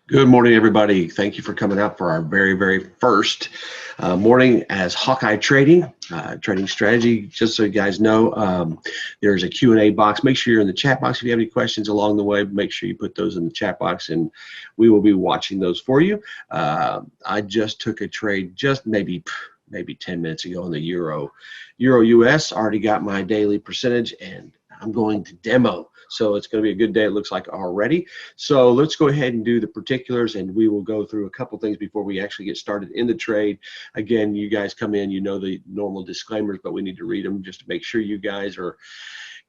Good morning, everybody. Thank you for coming out for our very first morning as Hawkeye Trading, trading strategy. Just so you guys know, there's a Q&A box. Make sure you're in the chat box. If you have any questions along the way, make sure you put those in the chat box, and we will be watching those for you. I just took a trade just maybe 10 minutes ago on the Euro US. Already got my daily percentage, and I'm going to demo. So it's going to be a good day, it looks like already. So let's go ahead and do the particulars, and we will go through a couple things before we actually get started in the trade. Again, you guys come in, you know the normal disclaimers, but we need to read them just to make sure you guys are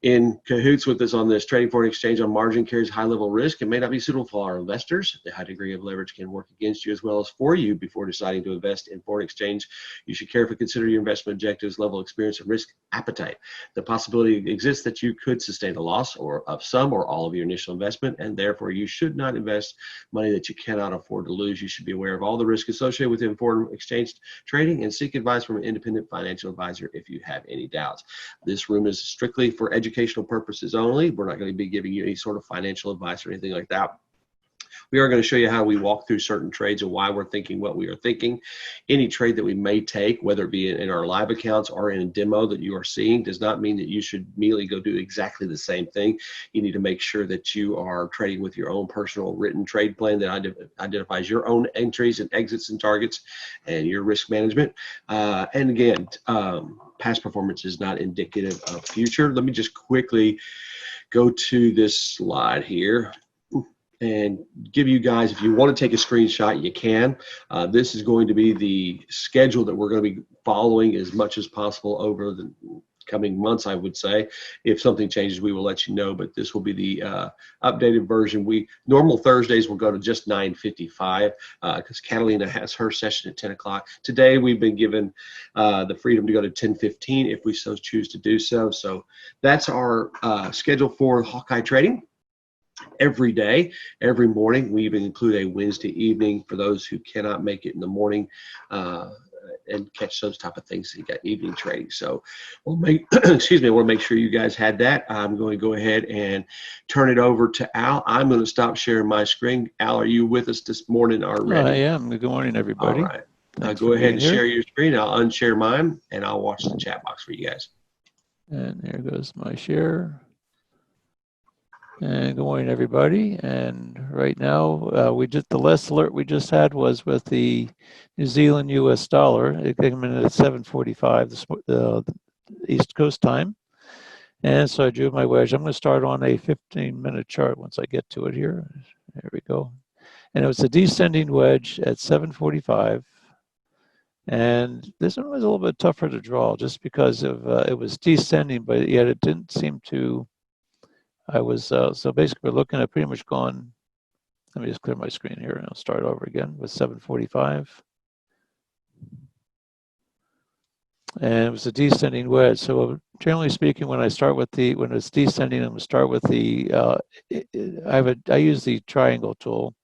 in cahoots with us on this. Trading foreign exchange on margin carries high level risk and may not be suitable for our investors. The high degree of leverage can work against you as well as for you. Before deciding to invest in foreign exchange, you should carefully consider your investment objectives, level of experience, and risk appetite. The possibility exists that you could sustain a loss of some or all of your initial investment, and therefore you should not invest money that you cannot afford to lose. You should be aware of all the risk associated with foreign exchange trading and seek advice from an independent financial advisor if you have any doubts. This room is strictly for educational purposes only. We're not going to be giving you any sort of financial advice or anything like that. We are going to show you how we walk through certain trades and why we're thinking what we are thinking. Any trade that we may take, whether it be in our live accounts or in a demo that you are seeing, does not mean that you should immediately go do exactly the same thing. You need to make sure that you are trading with your own personal written trade plan that identifies your own entries and exits and targets and your risk management. And again, past performance is not indicative of future. Let me just quickly go to this slide here and give you guys, if you want to take a screenshot, you can. This is going to be the schedule that we're going to be following as much as possible over the coming months, I would say. If something changes, we will let you know, but this will be the updated version. Normal Thursdays will go to just 9:55 because Catalina has her session at 10 o'clock. Today, we've been given the freedom to go to 10:15 if we so choose to do so. So that's our schedule for Hawkeye Trading. Every day, every morning. We even include a Wednesday evening for those who cannot make it in the morning and catch those type of things. You got evening trading. So we'll make, excuse me, I want to make sure you guys had that. I'm going to go ahead and turn it over to Al. I'm going to stop sharing my screen. Al, are you with us this morning already? I am. Good morning, everybody. All right. Go ahead and share your screen. I'll unshare mine, and I'll watch the chat box for you guys. And there goes my share. And good morning, everybody. And right now, the last alert we just had was with the New Zealand US dollar. It came in at 7:45 the East Coast time. And so I drew my wedge. I'm going to start on a 15-minute chart once I get to it here. There we go. And it was a descending wedge at 7:45. And this one was a little bit tougher to draw just because of it was descending, but yet it didn't seem to. I was, so basically we're looking at pretty much gone. Let me just clear my screen here and I'll start over again with 7:45. And it was a descending wedge. So generally speaking, when it's descending, I'm going to start with I use the triangle tool.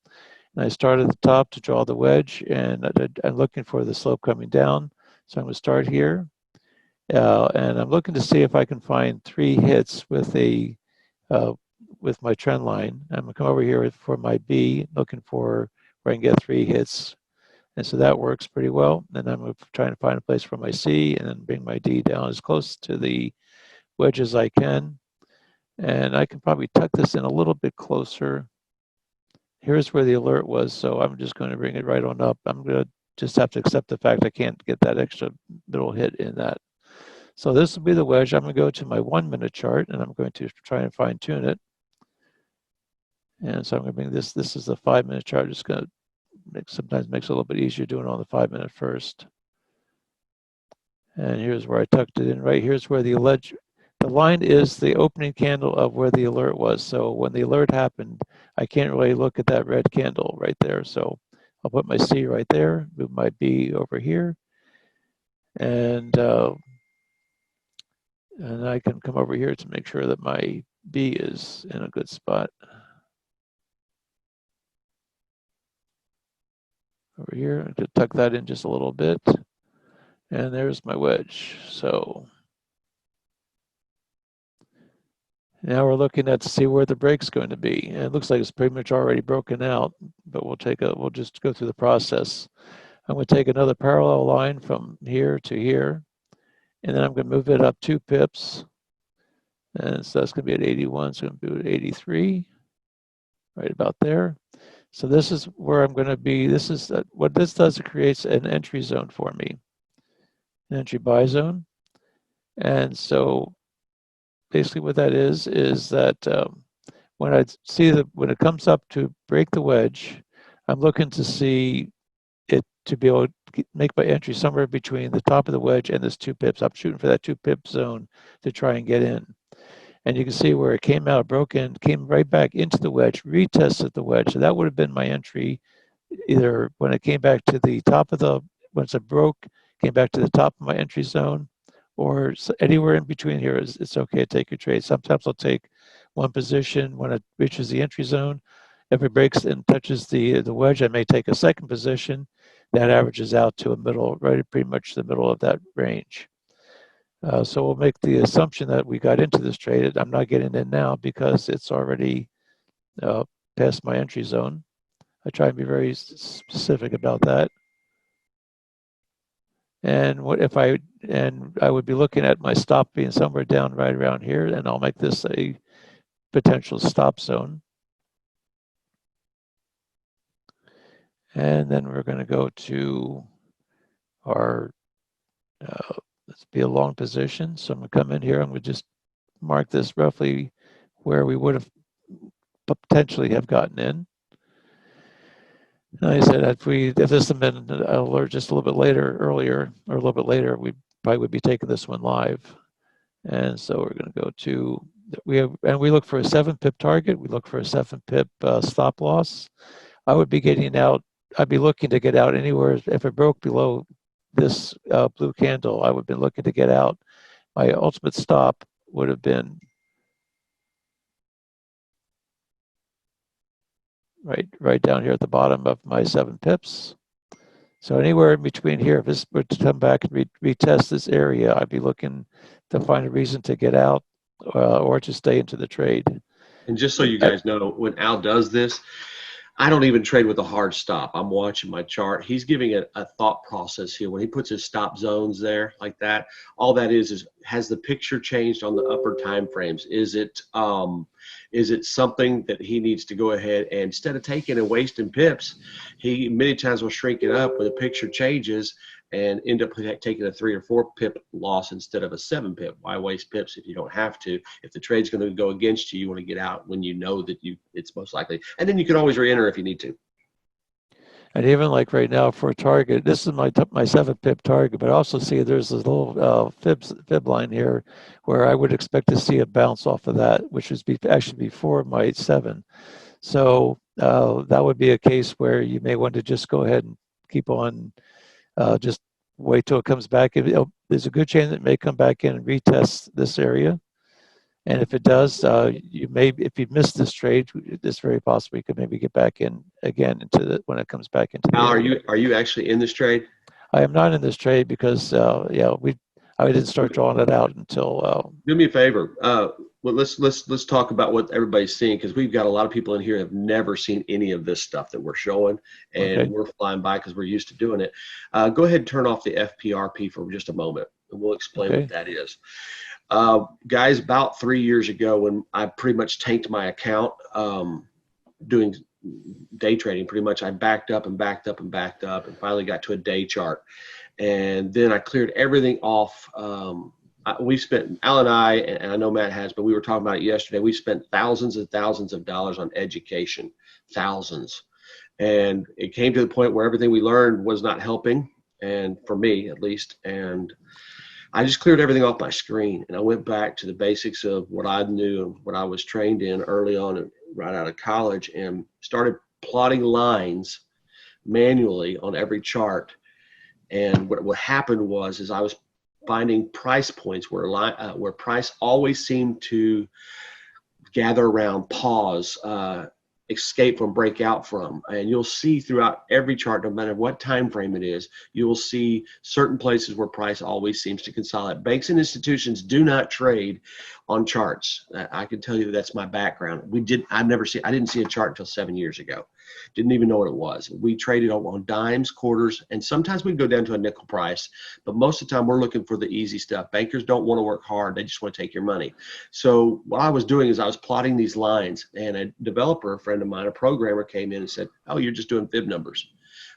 And I start at the top to draw the wedge, and I'm looking for the slope coming down. So I'm going to start here. And I'm looking to see if I can find 3 hits with my trend line. I'm going to come over here for my B, looking for where I can get 3 hits. And so that works pretty well. And I'm trying to find a place for my C and then bring my D down as close to the wedge as I can. And I can probably tuck this in a little bit closer. Here's where the alert was, so I'm just going to bring it right on up. I'm going to just have to accept the fact I can't get that extra little hit in that. So this will be the wedge. I'm going to go to my 1-minute chart, and I'm going to try and fine tune it. And so I'm going to bring this. This is the 5-minute chart. Just going to sometimes makes it a little bit easier doing it on the 5-minute first. And here's where I tucked it in. Right here's where the line is the opening candle of where the alert was. So when the alert happened, I can't really look at that red candle right there. So I'll put my C right there, move my B over here, and I can come over here to make sure that my B is in a good spot. Over here, I'm going to tuck that in just a little bit. And there's my wedge. So Now we're looking at to see where the break's going to be. And it looks like it's pretty much already broken out, but we'll just go through the process. I'm going to take another parallel line from here to here, and then I'm going to move it up 2 pips. And so that's going to be at 81, so I'm going to be at 83, right about there. So this is where I'm going to be. This is what this does. It creates an entry zone for me, an entry buy zone. And so basically what that is that when when it comes up to break the wedge, I'm looking to see it to be able to make my entry somewhere between the top of the wedge and this 2 pips. I'm shooting for that 2 pip zone to try and get in. And you can see where it came out, broke in, came right back into the wedge, retested the wedge. So that would have been my entry, either when it came back to the top of the, once it broke, came back to the top of my entry zone, or anywhere in between here. It's okay to take your trade. Sometimes I'll take one position when it reaches the entry zone. If it breaks and touches the wedge, I may take a second position. That averages out to a middle, right, pretty much the middle of that range. So we'll make the assumption that we got into this trade. I'm not getting in now because it's already past my entry zone. I try and be very specific about that. And what if I would be looking at my stop being somewhere down right around here, and I'll make this a potential stop zone. And then we're going to go to our let's be a long position. So I'm going to come in here. I'm going to just mark this roughly where we would have potentially have gotten in. And I said if this had been an alert just a little bit earlier, or a little bit later, we probably would be taking this one live. And so we're going to go to we look for a 7 pip target. We look for a 7 pip stop loss. I would be getting out. I'd be looking to get out anywhere. If it broke below this blue candle, I would have been looking to get out. My ultimate stop would have been right down here at the bottom of my 7 pips. So anywhere in between here, if this were to come back and retest this area, I'd be looking to find a reason to get out or to stay into the trade. And just so you guys know, when Al does this, I don't even trade with a hard stop. I'm watching my chart. He's giving a thought process here. When he puts his stop zones there like that, all that is has the picture changed on the upper time frames? Is it something that he needs to go ahead and instead of taking and wasting pips, he many times will shrink it up when the picture changes and end up taking a 3 or 4 pip loss instead of a 7 pip. Why waste pips if you don't have to? If the trade's going to go against you, you want to get out when you know that it's most likely. And then you can always re-enter if you need to. And even like right now for a target, this is my 7 pip target, but I also see there's this little fib line here where I would expect to see a bounce off of that, which is actually before my 7. So that would be a case where you may want to just go ahead and keep on, just wait till it comes back. There's a good chance it may come back in and retest this area. And if it does, if you missed this trade, it's very possible you could maybe get back in again when it comes back into. Now, are you actually in this trade? I am not in this trade because I didn't start drawing it out until. Do me a favor. Well, let's talk about what everybody's seeing, because we've got a lot of people in here who have never seen any of this stuff that we're showing, and okay, we're flying by because we're used to doing it. Go ahead and turn off the FPRP for just a moment, and we'll explain what that is. Guys, about 3 years ago, when I pretty much tanked my account doing day trading, pretty much I backed up and finally got to a day chart. And then I cleared everything off. We spent, Al and I know Matt has, but we were talking about it yesterday. We spent thousands and thousands of dollars on education, thousands. And it came to the point where everything we learned was not helping, and for me at least. And I just cleared everything off my screen, and I went back to the basics of what I knew and what I was trained in early on, right out of college, and started plotting lines manually on every chart. And what happened was I was finding price points where price always seemed to gather around pause, escape from, break out from. And you'll see throughout every chart, no matter what time frame it is, you will see certain places where price always seems to consolidate. Banks and institutions do not trade on charts. I can tell you that's my background. I didn't see a chart until 7 years ago. Didn't even know what it was. We traded on dimes, quarters, and sometimes we'd go down to a nickel price, but most of the time we're looking for the easy stuff. Bankers don't want to work hard. They just want to take your money. So what I was doing is I was plotting these lines, and a developer, a friend of mine, a programmer, came in and said, "Oh, you're just doing fib numbers."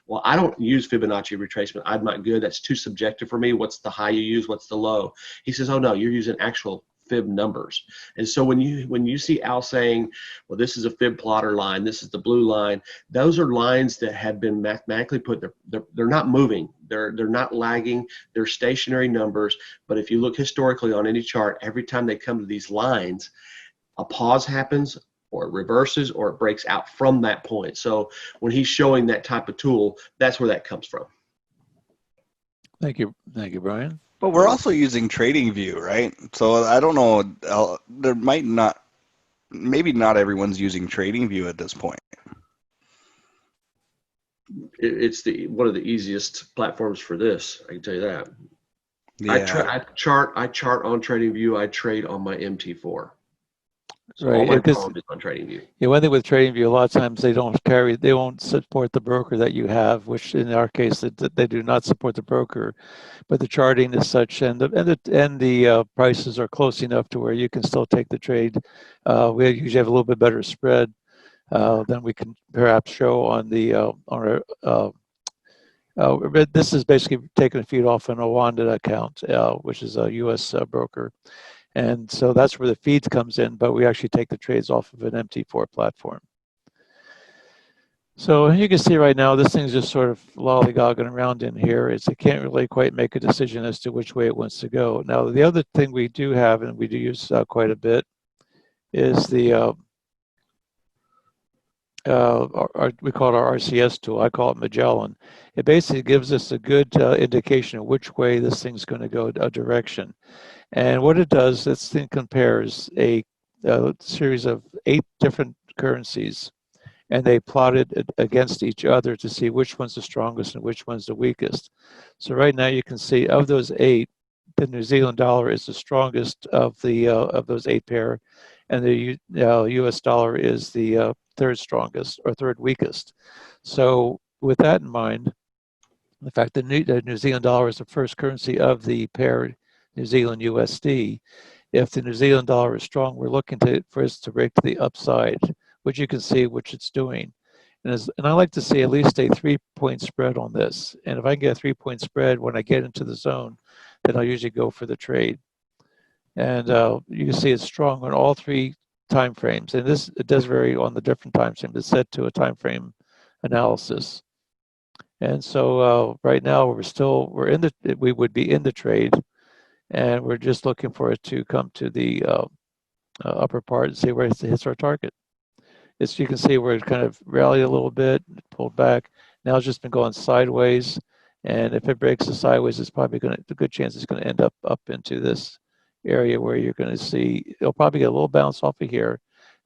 Well, I don't use Fibonacci retracement. I'm not good. That's too subjective for me. What's the high you use? What's the low? He says, "Oh no, you're using actual fib numbers." And so when you see Al saying, "Well, this is a fib plotter line, this is the blue line," those are lines that have been mathematically put. They're not moving. They're not lagging. They're stationary numbers. But if you look historically on any chart, every time they come to these lines, a pause happens, or it reverses, or it breaks out from that point. So when he's showing that type of tool, that's where that comes from. Thank you, Brian. But we're also using TradingView, right? So I don't know. There might not, maybe not everyone's using TradingView at this point. It's one of the easiest platforms for this. I can tell you that. Yeah. I chart on TradingView. I trade on my MT4. So Right, all my because column is on TradingView. yeah, one thing with TradingView, a lot of times they won't support the broker that you have, which in our case they do not support the broker, but the charting is such, and the prices are close enough to where you can still take the trade. We usually have a little bit better spread than we can perhaps show on the on our. But this is basically taking a feed off an Auvoria account, which is a U.S. broker. And so that's where the feeds comes in, but we actually take the trades off of an MT4 platform. So you can see right now, this thing's just sort of lollygagging around in here. It can't really quite make a decision as to which way it wants to go. Now, the other thing we do have, and we do use quite a bit, is the, we call it our RCS tool. I call it Magellan. It basically gives us a good indication of which way this thing's going to go, a direction. And what it does, this thing compares a series of 8 different currencies, and they plotted it against each other to see which one's the strongest and which one's the weakest. So right now you can see of those 8, the New Zealand dollar is the strongest of those 8 pair, and the US dollar is the third strongest or third weakest. So with that in mind, the fact that the New Zealand dollar is the first currency of the pair New Zealand USD, if the New Zealand dollar is strong, we're looking for it to break to the upside, which you can see which it's doing. And I like to see at least a 3-point spread on this. And if I can get a 3-point spread when I get into the zone, then I'll usually go for the trade. And you can see it's strong on all 3 time frames. And it does vary on the different time frames. It's set to a time frame analysis. And so right now we would be in the trade. And we're just looking for it to come to the upper part and see where it hits our target. You can see where it kind of rallied a little bit, pulled back. Now it's just been going sideways, and if it breaks the sideways, it's probably a good chance it's going to end up into this area where you're going to see it'll probably get a little bounce off of here,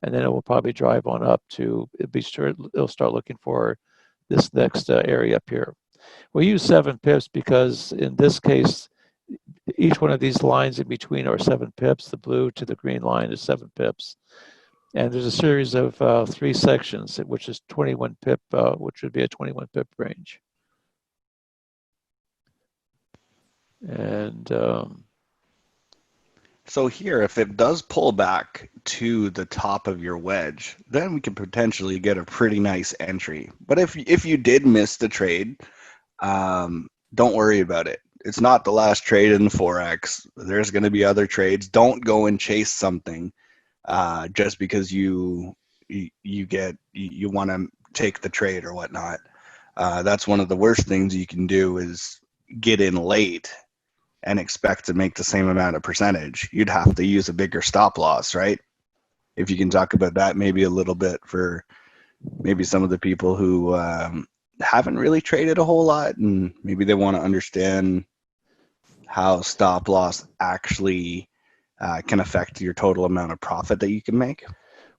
and then it will probably drive on up to it'll start looking for this next area up here. We use 7 pips because in this case, each one of these lines in between are 7 pips. The blue to the green line is 7 pips. And there's a series of 3 sections, which is 21 pip, which would be a 21 pip range. And so here, if it does pull back to the top of your wedge, then we could potentially get a pretty nice entry. But if you did miss the trade, don't worry about it. It's not the last trade in the Forex. There's going to be other trades. Don't go and chase something just because you want to take the trade or whatnot. That's one of the worst things you can do is get in late and expect to make the same amount of percentage. You'd have to use a bigger stop loss, right? If you can talk about that maybe a little bit for maybe some of the people who haven't really traded a whole lot and maybe they want to understand how stop loss actually can affect your total amount of profit that you can make.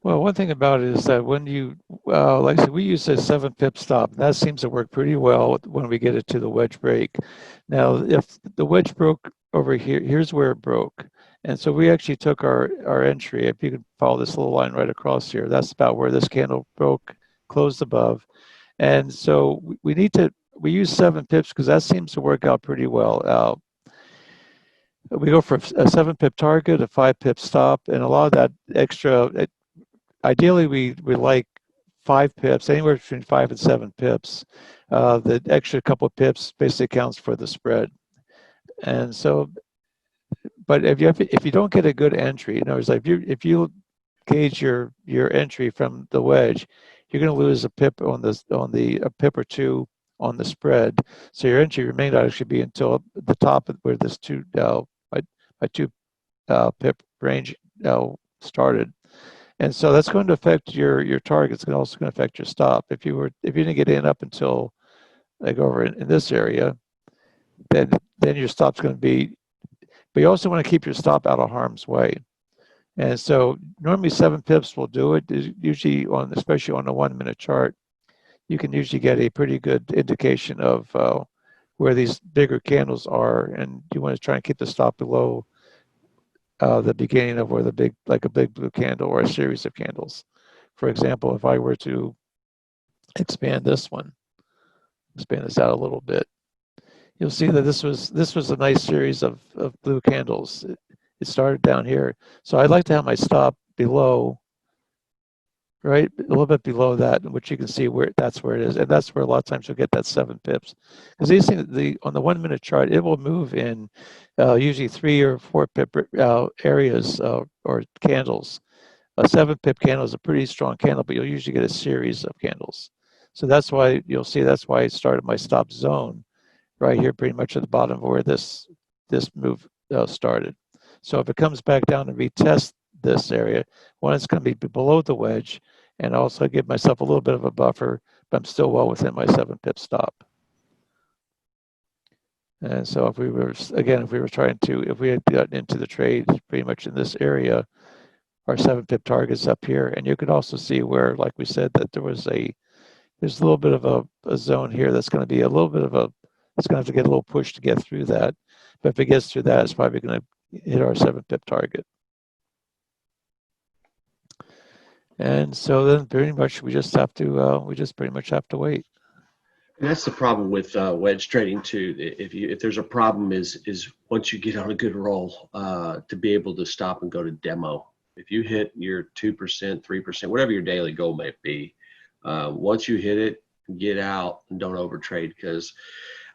Well, one thing about it is that when you, like I said, we use a 7-pip stop. And that seems to work pretty well when we get it to the wedge break. Now, if the wedge broke over here, here's where it broke. And so we actually took our entry. If you can follow this little line right across here, that's about where this candle broke, closed above. And so we need to, we use 7 pips because that seems to work out pretty well. We go for a 7-pip target, a 5-pip stop, and a lot of that extra, ideally we like 5 pips, anywhere between 5 and 7 pips. The extra couple of pips basically accounts for the spread. And so, but if you don't get a good entry, in other words, like if you gauge your entry from the wedge, you're going to lose a pip on a pip or two on the spread. So your entry may not actually be until the top of where this by 2 pip range started. And so that's going to affect your target. It's also going to affect your stop. If you didn't get in up until like over in this area, then your stop's going to be. But you also want to keep your stop out of harm's way. And so normally 7 pips will do it. Usually especially on a 1-minute chart, you can usually get a pretty good indication of where these bigger candles are, and you want to try and keep the stop below the beginning of where like a big blue candle or a series of candles. For example, if I were to expand this out a little bit, you'll see that this was a nice series of blue candles. It started down here. So I'd like to have my stop below, right, a little bit below that, which you can see that's where it is. And that's where a lot of times you'll get that 7 pips. Because these things, on the 1-minute chart, it will move in usually 3 or 4 pip areas or candles. A 7-pip candle is a pretty strong candle, but you'll usually get a series of candles. So that's why you'll see that's why I started my stop zone right here, pretty much at the bottom of where this move started. So if it comes back down and retest this area, one, it's going to be below the wedge, and also give myself a little bit of a buffer, but I'm still well within my 7-pip stop. And so if we were if we had gotten into the trade pretty much in this area, our 7-pip target's up here. And you can also see where, like we said, that there's a little bit of a zone here that's going to be a little bit of it's going to have to get a little push to get through that. But if it gets through that, it's probably going to hit our 7-pip target. And so then pretty much we just pretty much have to wait. And that's the problem with wedge trading too. If there's a problem is once you get on a good roll, to be able to stop and go to demo. If you hit your 2%, 3%, whatever your daily goal may be, once you hit it, get out and don't overtrade. Because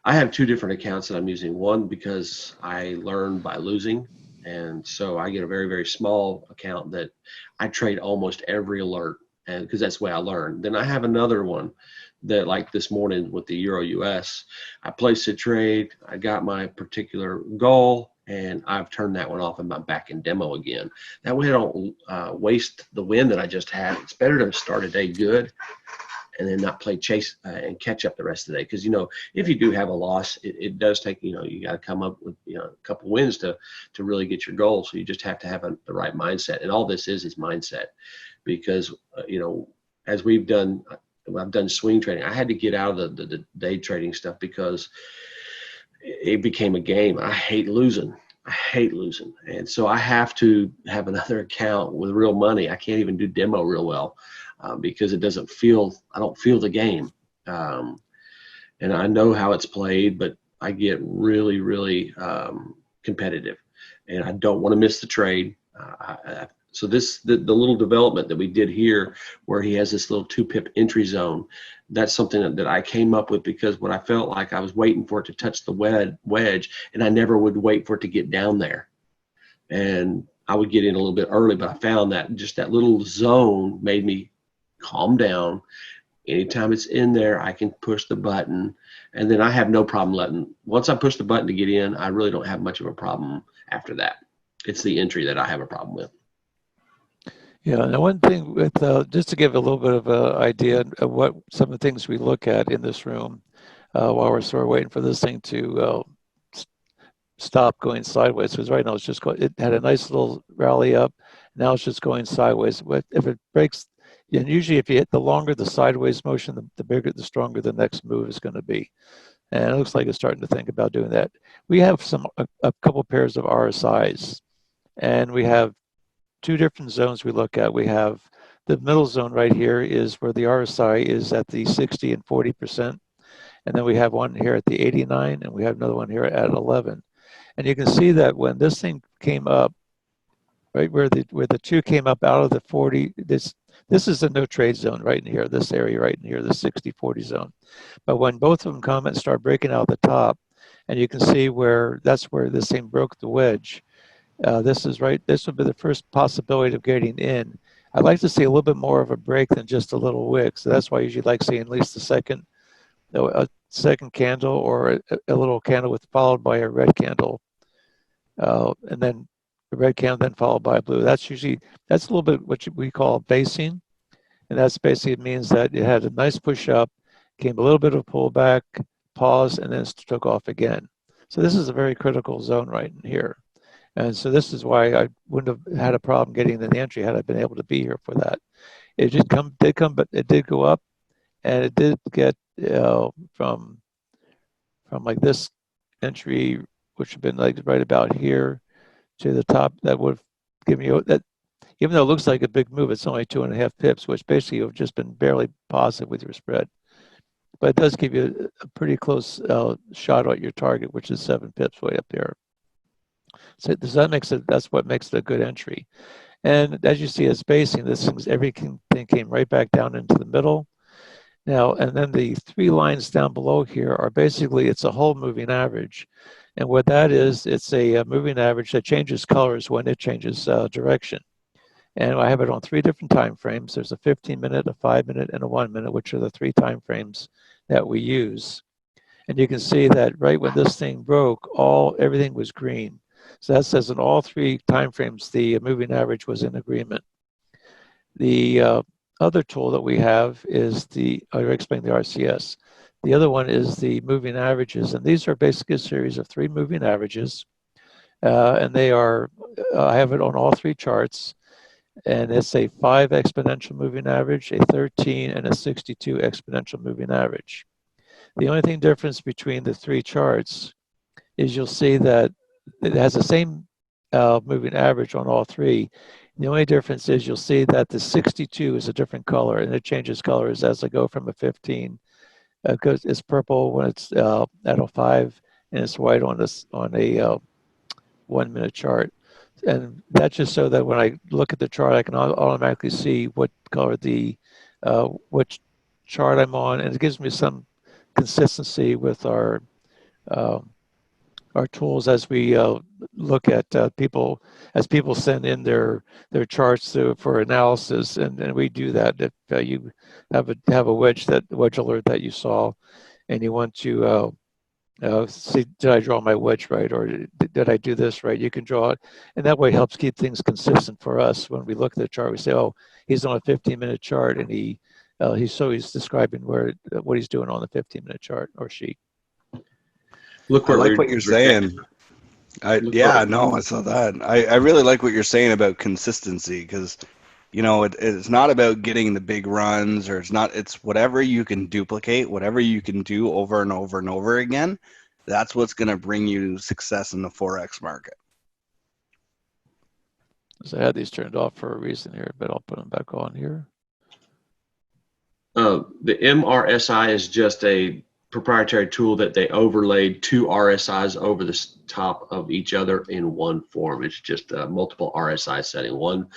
I have 2 different accounts that I'm using. One because I learned by losing, and so I get a very, very small account that I trade almost every alert, and because that's the way I learned. Then I have another one that, like this morning with the Euro US, I placed a trade, I got my particular goal, and I've turned that one off and I'm back in demo again. That way I don't waste the win that I just had. It's better to start a day good and then not play chase and catch up the rest of the day. Because, if you do have a loss, it does take, you got to come up with, a couple wins to really get your goal. So you just have to have the right mindset. And all this is mindset. Because, as I've done swing trading, I had to get out of the day trading stuff because it became a game. I hate losing. And so I have to have another account with real money. I can't even do demo real well. Because I don't feel the game. And I know how it's played, but I get really, really competitive, and I don't want to miss the trade. So the little development that we did here, where he has this little 2-pip entry zone, that's something that I came up with because when I felt like I was waiting for it to touch the wedge, and I never would wait for it to get down there. And I would get in a little bit early, but I found that just that little zone made me calm down. Anytime it's in there, I can push the button, and then I have no problem once I push the button to get in, I really don't have much of a problem after that. It's the entry that I have a problem with. Yeah, and one thing with just to give a little bit of an idea of what some of the things we look at in this room while we're sort of waiting for this thing to stop going sideways, because right now it's just it had a nice little rally up. Now it's just going sideways. But if it breaks, and usually if you hit the longer the sideways motion, the bigger, the stronger the next move is going to be. And it looks like it's starting to think about doing that. We have a couple pairs of RSIs, and we have two different zones we look at. We have the middle zone right here is where the RSI is at the 60 and 40%. And then we have one here at the 89, and we have another one here at 11. And you can see that when this thing came up, right where the two came up out of the 40, this is the no trade zone right in here, this area right in here, the 60-40 zone. But when both of them come and start breaking out the top, and you can see where that's where this thing broke the wedge. This would be the first possibility of getting in. I'd like to see a little bit more of a break than just a little wick. So that's why I usually like seeing at least a second candle or a little candle followed by a red candle, and then a red candle then followed by a blue. That's a little bit what we call basing, and that's basically means that it had a nice push up, came a little bit of pullback, pause, and then took off again. So this is a very critical zone right in here. And so this is why I wouldn't have had a problem getting in the entry had I been able to be here for that. It did come, but it did go up, and it did get from like this entry, which would have been like right about here, to the top. That would have given you that. Even though it looks like a big move, it's only 2.5 pips, which basically have just been barely positive with your spread. But it does give you a pretty close shot at your target, which is 7 pips way up there. So that's what makes it a good entry. And as you see, as spacing, everything came right back down into the middle. Now, and then the 3 lines down below here are basically, it's a whole moving average. And what that is, it's a moving average that changes colors when it changes direction. And I have it on 3 different time frames. There's a 15-minute, a 5-minute, and a 1-minute, which are the 3 time frames that we use. And you can see that right when this thing broke, everything was green. So that says in all 3 time frames, the moving average was in agreement. The other tool that we have is I explained the RCS. The other one is the moving averages. And these are basically a series of 3 moving averages. And they are, I have it on all 3 charts. And it's a 5 exponential moving average, a 13, and a 62 exponential moving average. The only thing difference between the 3 charts is you'll see that it has the same moving average on all 3. The only difference is you'll see that the 62 is a different color, and it changes colors as I go from a 15. Because it's purple when it's at a 5, and it's white on a 1-minute chart. And that's just so that when I look at the chart, I can automatically see what color which chart I'm on, and it gives me some consistency with our tools as we look at people send in their charts for analysis, and we do that. If you have a wedge alert that you saw, and you want to see, did I draw my wedge right, or did I do this right? You can draw it, and that way helps keep things consistent for us. When we look at the chart, we say, oh, he's on a 15-minute chart, and he's describing what he's doing on the 15-minute chart or sheet. I like what you're saying. I saw that. I really like what you're saying about consistency, because it's not about getting the big runs, or it's whatever you can duplicate, whatever you can do over and over and over again. That's what's going to bring you success in the Forex market. So I had these turned off for a reason here, but I'll put them back on here. The MRSI is just a proprietary tool that they overlaid 2 RSIs over the top of each other in one form. It's just a multiple RSI setting. One,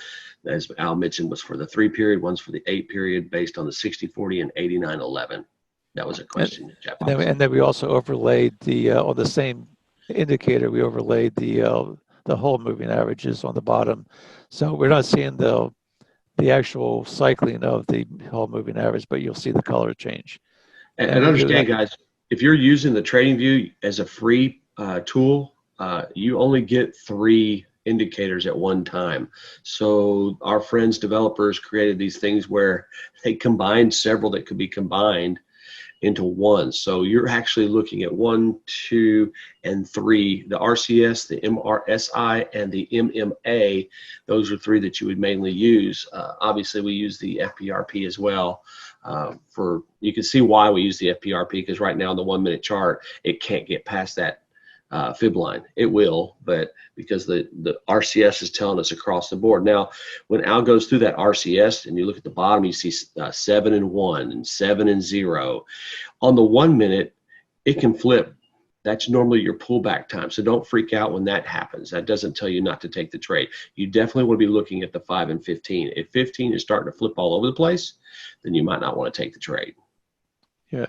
as Al mentioned, was for the 3 period, one's for the 8 period, based on the 60-40 and 89-11. That was a question in the chat box. And then we also overlaid on the same indicator, we overlaid the whole moving averages on the bottom. So we're not seeing the actual cycling of the whole moving average, but you'll see the color change. And understand, guys, if you're using the TradingView as a free tool, you only get 3 indicators at one time. So our friends developers created these things where they combined several that could be combined into 1. So you're actually looking at 1, 2, and 3. The RCS, the MRSI, and the MMA. Those are 3 that you would mainly use. Obviously, we use the FPRP as well. You can see why we use the FPRP, because right now in the 1 minute chart, it can't get past that fib line. It will, but because the RCS is telling us across the board. Now, when Al goes through that RCS and you look at the bottom, you see 7 and 1 and 7 and 0. On the 1 minute, it can flip. That's normally your pullback time. So don't freak out when that happens. That doesn't tell you not to take the trade. You definitely want to be looking at the 5 and 15. If 15 is starting to flip all over the place, then you might not want to take the trade. Yeah.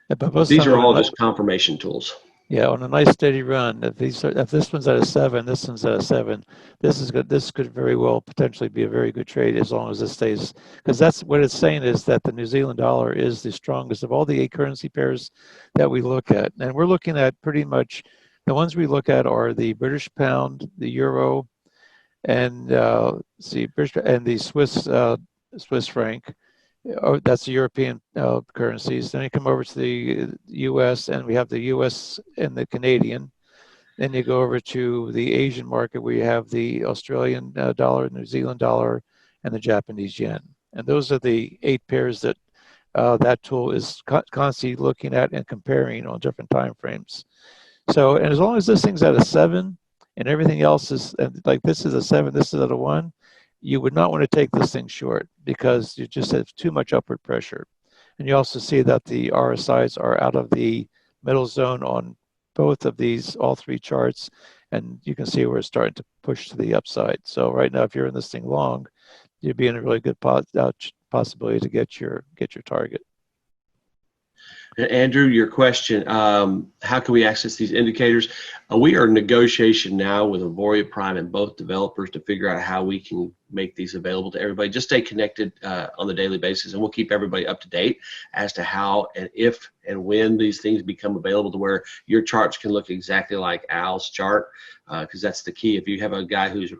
But these are all just confirmation tools. Yeah, on a nice steady run, if this one's at a 7, this one's at a 7, this is good. This could very well potentially be a very good trade as long as this stays, because that's what it's saying, is that the New Zealand dollar is the strongest of all the 8 currency pairs that we look at, and we're looking at pretty much the ones we look at are the British pound, the euro, and and the Swiss franc. That's the European currencies. Then you come over to the U.S. and we have the U.S. and the Canadian. Then you go over to the Asian market where you have the Australian dollar, New Zealand dollar, and the Japanese yen. And those are the 8 pairs that that tool is constantly looking at and comparing on different time frames. So, and as long as this thing's at a 7 and everything else is, like this is a 7, this is at a 1, you would not want to take this thing short because you just have too much upward pressure. And you also see that the RSIs are out of the middle zone on both of these, all 3 charts, and you can see where it's starting to push to the upside. So right now, if you're in this thing long, you'd be in a really good possibility to get your target. Andrew, your question, how can we access these indicators? We are in negotiation now with Auvoria Prime and both developers to figure out how we can make these available to everybody. Just stay connected on the daily basis, and we'll keep everybody up to date as to how and if and when these things become available to where your charts can look exactly like Al's chart, because that's the key. If you have a guy who's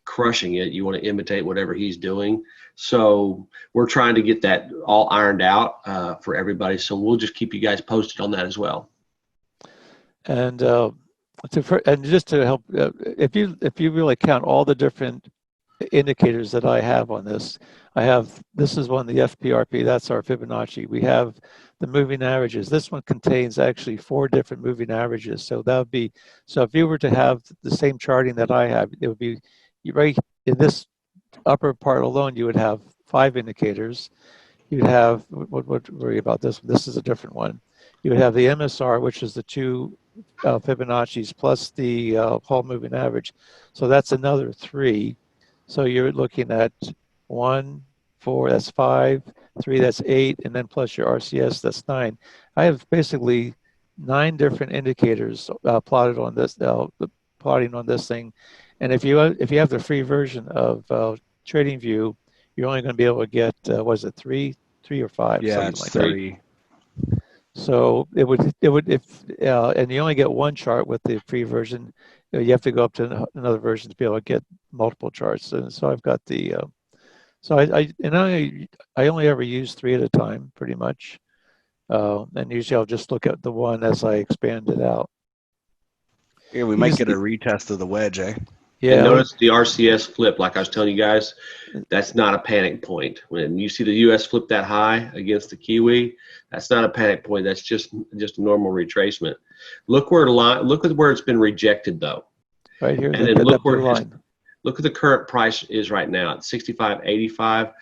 crushing it, you want to imitate whatever he's doing. So we're trying to get that all ironed out for everybody. So we'll just keep you guys posted on that as well. And just to help, if you really count all the different indicators that I have on this, this is one, the FPRP, that's our Fibonacci. We have the moving averages. This one contains actually 4 different moving averages. So that would be, so if you were to have the same charting that I have, it would be right in this upper part alone, you would have 5 indicators. You'd have, what worry about this? This is a different one. You would have the MSR, which is the 2 Fibonacci's plus the whole moving average. So that's another 3. So you're looking at 1, 4, that's 5, 3, that's 8, and then plus your RCS, that's 9. I have basically 9 different indicators plotted on this, plotting on this thing. And if you have the free version of TradingView, you're only going to be able to get was it 3 or 5? Yeah, something it's like 3. That. So it would if and you only get one chart with the free version. You have to go up to another version to be able to get multiple charts. And so I've got the so I only ever use 3 at a time, pretty much. And usually I'll just look at the one as I expand it out. Yeah, we might get a retest of the wedge, eh? Yeah. And notice the RCS flip, like I was telling you guys, that's not a panic point. When you see the US flip that high against the Kiwi, that's not a panic point. That's just a normal retracement. Look where it's been rejected though. Right here. And then look where look at the current price is right now at 65.85.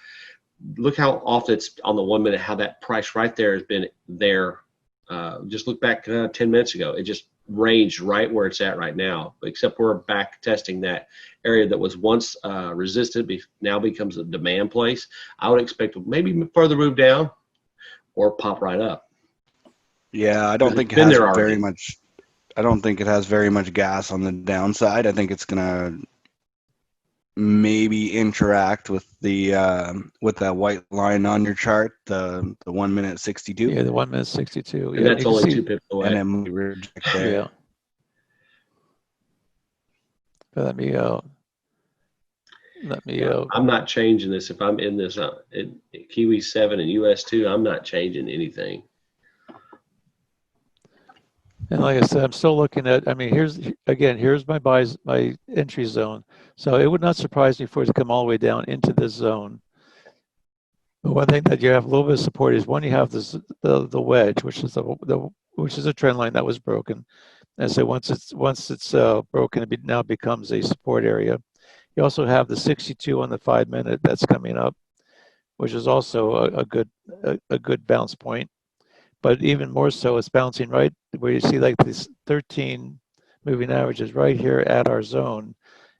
Look how often it's on the 1 minute, how that price right there has been there. Just look back 10 minutes ago. It just ranged right where it's at right now, except we're back testing that area that was once resisted, now becomes a demand place. I would expect to maybe further move down or pop right up. Yeah, I don't think it has very much. I don't think it has very much gas on the downside. I think it's gonna maybe interact with that white line on your chart, the 1 minute 62. Yeah, the 1 minute 62. And that's only 2 pips away. And then we reject there. Yeah. But let me. I'm not changing this. If I'm in this Kiwi 7 and US 2, I'm not changing anything. And like I said, I'm still looking at, I mean, here's my buys, my entry zone. So it would not surprise me for it to come all the way down into this zone. But one thing that you have a little bit of support is one, you have the wedge, which is which is a trend line that was broken. And so once it's broken, now becomes a support area. You also have the 62 on the 5 minute that's coming up, which is also a good bounce point. But even more so, it's bouncing right where you see like this 13 moving averages right here at our zone,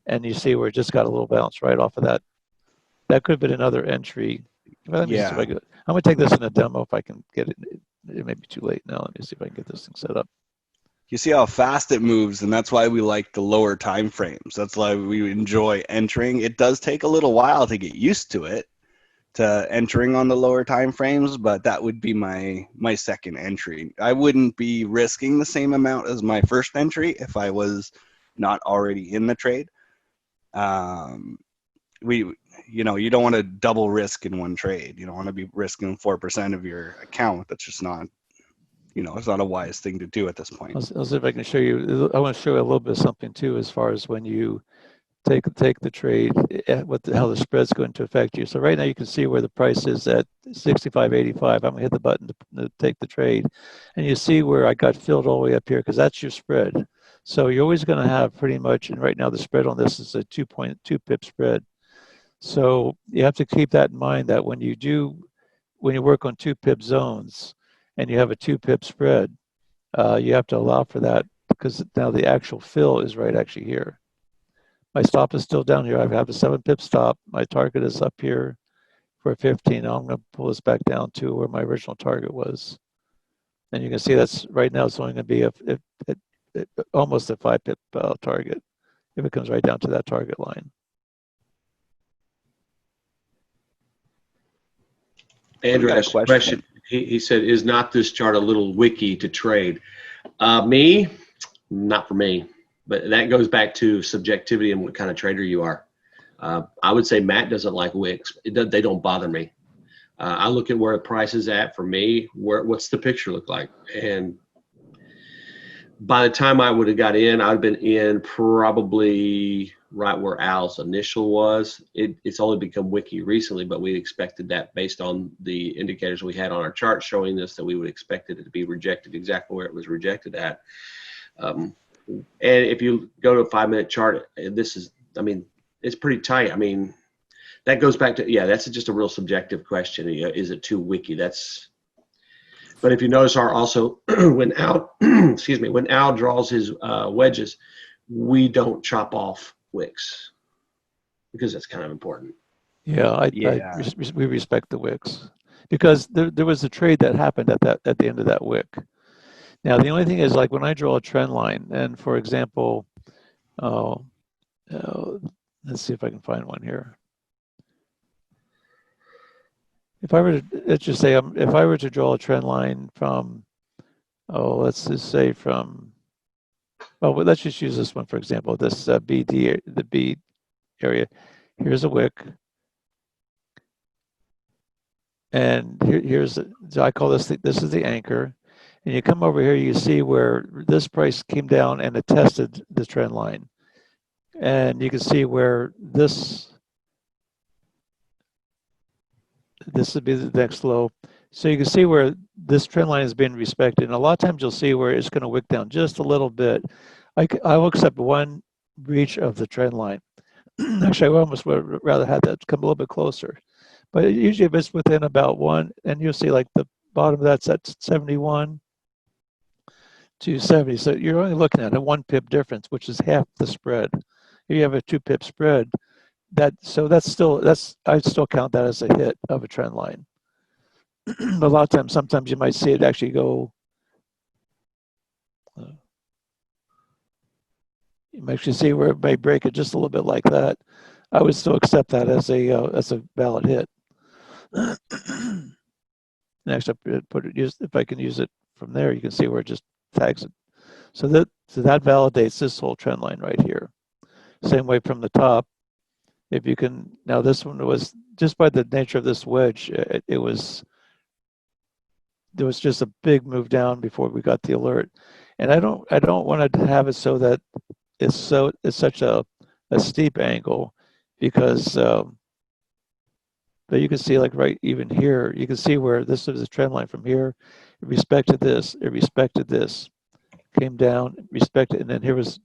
and you see where it just got a little bounce right off of that. That could have been another entry. Well, let me see if Yeah. I can. I'm gonna take this in a demo if I can get it. It may be too late now. Let me see if I can get this thing set up. You see how fast it moves, and that's why we like the lower time frames. That's why we enjoy entering. It does take a little while to get used to it, to entering on the lower time frames, but that would be my second entry. I wouldn't be risking the same amount as my first entry if I was not already in the trade. We you know, you don't want to double risk in one trade. You don't want to be risking 4% of your account. That's just not, you know, it's not a wise thing to do at this point. I'll see if I can show you. I want to show you a little bit of something too, as far as when you take the trade, how the spread's going to affect you. So right now you can see where the price is at 65.85. I'm gonna hit the button to take the trade, and you see where I got filled all the way up here because that's your spread. So you're always going to have pretty much, and right now the spread on this is a 2.2 pip spread. So you have to keep that in mind that when you work on 2 pip zones and you have a 2 pip spread, you have to allow for that because now the actual fill is right actually here. My stop is still down here. I have a 7 pip stop. My target is up here for 15. Now I'm going to pull this back down to where my original target was. And you can see that's right now it's only going to be almost a 5 pip target if it comes right down to that target line. Andrew asked a question. He said, is not this chart a little wicky to trade? Me, not for me. But that goes back to subjectivity and what kind of trader you are. I would say Matt doesn't like wicks. They don't bother me. I look at where the price is at for me. What's the picture look like? And by the time I would have got in, I'd have been in probably right where Al's initial was. It's only become wicky recently, but we expected that based on the indicators we had on our chart showing us that we would expect it to be rejected exactly where it was rejected at. And if you go to a 5-minute chart, this is, I mean, it's pretty tight. I mean, that goes back to, yeah, that's just a real subjective question. Is it too wicky? But if you notice also, when Al, excuse me, when Al draws his wedges, we don't chop off wicks because that's kind of important. Yeah, we respect the wicks because there was a trade that happened at the end of that wick. Now the only thing is, like when I draw a trend line, and for example, let's see if I can find one here. If I were to, let's just say, if I were to draw a trend line from, let's just say from, let's just use this one for example. This BD, the B area. Here's a wick, and here's I call this this is the anchor. And you come over here, you see where this price came down and it tested the trend line, and you can see where this would be the next low. So you can see where this trend line is being respected. And a lot of times you'll see where it's going to wick down just a little bit. I will accept one breach of the trend line. Actually, I almost would rather have that come a little bit closer. But usually if it's within about one, and you'll see like the bottom of that's at 71 to 70. So you're only looking at a 1 pip difference, which is half the spread. If you have a 2 pip spread, I'd still count that as a hit of a trend line. A lot of times, sometimes you might see it actually go. You might actually see where it may break it just a little bit like that. I would still accept that as a valid hit. Next, if I can use it from there, you can see where it just tags it. So that validates this whole trend line right here. Same way from the top. If you can, now this one was, just by the nature of this wedge, it was there was just a big move down before we got the alert. And I don't want to have it so that it's such a steep angle, because but you can see, like, right even here, you can see where this is a trend line from here. It respected this, it respected this, came down, respected, and then here was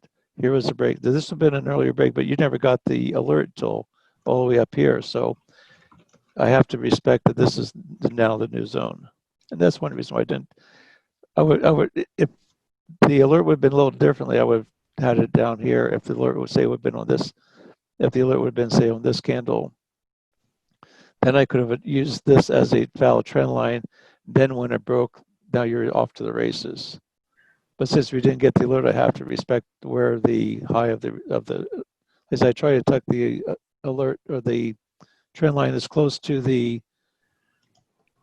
a break. This would have been an earlier break, but you never got the alert till all the way up here. So I have to respect that this is now the new zone. And that's one reason why I would, if the alert would have been a little differently, I would have had it down here. If the alert would say would have been on this, if the alert would have been, say, on this candle, then I could have used this as a valid trend line. Then when it broke, now you're off to the races. But since we didn't get the alert, I have to respect where the high of the as I try to tuck the alert or the trend line as close to the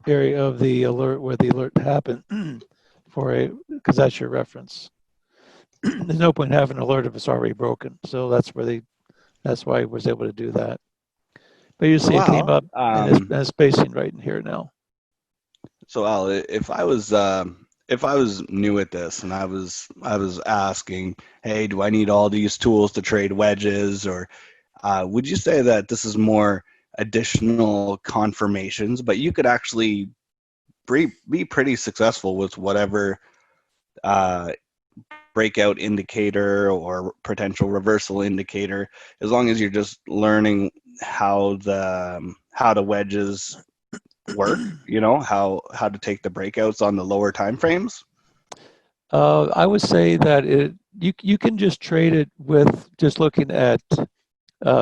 area of the alert where the alert happened because that's your reference. There's no point having an alert if it's already broken. So that's why I was able to do that. But you see, it came up and it's spacing right in here now. So Al, if I was new at this and I was asking, hey, do I need all these tools to trade wedges, or would you say that this is more additional confirmations, but you could actually be pretty successful with whatever breakout indicator or potential reversal indicator, as long as you're just learning how the wedges work, how to take the breakouts on the lower time frames? I would say that you can just trade it with just looking at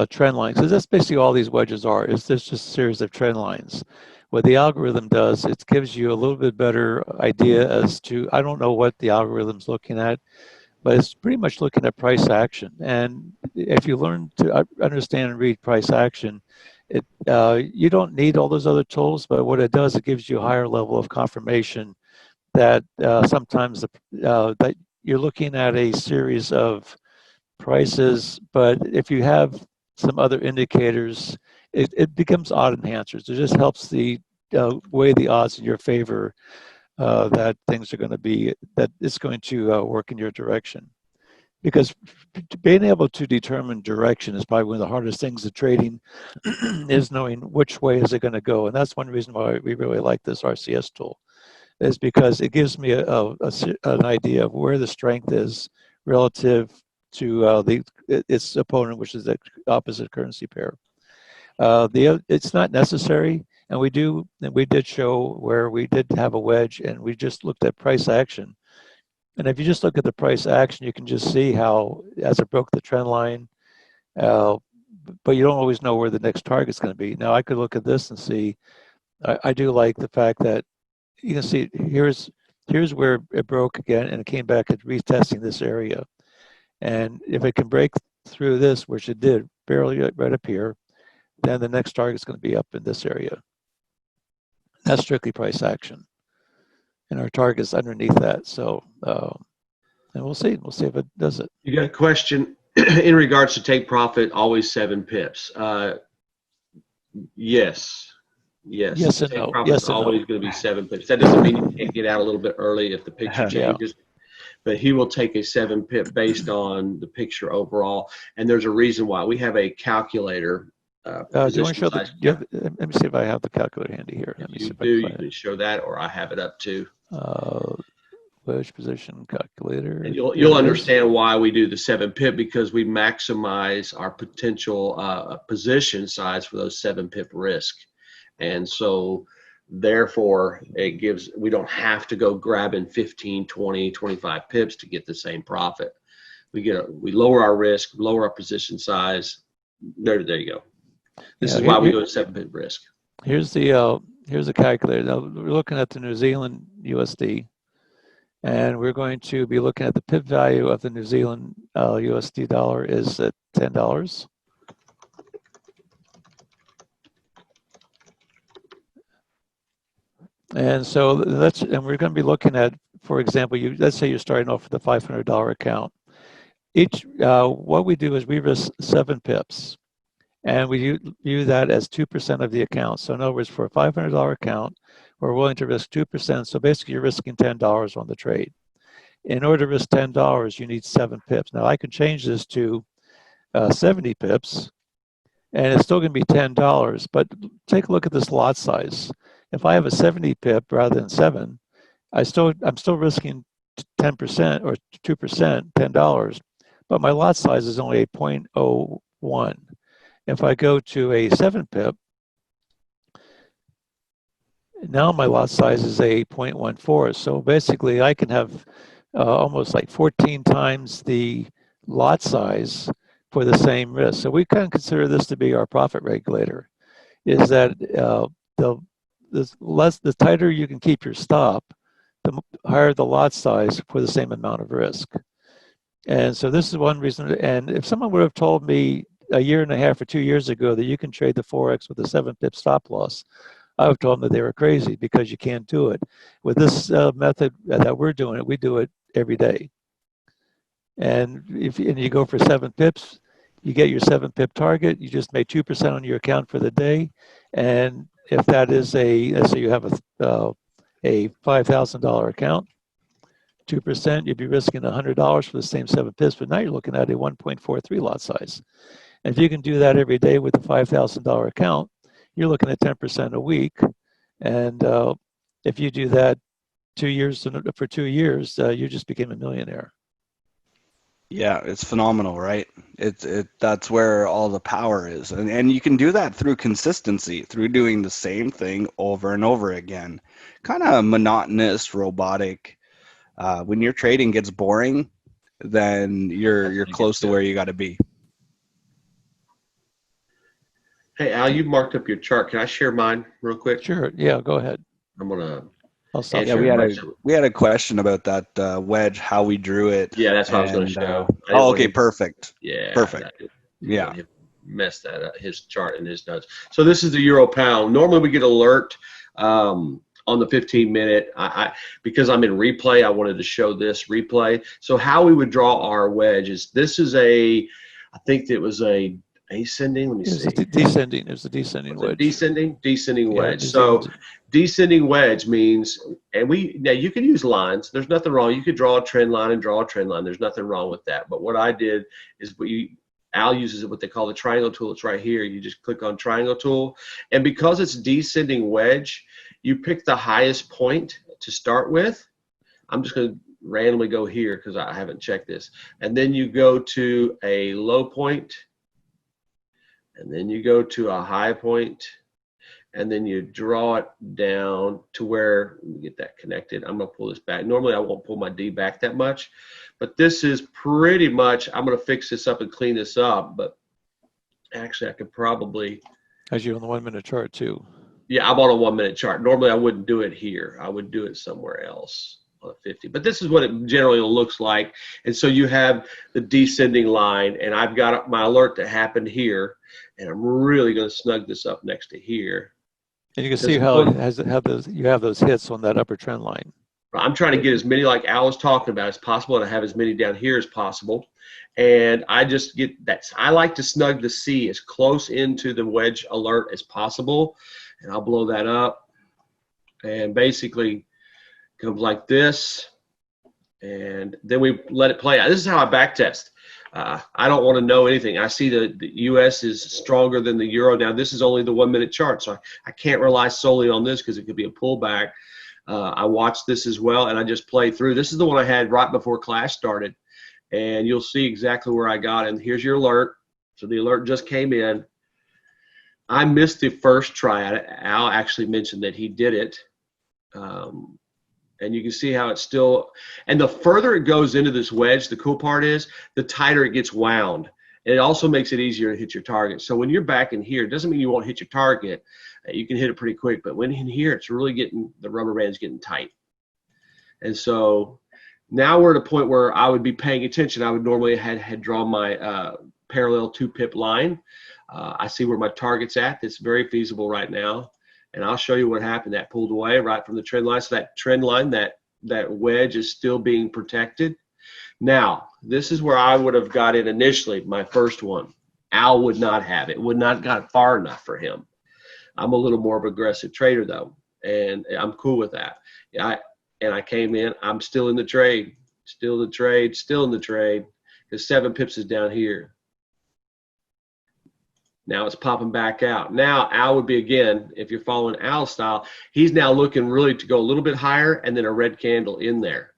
trend lines, because that's basically all these wedges are. It's just a series of trend lines. What the algorithm does, it gives you a little bit better idea as to, I don't know what the algorithm's looking at, but it's pretty much looking at price action. And if you learn to understand and read price action, you don't need all those other tools, but what it does, it gives you a higher level of confirmation that sometimes that you're looking at a series of prices, but if you have some other indicators, it becomes odd enhancers. It just helps the weigh the odds in your favor that things are going to be, that it's going to work in your direction. Because being able to determine direction is probably one of the hardest things of trading, is knowing which way is it going to go. And that's one reason why we really like this RCS tool, is because it gives me an idea of where the strength is relative to its opponent, which is the opposite currency pair. It's not necessary, and we did show where we did have a wedge, and we just looked at price action. And if you just look at the price action, you can just see how, as it broke the trend line, but you don't always know where the next target's going to be. Now, I could look at this and see, I do like the fact that you can see here's where it broke again, and it came back at retesting this area. And if it can break through this, which it did, barely right up here, then the next target is going to be up in this area. That's strictly price action. And our target's underneath that. So, and we'll see if it does it. You got a question in regards to take profit, always 7 pips. Yes. Yes and take no. Profit Yes is and always no. going to be 7 pips. That doesn't mean you can't get out a little bit early if the picture changes. But he will take a 7 pip based on the picture overall. And there's a reason why. We have a calculator. Do you want to show let me see if I have the calculator handy here. Let me see if you can show that, or I have it up too. Wedge position calculator. And you'll understand why we do the 7 pip, because we maximize our potential position size for those 7 pip risk. And so therefore we don't have to go grabbing 15, 20, 25 pips to get the same profit. We lower our risk, lower our position size. There you go. This is why we go to 7 pip risk. Here's the calculator. Now we're looking at the New Zealand USD, and we're going to be looking at the pip value of the New Zealand USD dollar is at $10. And so we're going to be looking at, for example, let's say you're starting off with a $500 account. What we do is we risk 7 pips. And we view that as 2% of the account. So in other words, for a $500 account, we're willing to risk 2%. So basically you're risking $10 on the trade. In order to risk $10, you need 7 pips. Now I can change this to 70 pips, and it's still going to be $10. But take a look at this lot size. If I have a 70 pip rather than 7, I'm still risking 10% or 2%, $10, but my lot size is only a 0.01. If I go to a 7 pip, now my lot size is a 0.14. So basically I can have almost like 14 times the lot size for the same risk. So we kind of consider this to be our profit regulator, is that the tighter you can keep your stop, the higher the lot size for the same amount of risk. And so this is one reason. And if someone would have told me a year and a half or 2 years ago that you can trade the Forex with a 7 pip stop loss, I would have told them that they were crazy, because you can't do it. With this method that we're doing it, we do it every day. And if you go for 7 pips, you get your 7 pip target. You just made 2% on your account for the day. And if that is let's say you have a $5,000 account, 2%, you'd be risking $100 for the same 7 pips, but now you're looking at a 1.43 lot size. And if you can do that every day with a $5,000 account, you're looking at 10% a week. And if you do that for 2 years, you just became a millionaire. Yeah, it's phenomenal, right? That's where all the power is. And you can do that through consistency, through doing the same thing over and over again. Kind of monotonous, robotic. When your trading gets boring, then you're close to where you got to be. Hey, Al, you marked up your chart. Can I share mine real quick? Sure. Yeah, go ahead. I'll stop. Yeah, we had a question about that wedge, how we drew it. Yeah, that's what I was going to show. Okay, perfect. Yeah, perfect. Yeah, messed that up. His chart and his notes. So this is the euro pound. Normally we get alert on the 15-minute. Because I'm in replay, I wanted to show this replay. So how we would draw our wedge is I think it was a ascending. Let me see. Descending. There's a descending wedge. Descending wedge. So descending wedge means, and you can use lines. There's nothing wrong. You could draw a trend line and draw a trend line. There's nothing wrong with that. But what I did is Al uses what they call the triangle tool. It's right here. You just click on triangle tool. And because it's descending wedge, you pick the highest point to start with. I'm just going to randomly go here because I haven't checked this. And then you go to a low point. And then you go to a high point, and then you draw it down to where, let me get that connected. I'm going to pull this back. Normally I won't pull my D back that much, but this is pretty much, I'm going to fix this up and clean this up, but actually I could probably. As you on the 1 minute chart too. Yeah, I'm on a 1 minute chart. Normally I wouldn't do it here. I would do it somewhere else on a 50, but this is what it generally looks like. And so you have the descending line, and I've got my alert that happened here. And I'm really going to snug this up next to here. And you can see how you have those hits on that upper trend line. I'm trying to get as many, like Al was talking about, as possible, and I have as many down here as possible. And I just get that. I like to snug the C as close into the wedge alert as possible. And I'll blow that up. And basically comes like this. And then we let it play out. This is how I back test. I don't want to know anything. I see the U.S. is stronger than the euro. Now, this is only the 1 minute chart, so I can't rely solely on this because it could be a pullback. I watched this as well, and I just played through. This is the one I had right before class started, and you'll see exactly where I got it. And here's your alert. So the alert just came in. I missed the first try at it. Al actually mentioned that he did it. And you can see how it's still, and the further it goes into this wedge, the cool part is the tighter it gets wound. And it also makes it easier to hit your target. So when you're back in here, it doesn't mean you won't hit your target. You can hit it pretty quick, but when in here, it's really the rubber band's getting tight. And so now we're at a point where I would be paying attention. I would normally had drawn my parallel 2 pip line. I see where my target's at. That's very feasible right now. And I'll show you what happened. That pulled away right from the trend line. So that trend line, that wedge is still being protected. Now, this is where I would have got it initially, my first one. Al would not have it. Would not got far enough for him. I'm a little more of an aggressive trader though, and I'm cool with that. I came in. I'm still in the trade, still in the trade, because 7 pips is down here. Now it's popping back out. Now Al would be, again, if you're following Al's style, he's now looking really to go a little bit higher and then a red candle in there.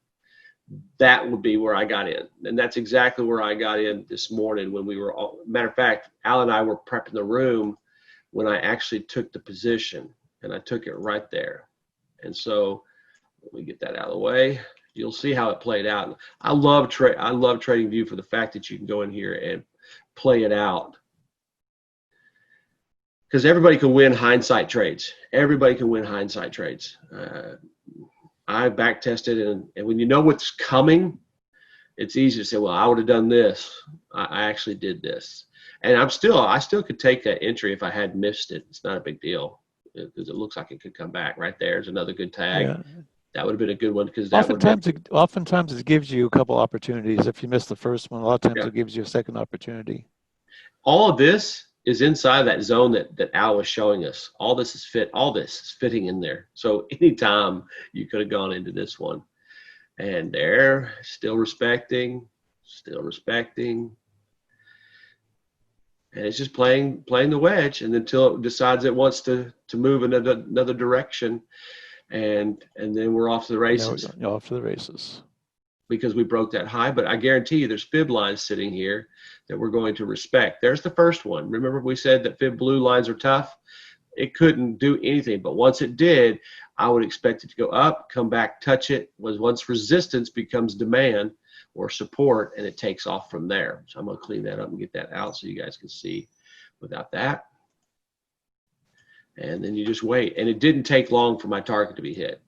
That would be where I got in. And that's exactly where I got in this morning when we were all, matter of fact, Al and I were prepping the room when I actually took the position, and I took it right there. And so let me get that out of the way. You'll see how it played out. I love TradingView for the fact that you can go in here and play it out. Because everybody can win hindsight trades. Everybody can win hindsight trades. I back tested, and when you know what's coming, it's easy to say, well, I would have done this. I actually did this. And I still could take that entry if I had missed it. It's not a big deal because it looks like it could come back. Right there's another good tag. Yeah. That would have been a good one because oftentimes it gives you a couple opportunities. If you miss the first one, a lot of times it gives you a second opportunity. All of this is inside that zone that Al was showing us. All this is fitting in there. So anytime you could have gone into this one. And there, still respecting. And it's just playing the wedge, and until it decides it wants to move in another direction, and then we're off to the races. Off to the races. Because we broke that high, but I guarantee you there's fib lines sitting here that we're going to respect. There's the first one. Remember we said that fib blue lines are tough? It couldn't do anything, but once it did, I would expect it to go up, come back, touch it. Once resistance becomes demand or support, and it takes off from there. So I'm going to clean that up and get that out so you guys can see without that. And then you just wait. And it didn't take long for my target to be hit.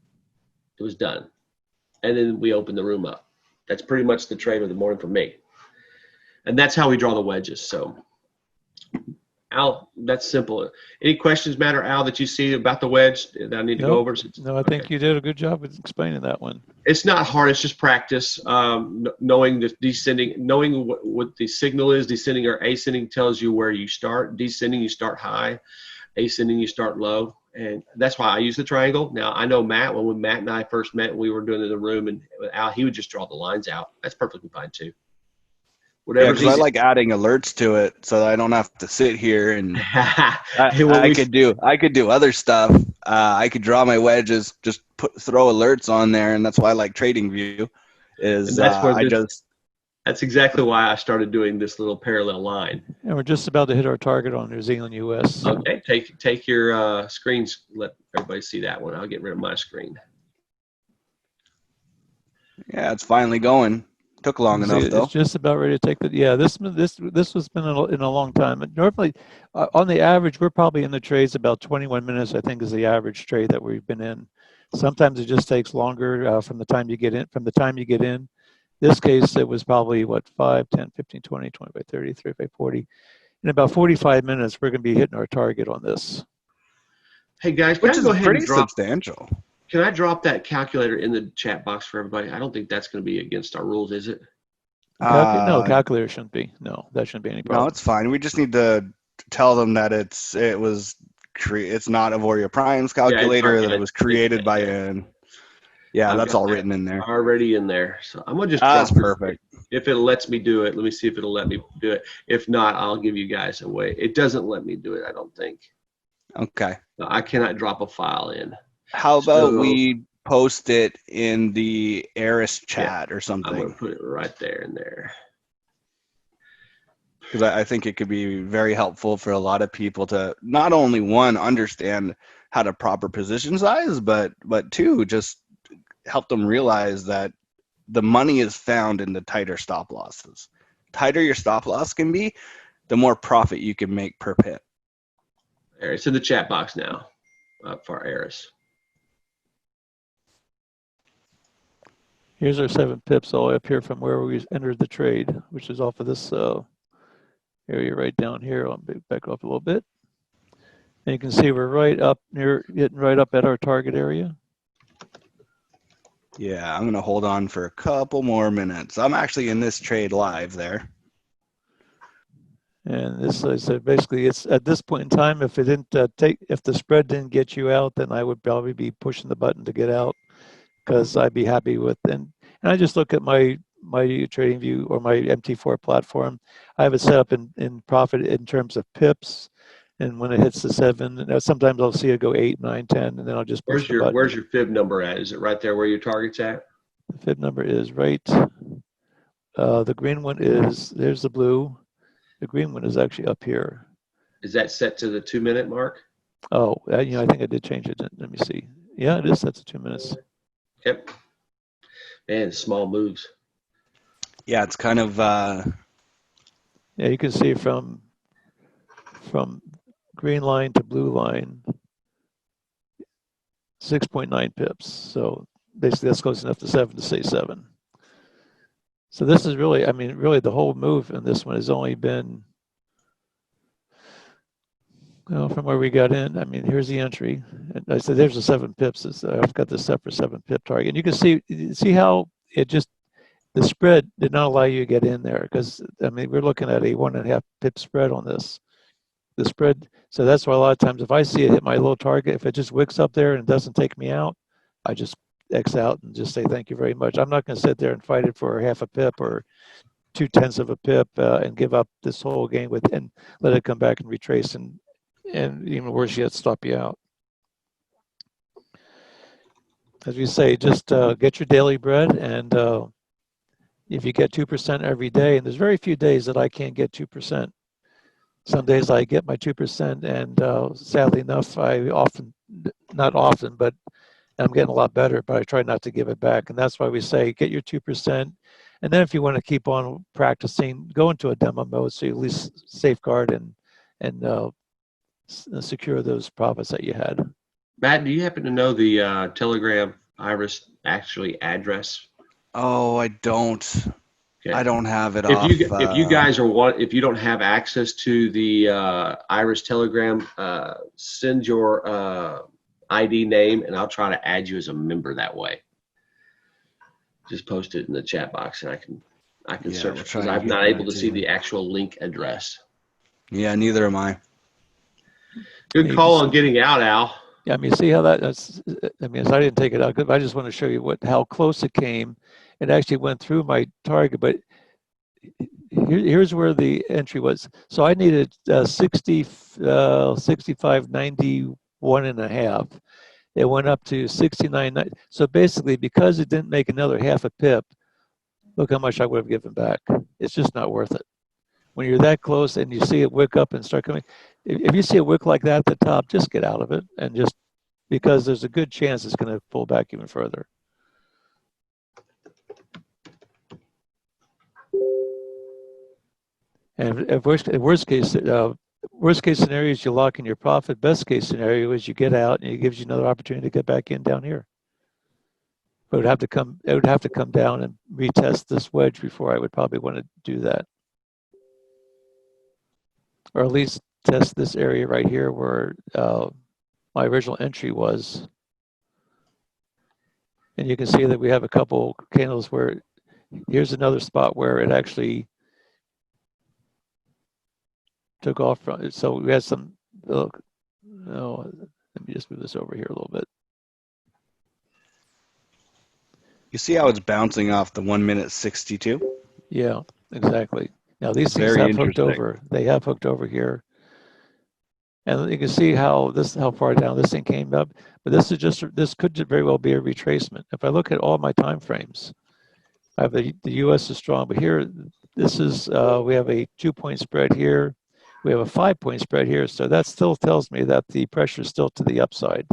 It was done. And then we opened the room up. That's pretty much the trade of the morning for me. And that's how we draw the wedges. So, Al, that's simple. Any questions, Matt or Al, that you see about the wedge that I need to go over? No, I think you did a good job of explaining that one. It's not hard. It's just practice. Knowing the descending, knowing what the signal is. Descending or ascending tells you where you start. Descending, you start high. Ascending, you start low. And that's why I use the triangle. Now, I know Matt, when Matt and I first met, we were doing it in the room, and Al, he would just draw the lines out. That's perfectly fine, too. Whatever. Because I like adding alerts to it so that I don't have to sit here and I could do other stuff. I could draw my wedges, just throw alerts on there, and that's why I like TradingView. That's exactly why I started doing this little parallel line. And we're just about to hit our target on New Zealand US. Okay, take your screens. Let everybody see that one. I'll get rid of my screen. Yeah, it's finally going. Took long enough though. It's just about ready to take the. Yeah, this was been in a long time. Normally, on the average, we're probably in the trades about 21 minutes. I think is the average trade that we've been in. Sometimes it just takes longer from the time you get in. This case, it was probably, 5, 10, 15, 20, 25, 30, 35, 40. In about 45 minutes, we're going to be hitting our target on this. Hey, guys, which is pretty substantial. Can I drop that calculator in the chat box for everybody? I don't think that's going to be against our rules, is it? No, calculator shouldn't be. No, that shouldn't be any problem. No, it's fine. We just need to tell them that it's not Auvoria Prime's calculator, that it was created by an... Yeah, that's all written in there. Already in there. So I'm going to just that's perfect. If it lets me do it, let me see if it'll let me do it. If not, I'll give you guys a way. It doesn't let me do it, I don't think. Okay. No, I cannot drop a file in. How about we post it in the AIRIS chat or something? I'm going to put it right there in there. Because I think it could be very helpful for a lot of people to not only, one, understand how to proper position size, but two, just help them realize that the money is found in the tighter stop losses. Tighter your stop loss can be, the more profit you can make per pip. It's in the chat box now for AIRIS. Here's our 7 pips all the way up here from where we entered the trade, which is off of this area right down here. I'll back up a little bit. And you can see we're right up near, getting right up at our target area. Yeah, I'm going to hold on for a couple more minutes. I'm actually in this trade live there. And this is basically, it's at this point in time, if it didn't if the spread didn't get you out, then I would probably be pushing the button to get out, because I'd be happy with, and I just look at my trading view or my MT4 platform. I have it set up in profit in terms of pips. And when it hits the 7, sometimes I'll see it go 8, 9, 10, and then I'll just push the button. Where's your fib number at? Is it right there where your target's at? The fib number is right. The green one is, there's the blue. The green one is actually up here. Is that set to the 2-minute mark? Oh, I think I did change it. Let me see. Yeah, it is set to 2 minutes. Yep. Man, small moves. Yeah, it's kind of. Yeah, you can see from green line to blue line, 6.9 pips. So basically that's close enough to 7 to say 7. So this is really, really the whole move in this one has only been, from where we got in. Here's the entry. And I said, there's the 7 pips. I've got this set for 7 pip target. And you can see how it just, the spread did not allow you to get in there, because, we're looking at a 1.5 pip spread on this. The spread, so that's why a lot of times if I see it hit my low target, if it just wicks up there and doesn't take me out, I just X out and just say thank you very much. I'm not going to sit there and fight it for 0.5 pip or 0.2 of a pip and give up this whole game and let it come back and retrace and even worse yet, stop you out. As we say, just get your daily bread, and if you get 2% every day, and there's very few days that I can't get 2%. Some days I get my 2%, and sadly enough, not often, but I'm getting a lot better, but I try not to give it back. And that's why we say get your 2%. And then if you want to keep on practicing, go into a demo mode so you at least safeguard and secure those profits that you had. Matt, do you happen to know the Telegram IRIS actually address? Oh, I don't. Okay. I don't have it. If you guys if you don't have access to the IRIS Telegram, send your ID name, and I'll try to add you as a member that way. Just post it in the chat box, and I can search, because I'm not able to see the actual link address. Yeah, neither am I. Good call on getting out, Al. Yeah, see how that's. I didn't take it out. I just want to show you how close it came. It actually went through my target, but here's where the entry was. So I needed 65.91.5. It went up to 69. So basically, because it didn't make another 0.5 pip, look how much I would have given back. It's just not worth it. When you're that close and you see it wick up and start coming, if you see a wick like that at the top, just get out of it, and just, because there's a good chance it's going to pull back even further. And worst case scenario is you lock in your profit. Best case scenario is you get out and it gives you another opportunity to get back in down here. But it would have to come down and retest this wedge before I would probably want to do that. Or at least test this area right here where my original entry was. And you can see that we have a couple candles where, here's another spot where it actually took off from it. So we had some, let me just move this over here a little bit. You see how it's bouncing off the 1 minute 62? Yeah, exactly. Now these things have hooked over. They have hooked over here. And you can see how far down this thing came up. But this could very well be a retracement. If I look at all my time frames, I have the US is strong, but here, this is, we have a 2-point spread here. We have a 5-point spread here. So that still tells me that the pressure is still to the upside.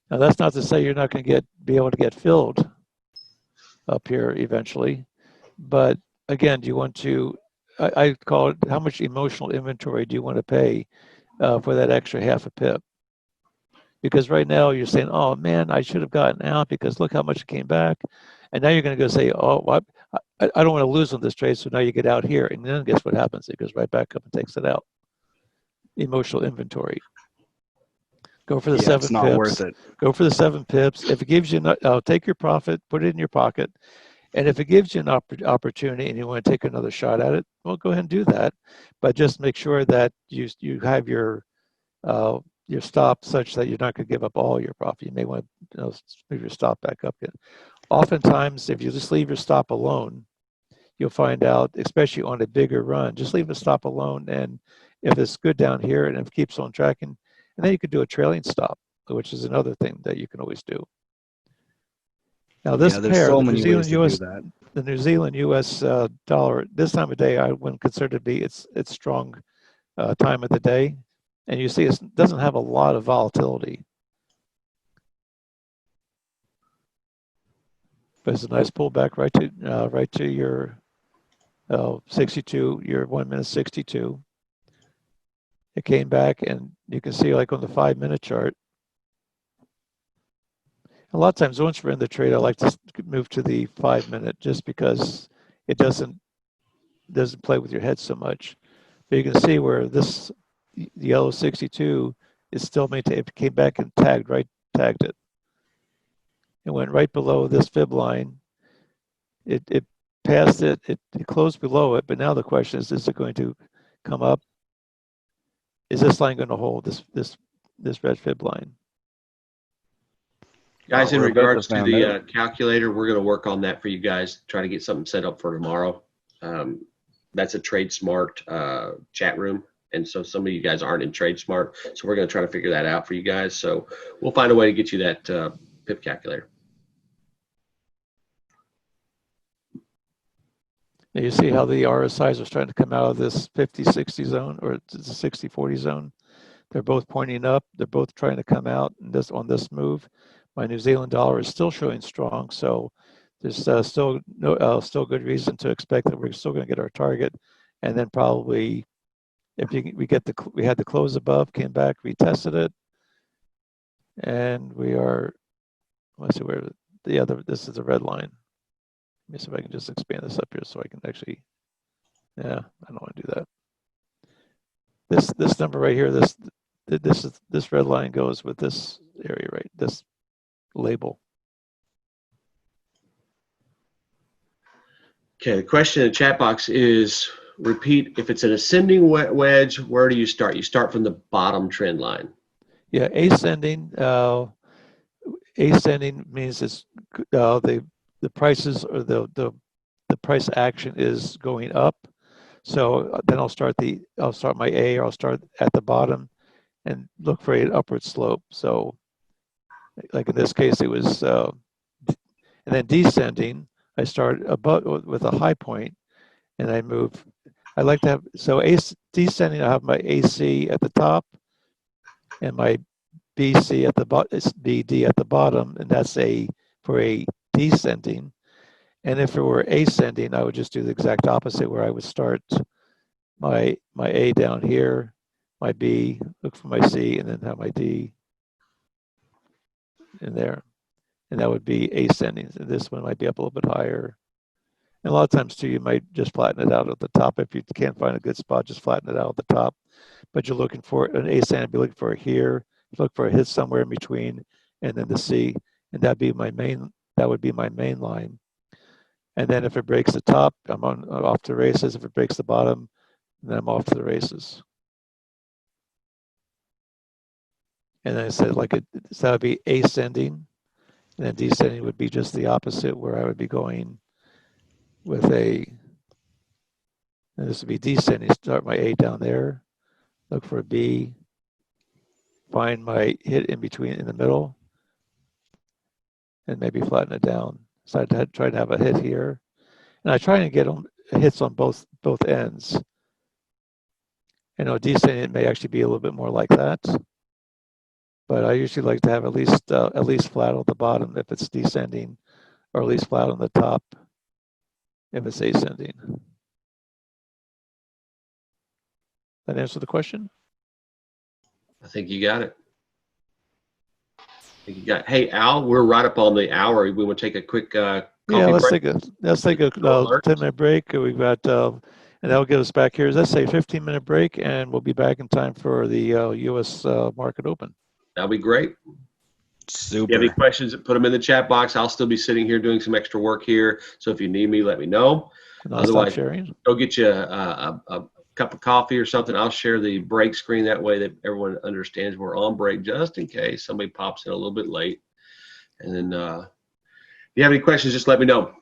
Now that's not to say you're not going to be able to get filled up here eventually. But again, do you want to, I call it, how much emotional inventory do you want to pay for that extra 0.5 pip? Because right now you're saying, oh man, I should have gotten out because look how much it came back. And now you're going to go say, oh, well, I don't want to lose on this trade. So now you get out here. And then guess what happens? It goes right back up and takes it out. Emotional inventory. Go for the 7 pips. It's not worth it. Go for the 7 pips. If it gives you, take your profit, put it in your pocket. And if it gives you an opportunity and you want to take another shot at it, well, go ahead and do that. But just make sure that you have your stop such that you're not going to give up all your profit. You may want to move your stop back up yet. Oftentimes, if you just leave your stop alone, you'll find out, especially on a bigger run, just leave the stop alone. And if it's good down here and if it keeps on tracking, and then you could do a trailing stop, which is another thing that you can always do. Now this there's pair, so the New many Zealand ways to US, do that. the New Zealand US dollar, this time of day, I wouldn't consider to be its strong time of the day. And you see it doesn't have a lot of volatility. But it's a nice pullback right to your 62, your 1 minute 62. It came back, and you can see like on the 5-minute chart. A lot of times once we're in the trade, I like to move to the 5-minute just because it doesn't play with your head so much. But you can see where this the yellow 62 is still maintained. It came back and tagged it. It went right below this fib line. It passed it. It closed below it. But now the question is it going to come up? Is this line going to hold this red fib line? Guys, in regards to the calculator, we're going to work on that for you guys. Try to get something set up for tomorrow. That's a Trade Smart chat room. And so some of you guys aren't in Trade Smart. So we're going to try to figure that out for you guys. So we'll find a way to get you that pip calculator. Now you see how the RSIs are starting to come out of this 50-60 zone or the 60-40 zone. They're both pointing up. They're both trying to come out on this move. My New Zealand dollar is still showing strong, so there's still good reason to expect that we're still going to get our target, and then probably if we had the close above, came back, retested it, and we are. Let's see where the other. This is the red line. Let me see if I can just expand this up here so I can actually. Yeah, I don't want to do that. This number right here, this red line goes with this area, right? This label. Okay, the question in the chat box is, repeat, if it's an ascending wedge, where do you start? You start from the bottom trend line. Yeah, ascending. Ascending means it's the prices or the price action is going up. So then I'll start my A, or I'll start at the bottom and look for an upward slope. So like in this case, it was, and then descending, I start above with a high point and I move. I like to have, so descending, I have my AC at the top and my BC at the bottom, BD at the bottom, and that's for a descending. And if it were ascending, I would just do the exact opposite, where I would start my A down here, my B, look for my C, and then have my D in there. And that would be ascending. So this one might be up a little bit higher. And a lot of times too, you might just flatten it out at the top. If you can't find a good spot, just flatten it out at the top. But you're looking for an ascending, be looking for it here, look for a hit somewhere in between, and then the C. And that would be my main line. And then if it breaks the top, I'm off to the races. If it breaks the bottom, then I'm off to the races. And then I said, so that would be ascending, and then descending would be just the opposite, where I would be going with and this would be descending. Start my A down there, look for a B, find my hit in between, in the middle, and maybe flatten it down. So I'd try to have a hit here, and I try and get hits on both ends. You know, descending, it may actually be a little bit more like that, but I usually like to have at least flat on the bottom if it's descending, or at least flat on the top if it's ascending. That answer the question? I think you got it. Hey, Al, we're right up on the hour. We want to take a quick coffee break. Let's take a 10-minute break. We've got, and that'll get us back here. Let's say 15-minute break, and we'll be back in time for the U.S. market open. That'll be great. If you have any Super. questions, put them in the chat box. I'll still be sitting here doing some extra work here. So if you need me, let me know. And I'll stop Otherwise, sharing. go get you a cup of coffee or something. I'll share the break screen that way that everyone understands we're on break, just in case somebody pops in a little bit late. And then if you have any questions, just let me know.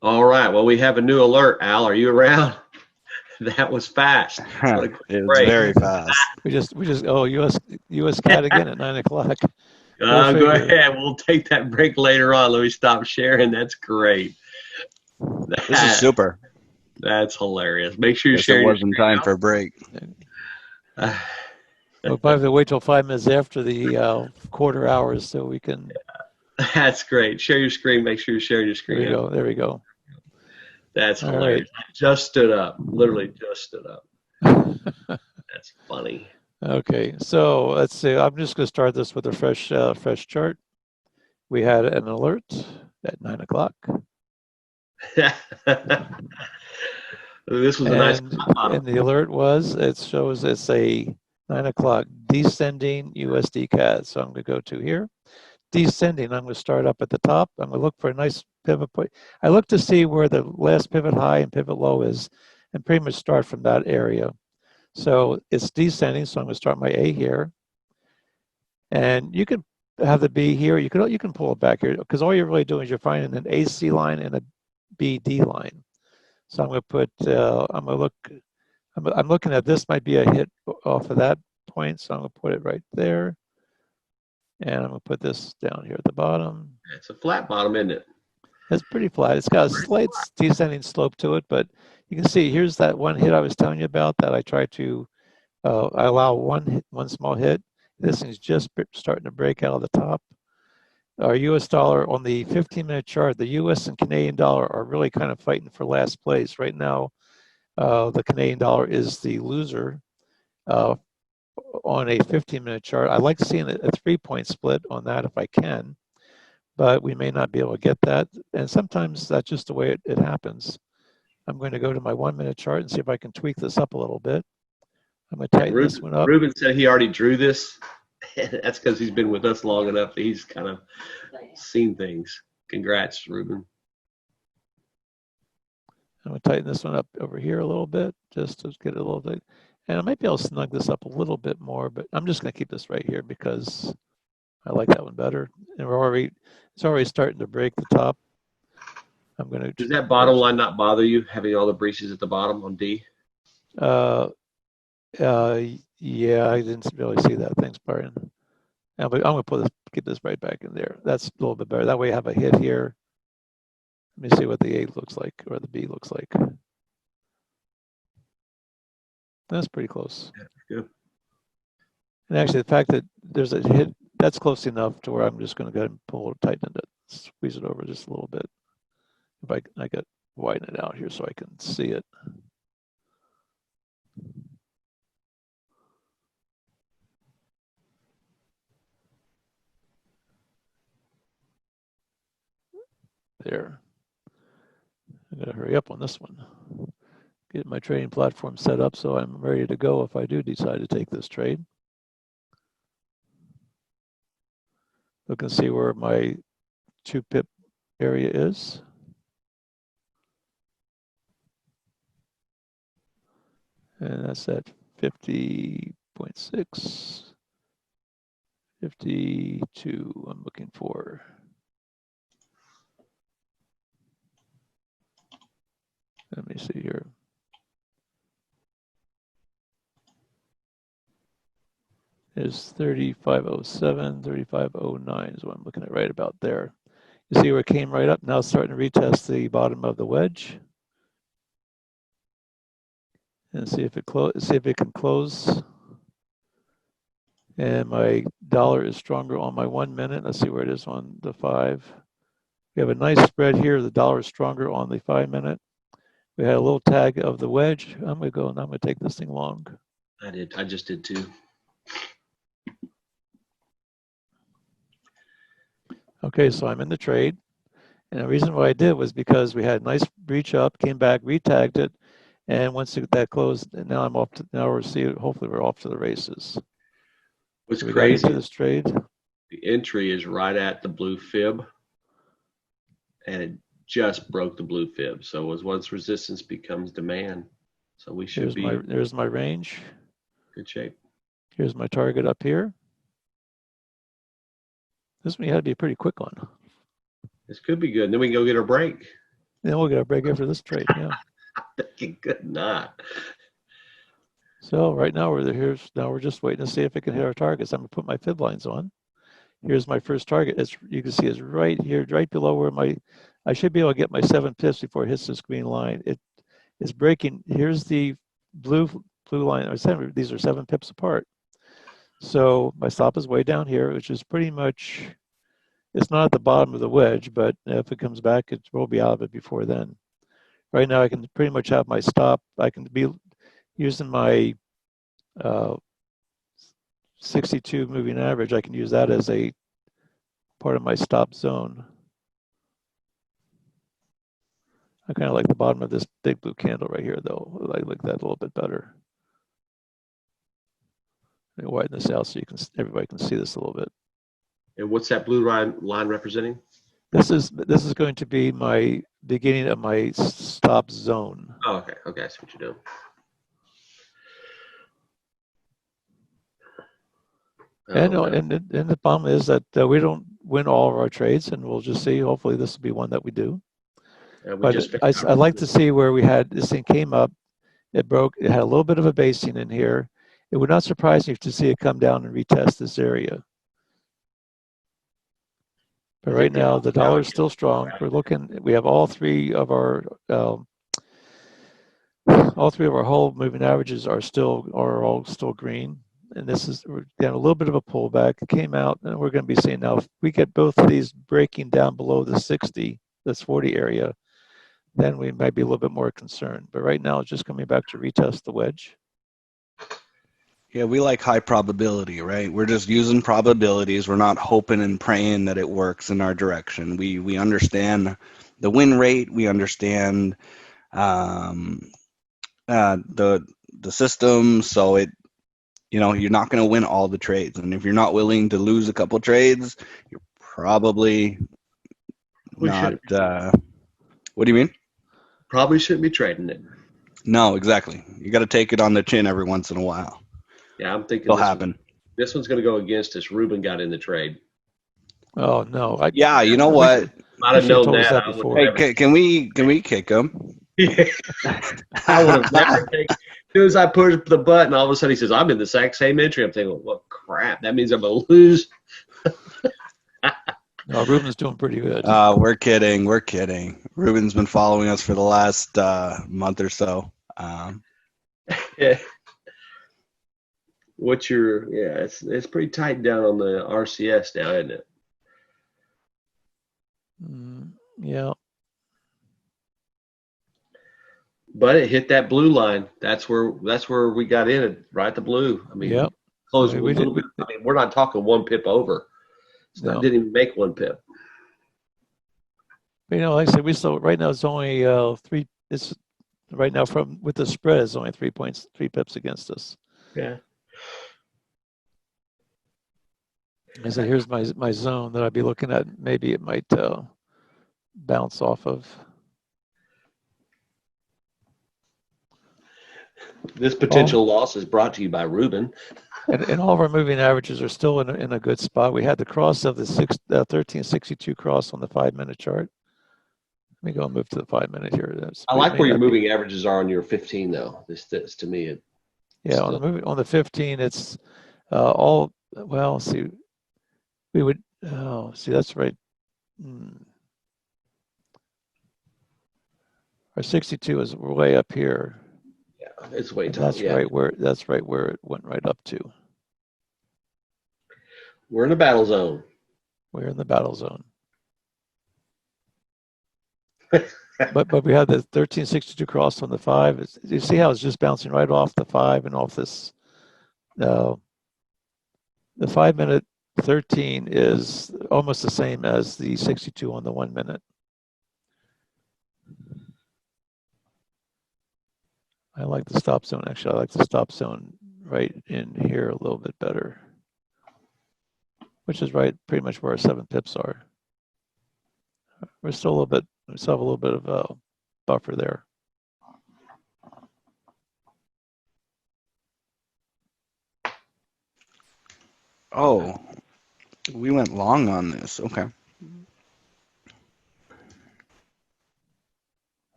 All right. Well, we have a new alert. Al, are you around? That was fast. It was very fast. We just US cat again at 9 o'clock. Go ahead. We'll take that break later on. Let me stop sharing. That's great. This is super. That's hilarious. Make sure you Guess share. it wasn't time for a break. We'll probably wait till 5 minutes after the quarter hours so we can. That's great. Share your screen. Make sure you're sharing your screen. There we go. There we go. That's All hilarious. right. Just stood up. Literally just stood up. That's funny. Okay, so let's see. I'm just going to start this with a fresh chart. We had an alert at 9 o'clock. This was a nice. And the alert was, it shows it's a 9 o'clock descending USD CAD. So I'm going to go to here. Descending, I'm going to start up at the top. I'm going to look for a nice pivot point. I look to see where the last pivot high and pivot low is and pretty much start from that area. So it's descending, so I'm going to start my A here. And you can have the B here. You can pull it back here because all you're really doing is you're finding an AC line and a BD line. So I'm going to put, I'm looking at this might be a hit off of that point. So I'm going to put it right there. And I'm going to put this down here at the bottom. It's a flat bottom, isn't it? It's pretty flat. It's got a slight descending slope to it, but you can see here's that one hit I was telling you about that I try to, I allow one small hit. This thing's just starting to break out of the top. Our US dollar on the 15-minute chart, the US and Canadian dollar are really kind of fighting for last place. Right now, the Canadian dollar is the loser on a 15-minute chart. I like seeing a 3-point split on that if I can, but we may not be able to get that. And sometimes that's just the way it happens. I'm going to go to my 1-minute chart and see if I can tweak this up a little bit. I'm going to tighten this one up. Ruben said he already drew this. That's because he's been with us long enough. He's kind of seen things. Congrats, Ruben. I'm going to tighten this one up over here a little bit, just to get it a little bit. And I might be able to snug this up a little bit more, but I'm just going to keep this right here because I like that one better. And it's already starting to break the top. I'm going to. Does that bottom line not bother you, having all the breaches at the bottom on D? Yeah, I didn't really see that. Thanks, Byron. I'm going to get this right back in there. That's a little bit better. That way I have a hit here. Let me see what the A looks like, or the B looks like. That's pretty close. Yeah, good. And actually, the fact that there's a hit, that's close enough to where I'm just going to go ahead and pull it, tighten it, squeeze it over just a little bit. If I could widen it out here so I can see it. There. I'm going to hurry up on this one. Get my trading platform set up so I'm ready to go if I do decide to take this trade. Look and see where my 2-pip area is. And that's at 50.6, 52 I'm looking for. Let me see here. Is 3507, 3509 is what I'm looking at right about there. You see where it came right up? Now it's starting to retest the bottom of the wedge. and see if it can close. And my dollar is stronger on my 1 minute. Let's see where it is on the 5. We have a nice spread here. The dollar is stronger on the 5 minute. We had a little tag of the wedge. I'm gonna go and I'm gonna take this thing long. I just did too. Okay, so I'm in the trade. And the reason why I did was because we had a nice breach up, came back, retagged it, and once that closed, and now I'm off to, now we're seeing, hopefully we're off to the races. What's So we crazy? got into this trade. The entry is right at the blue fib, and it just broke the blue fib. So as once resistance becomes demand, so we should There's my range. Good shape. Here's my target up here. This one you had to be pretty quick on. This could be good. And then we can go get our break. Then we'll get a break after this trade. Yeah. It could not. So right now we're just waiting to see if it can hit our targets. I'm gonna put my fib lines on. Here's my first target. You can see it's right here, right below where I should be able to get my 7 pips before it hits this green line. It is breaking. Here's the blue line. These are 7 pips apart. So my stop is way down here, which is pretty much, it's not at the bottom of the wedge, but if it comes back, it will be out of it before then. Right now I can pretty much have my stop. I can be using my 62 moving average. I can use that as a part of my stop zone. I kind of like the bottom of this big blue candle right here, though. I like that a little bit better. Let me widen this out so everybody can see this a little bit. And what's that blue line representing? This is going to be my beginning of my stop zone. Oh, okay. Okay, I see what you're doing. And the problem is that we don't win all of our trades, and we'll just see. Hopefully, this will be one that we do. But I'd like to see where we had this thing came up, it broke, it had a little bit of a basing in here. It would not surprise me to see it come down and retest this area. But right now, the dollar is still strong. We have all three of our whole moving averages are all still green. And we're getting a little bit of a pullback. It came out, and we're going to be seeing now, if we get both of these breaking down below the 60, this 40 area, then we might be a little bit more concerned. But right now, it's just coming back to retest the wedge. Yeah, we like high probability, right? We're just using probabilities. We're not hoping and praying that it works in our direction. We understand the win rate. We understand the system. So you're not going to win all the trades. And if you're not willing to lose a couple trades, you're probably not. What do you mean? Probably shouldn't be trading it. No, exactly. You got to take it on the chin every once in a while. Yeah, I'm thinking it'll happen. This one's going to go against us. Ruben got in the trade. Oh no! Yeah, you know what? I'd have known that before. Hey, can we kick him? Yeah. I would have never taken. As soon as I pushed the button, all of a sudden he says, "I'm in the exact same entry." I'm thinking, "Well, crap! That means I'm going to lose." No, Ruben's doing pretty good. We're kidding. Ruben's been following us for the last month or so. Yeah. It's pretty tight down on the RCS now, isn't it? Yeah. But it hit that blue line. That's where we got in it, right? The blue. I mean, yep. Closed a little bit. I mean, we're not talking 1 pip over. Didn't even make 1 pip. Like I said, we still right now it's only 3. It's right now with the spread is only 3 pips against us. Yeah. I said, here's my zone that I'd be looking at. Maybe it might bounce off of. This potential loss is brought to you by Ruben. And all of our moving averages are still in a good spot. We had the cross of the 1362 cross on the 5-minute chart. Let me go and move to the 5-minute here. I like where your moving averages are on your 15, though. This to me. On the 15, it's all. Well, see, we would. Oh, see, that's right. Our 62 is way up here. Yeah. It's way And top. that's Yeah. right where it went right up to. We're in the battle zone. We're in the battle zone. But we had the 1362 cross on the 5. You see how it's just bouncing right off the 5 and off this. The 5-minute 13 is almost the same as the 62 on the 1 minute. I like the stop zone. Actually, I like the stop zone right in here a little bit better, which is right pretty much where our 7 pips are. We still have a little bit of a buffer there. Oh, we went long on this. Okay.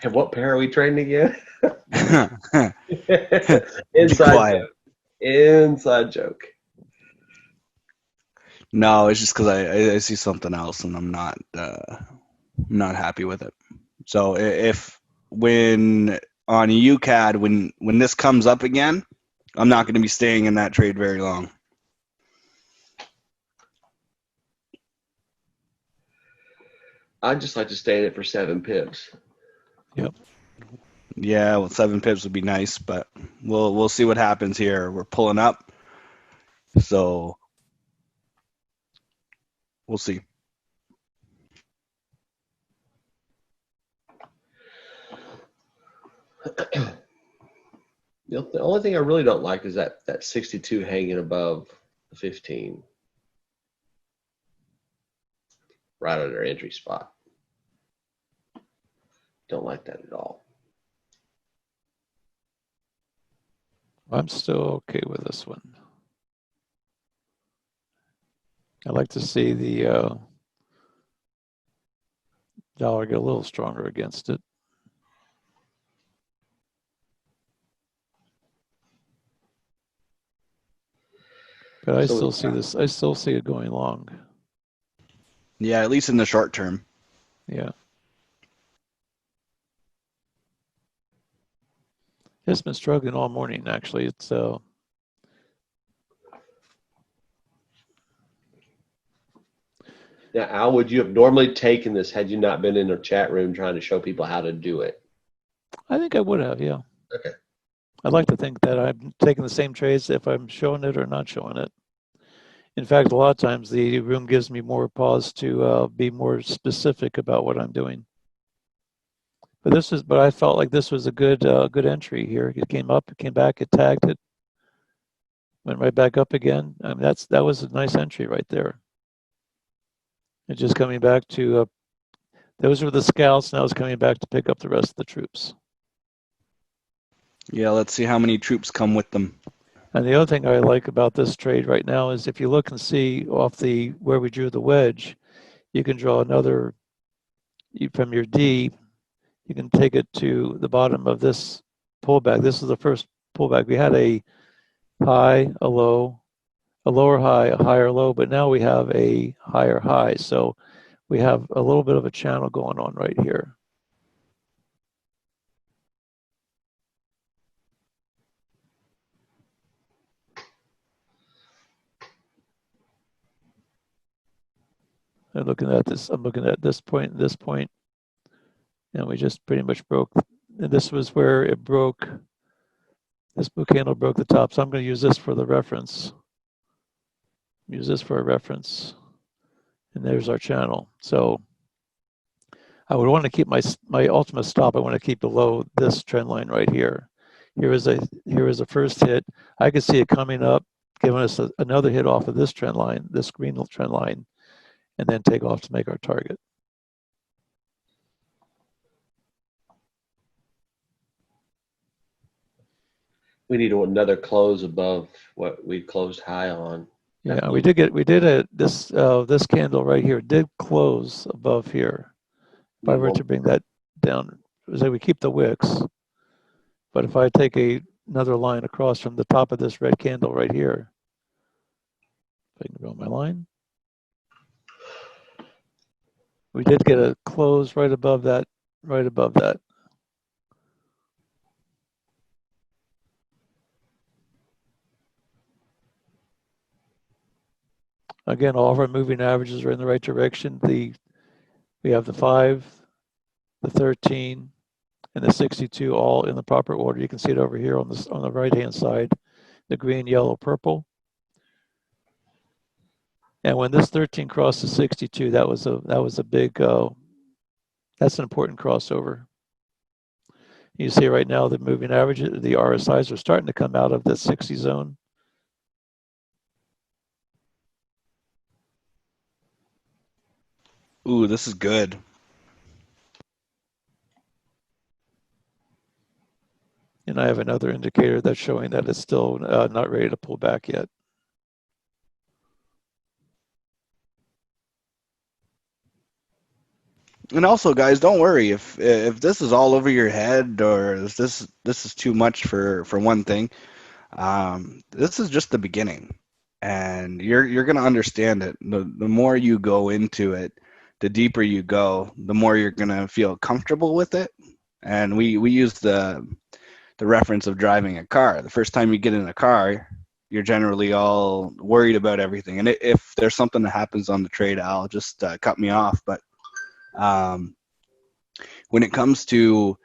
And what pair are we trading again? Be Inside quiet. joke. Inside joke. No, it's just because I see something else and I'm not happy with it. So if when on UCAD when this comes up again, I'm not going to be staying in that trade very long. I'd just like to stay in it for 7 pips. Yep. Yeah, well, 7 pips would be nice, but we'll see what happens here. We're pulling up, so we'll see. The only thing I really don't like is that 62 hanging above the 15. Right at our entry spot. Don't like that at all. I'm still okay with this one. I like to see the dollar get a little stronger against it. But I still see this. I still see it going long. Yeah, at least in the short term. Yeah. It's been struggling all morning. Actually, it's Now, Al, would you have normally taken this had you not been in a chat room trying to show people how to do it? I think I would have. Yeah. Okay. I'd like to think that I'm taking the same trades if I'm showing it or not showing it. In fact, a lot of times the room gives me more pause to be more specific about what I'm doing. But I felt like this was a good entry here. It came up, it came back, it tagged it, went right back up again. I mean, that was a nice entry right there. And just coming back to those were the scouts. Now it's coming back to pick up the rest of the troops. Yeah, let's see how many troops come with them. And the other thing I like about this trade right now is if you look and see off where we drew the wedge, you can draw another from your D. You can take it to the bottom of this pullback. This is the first pullback. We had a high, a low, a lower high, a higher low, but now we have a higher high. So we have a little bit of a channel going on right here. I'm looking at this point, and we just pretty much broke. And this was where it broke. This book candle broke the top, so I'm going to use this for the reference. Use this for a reference, and there's our channel. So I would want to keep my ultimate stop. I want to keep below this trend line right here. Here is a first hit. I could see it coming up, giving us another hit off of this trend line, this green trend line, and then take off to make our target. We need another close above what we closed high on. Yeah, this candle right here did close above here. If I were to bring that down, say we keep the wicks, but if I take another line across from the top of this red candle right here, if I can draw my line, we did get a close right above that, right above that. Again, all of our moving averages are in the right direction. We have the 5, the 13, and the 62 all in the proper order. You can see it over here on the right-hand side, the green, yellow, purple. And when this 13 crossed the 62, that was a big, that's an important crossover. You see right now the moving averages, the RSIs are starting to come out of the 60 zone. Ooh, this is good. And I have another indicator that's showing that it's still not ready to pull back yet. And also, guys, don't worry if this is all over your head or if this is too much for one thing. This is just the beginning, and you're gonna understand it. The more you go into it, the deeper you go, the more you're gonna feel comfortable with it. And we use the reference of driving a car. The first time you get in a car, you're generally all worried about everything. And if there's something that happens on the trade, Al, just cut me off. But when it comes to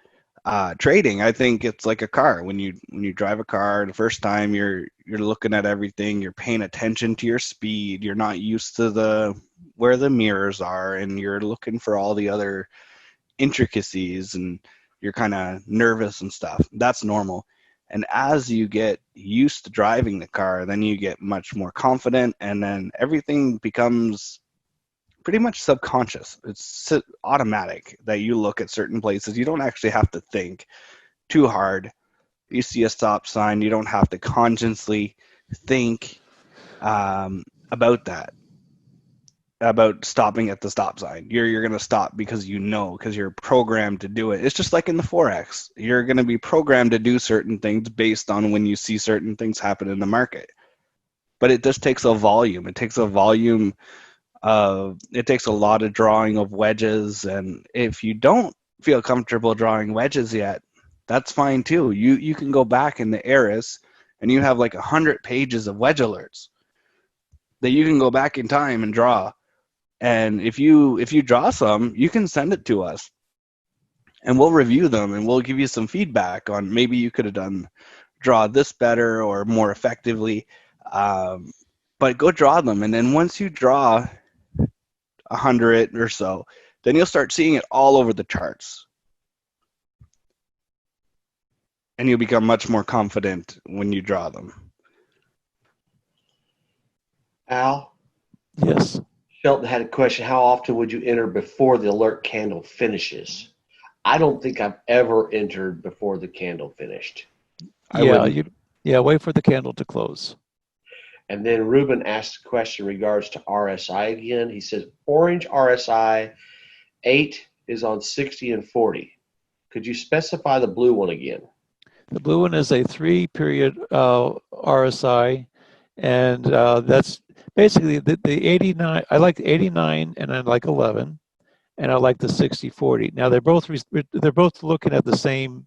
trading, I think it's like a car. When you drive a car the first time, you're looking at everything. You're paying attention to your speed. You're not used to where the mirrors are, and you're looking for all the other intricacies, and you're kind of nervous and stuff. That's normal. And as you get used to driving the car, then you get much more confident, and then everything becomes pretty much subconscious. It's automatic that you look at certain places. You don't actually have to think too hard. You see a stop sign, you don't have to consciously think about that, about stopping at the stop sign. You're going to stop because because you're programmed to do it. It's just like in the Forex. You're going to be programmed to do certain things based on when you see certain things happen in the market. But it just takes a volume. It takes a volume it takes a lot of drawing of wedges, and if you don't feel comfortable drawing wedges yet, that's fine too. You can go back in the AIRIS, and you have like 100 pages of wedge alerts that you can go back in time and draw. And if you draw some, you can send it to us, and we'll review them, and we'll give you some feedback on maybe you could have draw this better or more effectively. But go draw them, and then once you draw 100 or so, then you'll start seeing it all over the charts. And you'll become much more confident when you draw them. Al? Yes. Shelton had a question. How often would you enter before the alert candle finishes? I don't think I've ever entered before the candle finished. Wait for the candle to close. And then Ruben asked a question in regards to RSI again. He says, orange RSI 8 is on 60 and 40. Could you specify the blue one again? The blue one is a 3-period RSI, and that's basically the 89. I like 89 and I like 11, and I like the 60-40. Now they're both looking at the same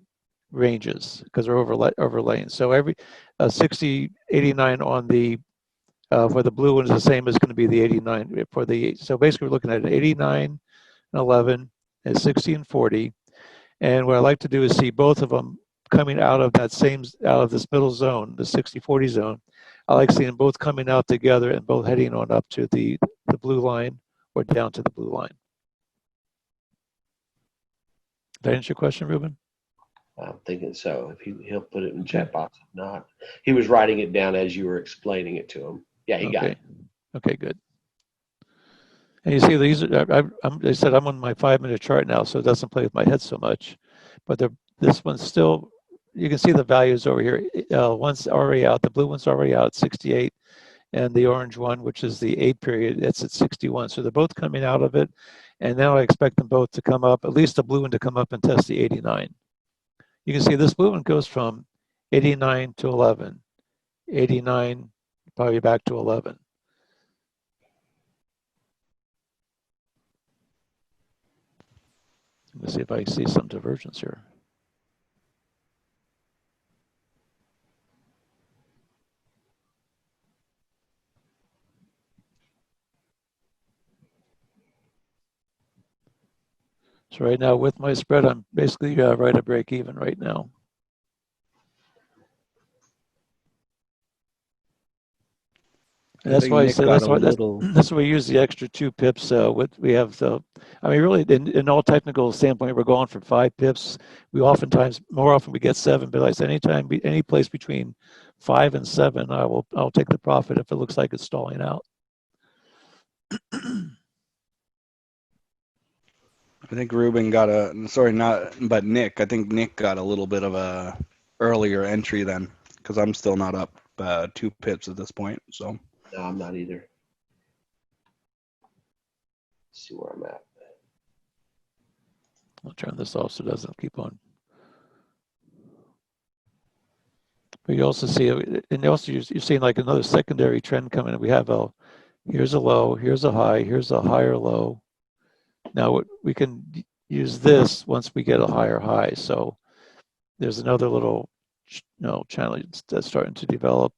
ranges because they're overlaying. So every 60, 89 on the for the blue one is the same as going to be the 89 for the. So basically, we're looking at 89 and 11 and 60 and 40. And what I like to do is see both of them coming out of this middle zone, the 60-40 zone. I like seeing both coming out together and both heading on up to the blue line or down to the blue line. Did I answer your question, Ruben? I'm thinking so. If he'll put it in the chat box. If not, he was writing it down as you were explaining it to him. Yeah, he got it. Okay, good. And you see, these I said I'm on my 5-minute chart now, so it doesn't play with my head so much. But this one's still, you can see the values over here. One's already out, the blue one's already out at 68, and the orange one, which is the 8-period, it's at 61. So they're both coming out of it, and now I expect them both to come up, at least the blue one to come up and test the 89. You can see this blue one goes from 89 to 11, 89, probably back to 11. Let's see if I can see some divergence here. So right now with my spread, I'm basically right at break even right now. And that's why I Nick say got that's a why little. that's why we use the extra 2 pips. We have the, I mean, really, in all technical standpoint, we're going for 5 pips. We oftentimes, more often, we get 7. But like I said, anytime, any place between 5 and 7, I'll take the profit if it looks like it's stalling out. I think Ruben got a, sorry, not, but Nick. I think Nick got a little bit of a earlier entry then, because I'm still not up 2 pips at this point. So. No, I'm not either. Let's see where I'm at. I'll turn this off so it doesn't keep on. But you also see, and also you're seeing like another secondary trend coming. We have here's a low, here's a high, here's a higher low. Now we can use this once we get a higher high. So there's another little channel that's starting to develop.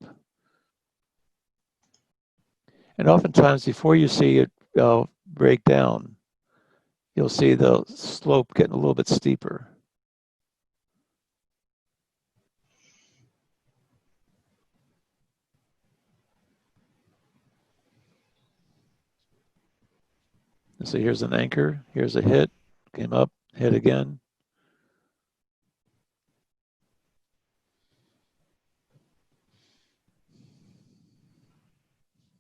And oftentimes before you see it break down, you'll see the slope getting a little bit steeper. So here's an anchor, here's a hit, came up, hit again.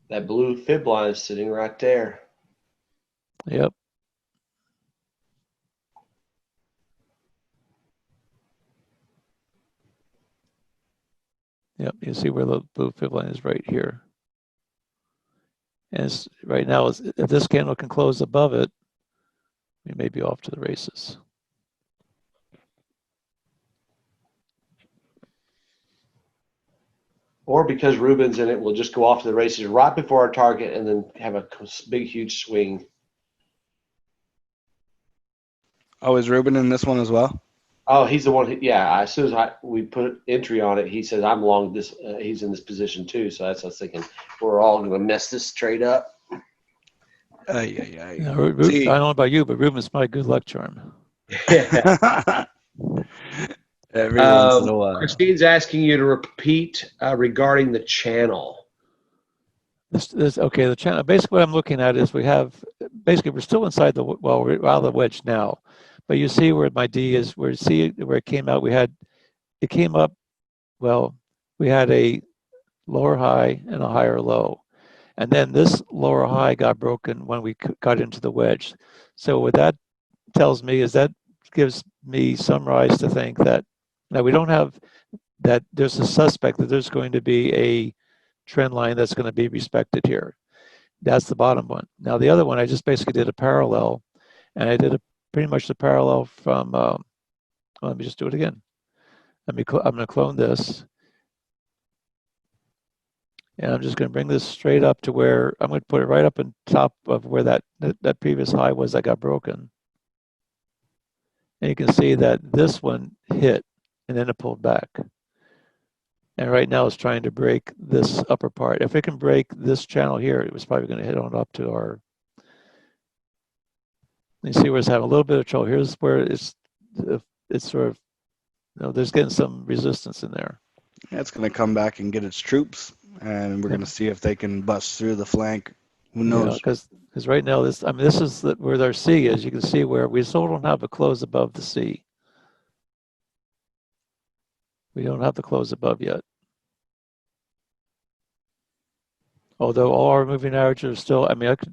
That blue fib line is sitting right there. Yep. Yep, you see where the blue fib line is right here. And right now, if this candle can close above it, we may be off to the races. Or because Ruben's in it, we'll just go off to the races right before our target and then have a big, huge swing. Oh, is Ruben in this one as well? Oh, he's the one. Yeah, as soon as we put entry on it, he says, I'm long this. He's in this position too. So that's what I was thinking. We're all going to mess this trade up. Yeah, I don't know about you, but Ruben's my good luck charm. Every once in a while. Christine's asking you to repeat regarding the channel. Okay, the channel. Basically, what I'm looking at is we're still inside the, well, we're out of the wedge now, but you see where my D is, where it came out. It came up, well, we had a lower high and a higher low. And then this lower high got broken when we got into the wedge. So what that tells me is that gives me some rise to think that now we don't have that there's a suspect that there's going to be a trend line that's going to be respected here. That's the bottom one. Now the other one, I just basically did a parallel, and I did pretty much the parallel from, let me just do it again. I'm going to clone this. And I'm just going to bring this straight up to where I'm going to put it right up on top of where that previous high was that got broken. And you can see that this one hit and then it pulled back. And right now it's trying to break this upper part. If it can break this channel here, it was probably going to hit on up to our, you see where it's having a little bit of trouble. Here's where it's sort of, there's getting some resistance in there. Yeah, it's going to come back and get its troops, and we're going to see if they can bust through the flank. Who knows? Because right now, this is where our C is. You can see where we still don't have a close above the C. We don't have the close above yet. Although all our moving averages are still,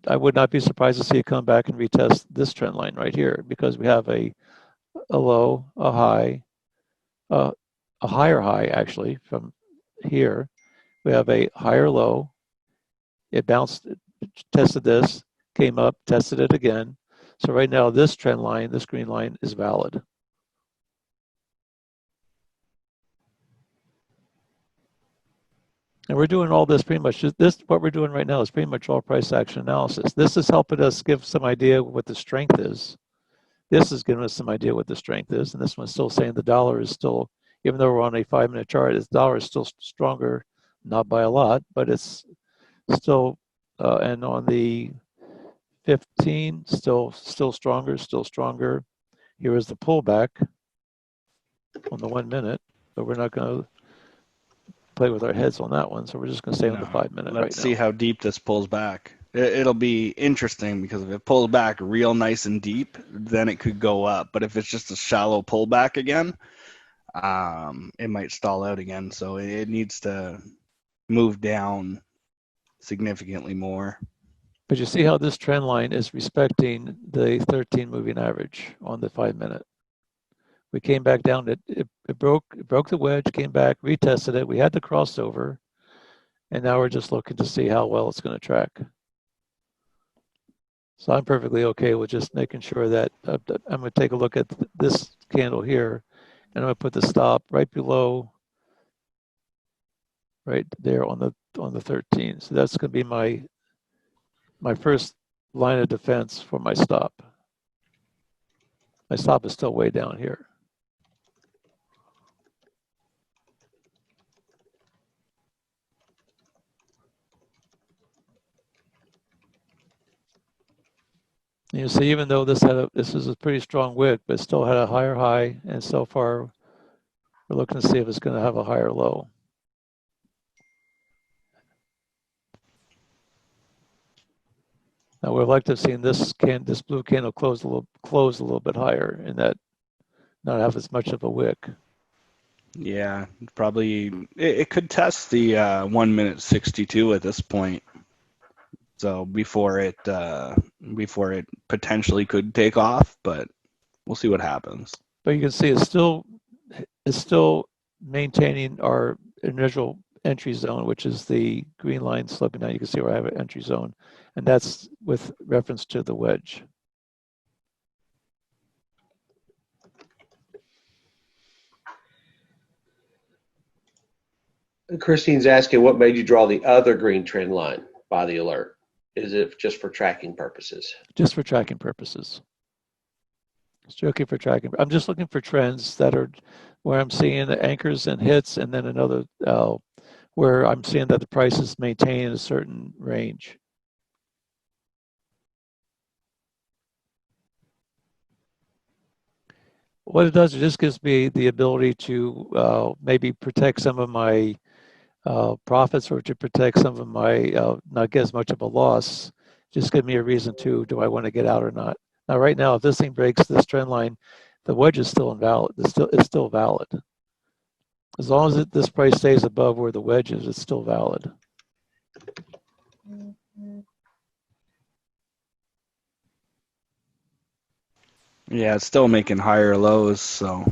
I would not be surprised to see it come back and retest this trend line right here, because we have a low, a high, a higher high actually from here. We have a higher low. It bounced, tested this, came up, tested it again. So right now this trend line, this green line, is valid. And we're doing all this pretty much, what we're doing right now is pretty much all price action analysis. This is helping us give some idea what the strength is. This is giving us some idea what the strength is. And this one's still saying the dollar is still, even though we're on a 5-minute chart, the dollar is still stronger, not by a lot, but it's still, and on the 15, still stronger. here is the pullback on the 1 minute, but we're not going to play with our heads on that one. So we're just going to stay on the 5 minute right now. Let's see how deep this pulls back. It'll be interesting because if it pulls back real nice and deep, then it could go up. But if it's just a shallow pullback again, it might stall out again. So it needs to move down significantly more. But you see how this trend line is respecting the 13 moving average on the 5 minute. We came back down. It broke the wedge, came back, retested it. We had the crossover, and now we're just looking to see how well it's going to track. So I'm perfectly okay with just making sure that I'm going to take a look at this candle here, and I'm going to put the stop right below, right there on the 13. So that's going to be my first line of defense for my stop. My stop is still way down here. You see, even though this is a pretty strong wick, but it still had a higher high, and so far we're looking to see if it's going to have a higher low. Now we'd like to have seen this blue candle close a little bit higher, and that not have as much of a wick. Yeah, probably it could test the 1 minute 62 at this point. So before it potentially could take off, but we'll see what happens. But you can see it's still maintaining our initial entry zone, which is the green line sloping down. You can see where I have an entry zone, and that's with reference to the wedge. Christine's asking what made you draw the other green trend line by the alert. Is it just for tracking purposes? Just for tracking purposes. Just looking for tracking. I'm just looking for trends that are where I'm seeing the anchors and hits, and then another where I'm seeing that the price is maintained in a certain range. What it does, it just gives me the ability to maybe protect some of my profits, or to protect some of my not get as much of a loss. Just give me a reason to, do I want to get out or not? Now, right now, if this thing breaks this trend line, the wedge is still invalid. It's still valid. As long as this price stays above where the wedge is, it's still valid. Yeah, it's still making higher lows, so.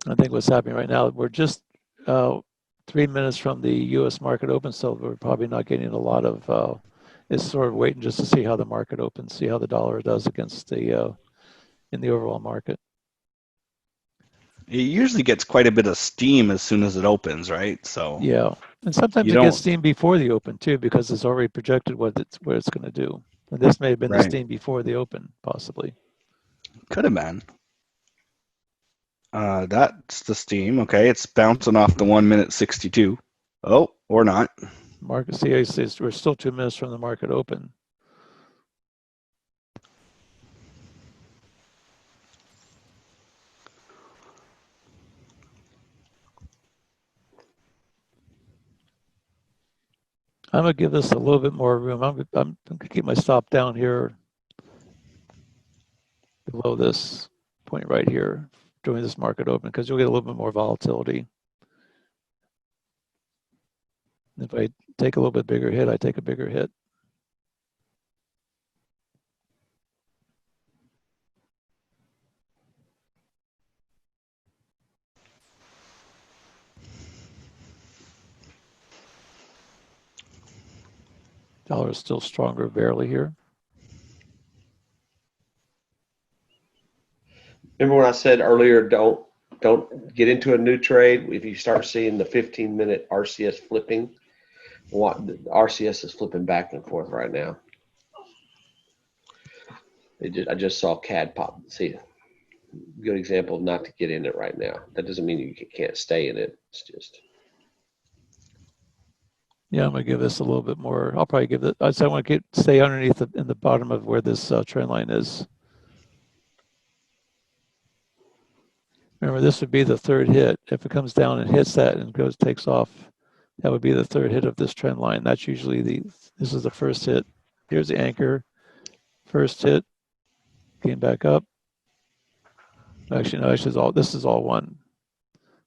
I think what's happening right now, we're just 3 minutes from the U.S. market open, so we're probably not getting a lot of, it's sort of waiting just to see how the market opens, see how the dollar does against the, in the overall market. It usually gets quite a bit of steam as soon as it opens, right? So yeah, and sometimes it gets steam before the open too, because it's already projected what it's going to do. And this may have been the steam before the open, possibly. Could have been. That's the steam. Okay, it's bouncing off the 1 minute 62. Oh, or not. Market CA says we're still 2 minutes from the market open. I'm going to give this a little bit more room. I'm going to keep my stop down here below this point right here during this market open, because you'll get a little bit more volatility. If I take a little bit bigger hit, I take a bigger hit. Dollar is still stronger barely here. Remember when I said earlier, don't get into a new trade if you start seeing the 15-minute RCS flipping. What the RCS is flipping back and forth right now. I just saw CAD pop. See, good example of not to get in it right now. That doesn't mean you can't stay in it. It's just. Yeah, I'm gonna give this a little bit more. I'll probably give it. I want to stay underneath in the bottom of where this trend line is. Remember, this would be the third hit. If it comes down and hits that and takes off, that would be the third hit of this trend line. That's usually this is the first hit. Here's the anchor. First hit, came back up. Actually, no, this is all one.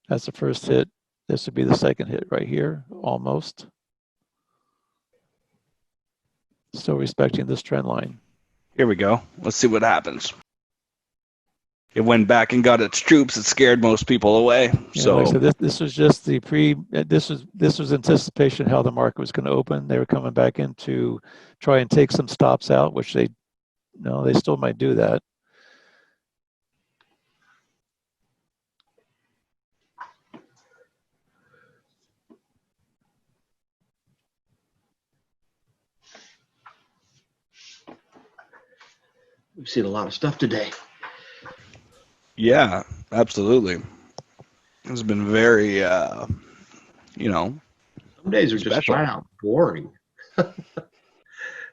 That's the first hit. This would be the second hit right here, almost. Still respecting this trend line. Here we go. Let's see what happens. It went back and got its troops. It scared most people away. Yeah, so like I said, this was just the this was anticipation how the market was going to open. They were coming back in to try and take some stops out, which they still might do that. We've seen a lot of stuff today. yeah, absolutely. It's been very, Some days are just special. flat out boring.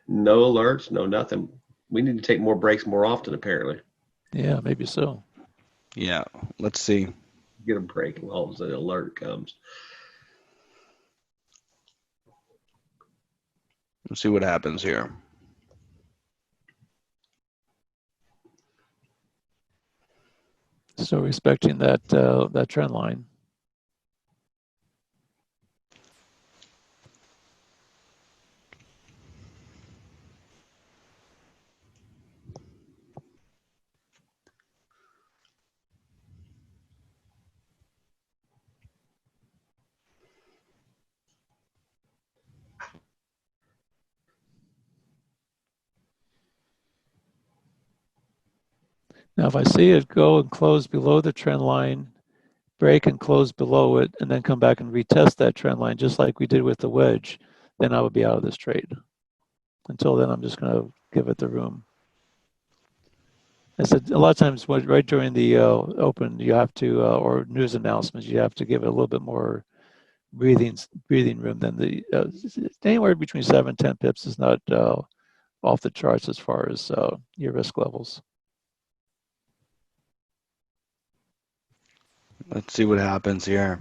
No alerts, no nothing. We need to take more breaks more often, apparently. Yeah, maybe so. Yeah, let's see. Get a break while the alert comes. Let's see what happens here. So respecting that trend line. Now, if I see it go and close below the trend line, break and close below it, and then come back and retest that trend line, just like we did with the wedge, then I would be out of this trade. Until then, I'm just going to give it the room. I said a lot of times, right during the open, you have to, or news announcements, you have to give it a little bit more breathing room than the anywhere between 7 and 10 pips is not off the charts as far as your risk levels. Let's see what happens here.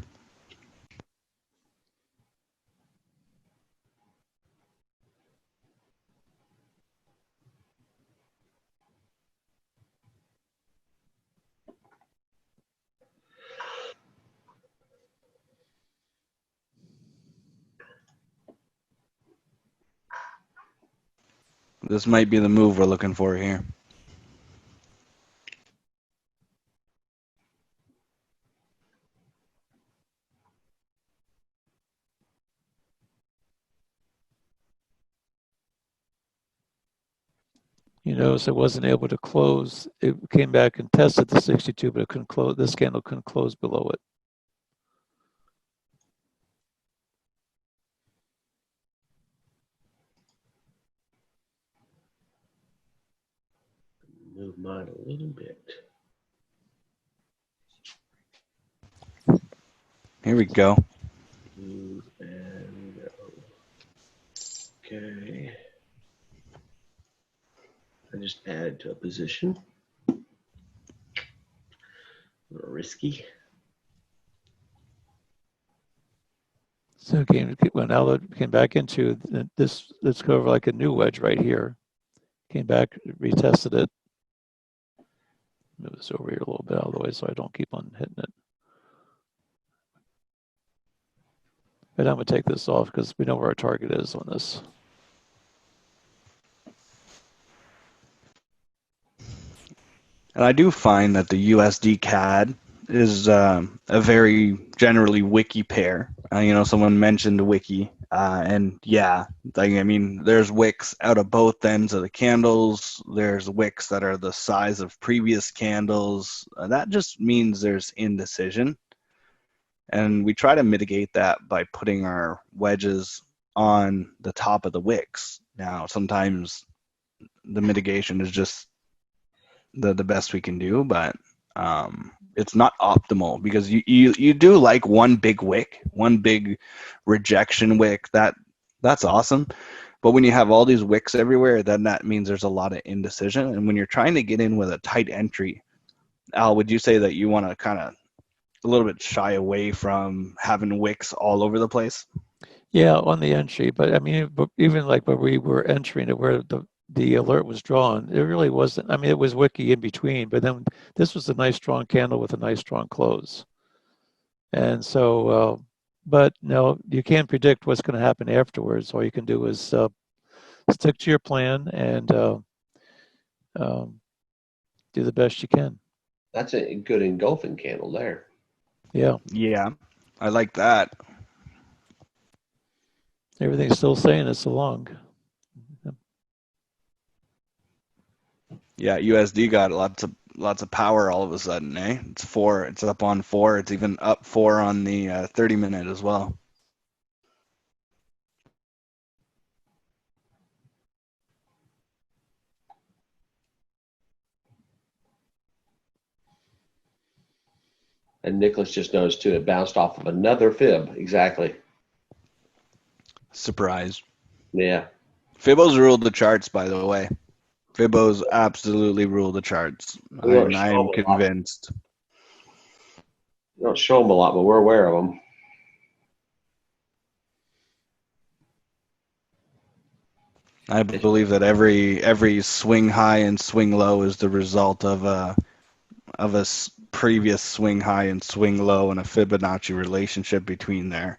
This might be the move we're looking for here. You notice it wasn't able to close. It came back and tested the 62, but it couldn't close. This candle couldn't close below it. Move mine a little bit. Here we go. Move and go. Okay. I just added to a position. A little risky. So now it came back into this. Let's go over like a new wedge right here. Came back, retested it. Move this over here a little bit out of the way so I don't keep on hitting it. But I'm gonna take this off because we know where our target is on this. And I do find that the USD CAD is a very generally wiki pair. Someone mentioned wiki, and yeah, there's wicks out of both ends of the candles. There's wicks that are the size of previous candles. That just means there's indecision, and we try to mitigate that by putting our wedges on the top of the wicks. Now, sometimes the mitigation is just the best we can do, but It's not optimal because you do like one big wick, one big rejection wick. That's awesome. But when you have all these wicks everywhere, then that means there's a lot of indecision. And when you're trying to get in with a tight entry, Al, would you say that you want to kind of a little bit shy away from having wicks all over the place? Yeah, on the entry, but I mean, even like where we were entering it, where the alert was drawn, it really wasn't. I mean, it was wicky in between, but then this was a nice strong candle with a nice strong close, and so. But no, you can't predict what's going to happen afterwards. All you can do is stick to your plan and um, do the best you can. That's a good engulfing candle there. Yeah, Yeah, I like that. everything's still saying it's a long. Yeah, USD got lots of power all of a sudden, eh? It's 4. It's up on 4. It's even up 4 on the 30-minute as well. And Nicholas just noticed too, it bounced off of another fib. Exactly. Surprise. Yeah. Fibos ruled the charts, by the way. Fibos absolutely rule the charts. We don't show I them am a lot. convinced. We don't show them a lot, but we're aware of them. I believe that every swing high and swing low is the result of a previous swing high and swing low and a Fibonacci relationship between there.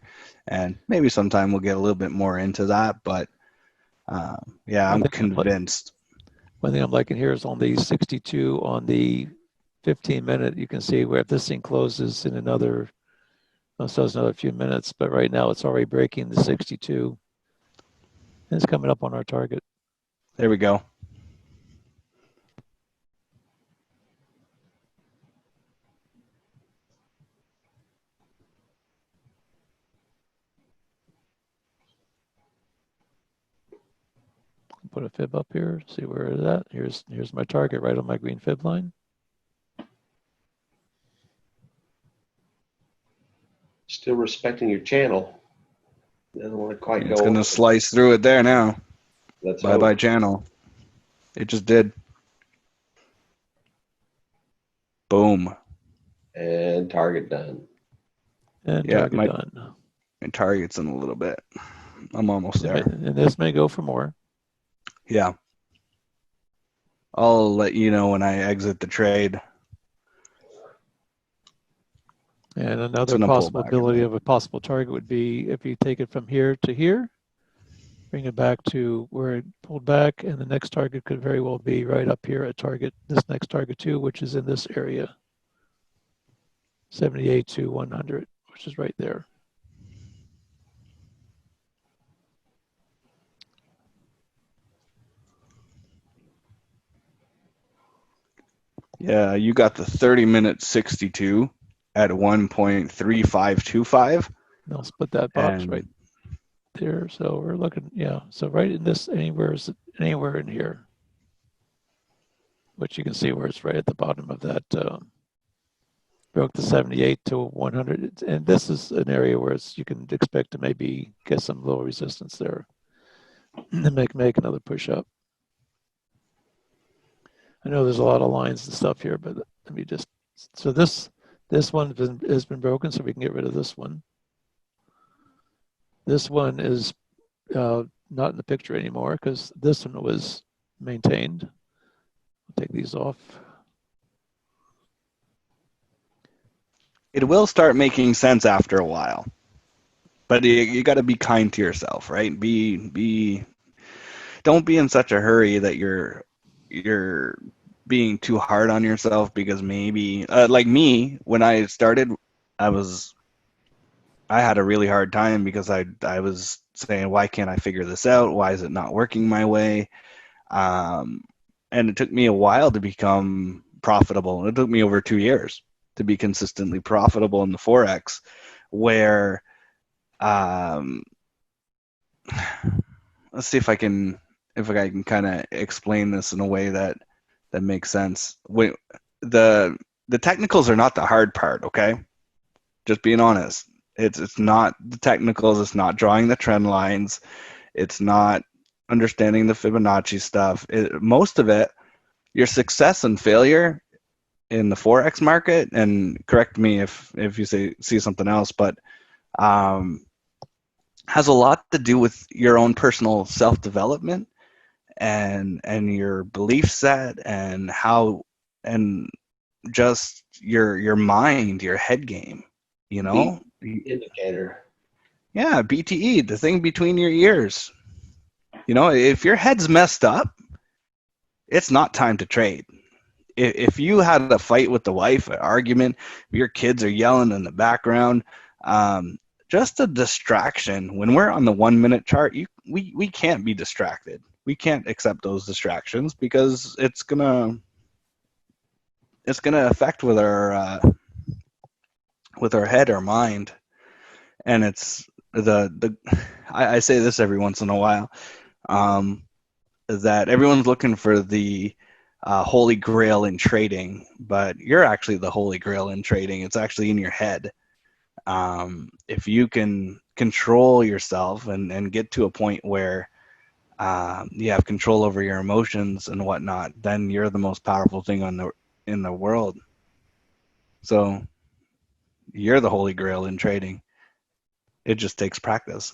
And maybe sometime we'll get a little bit more into that, but yeah, I'm convinced. One thing I'm liking here is on the 62 on the 15-minute, you can see where if this thing closes in another, so it's another few minutes, but right now it's already breaking the 62. And it's coming up on our target. There we go. Put a fib up here, see where it's at. Here's my target right on my green fib line. Still respecting your channel. Doesn't want to quite go. It's going to slice through it there now. Let's Bye-bye channel. It just did. Boom. And target done. And Yeah, target done. My target's in a little bit. I'm almost there. And this may go for more. Yeah. I'll let you know when I exit the trade. And another possibility of a possible target would be if you take it from here to here, bring it back to where it pulled back, and the next target could very well be right up here at target, this next target too, which is in this area, 78 to 100, which is right there. Yeah, you got the 30-minute 62 at 1.3525. I'll split that box right there. So we're looking, yeah. So right in this, anywhere in here, which you can see where it's right at the bottom of that, broke the 78 to 100. And this is an area where you can expect to maybe get some low resistance there and make another push up. I know there's a lot of lines and stuff here, but let me just, so this one has been broken, so we can get rid of this one. This one is not in the picture anymore because this one was maintained. I'll take these off. It will start making sense after a while, but you got to be kind to yourself, right? Don't be in such a hurry that you're being too hard on yourself, because maybe like me, when I started, I had a really hard time because I was saying, why can't I figure this out? Why is it not working my way? And it took me a while to become profitable. It took me over 2 years to be consistently profitable in the Forex, where let's see if I can kind of explain this in a way that makes sense. The the technicals are not the hard part, okay? Just being honest. It's not the technicals, it's not drawing the trend lines, it's not understanding the Fibonacci stuff. Most of it, your success and failure in the Forex market, and correct me if you see something else, but has a lot to do with your own personal self-development and your belief set and how, and just your mind, your head game, you know? Indicator. Yeah, BTE, the thing between your ears. You know, if your head's messed up, it's not time to trade. If you had a fight with the wife, an argument, your kids are yelling in the background, just a distraction. When we're on the 1 minute chart, we can't be distracted. We can't accept those distractions because it's gonna affect with our head, our mind, and it's I say this every once in a while, that everyone's looking for the holy grail in trading, but you're actually the holy grail in trading. It's actually in your head. If you can control yourself and get to a point where you have control over your emotions and whatnot, then you're the most powerful thing in the world. So you're the holy grail in trading. It just takes practice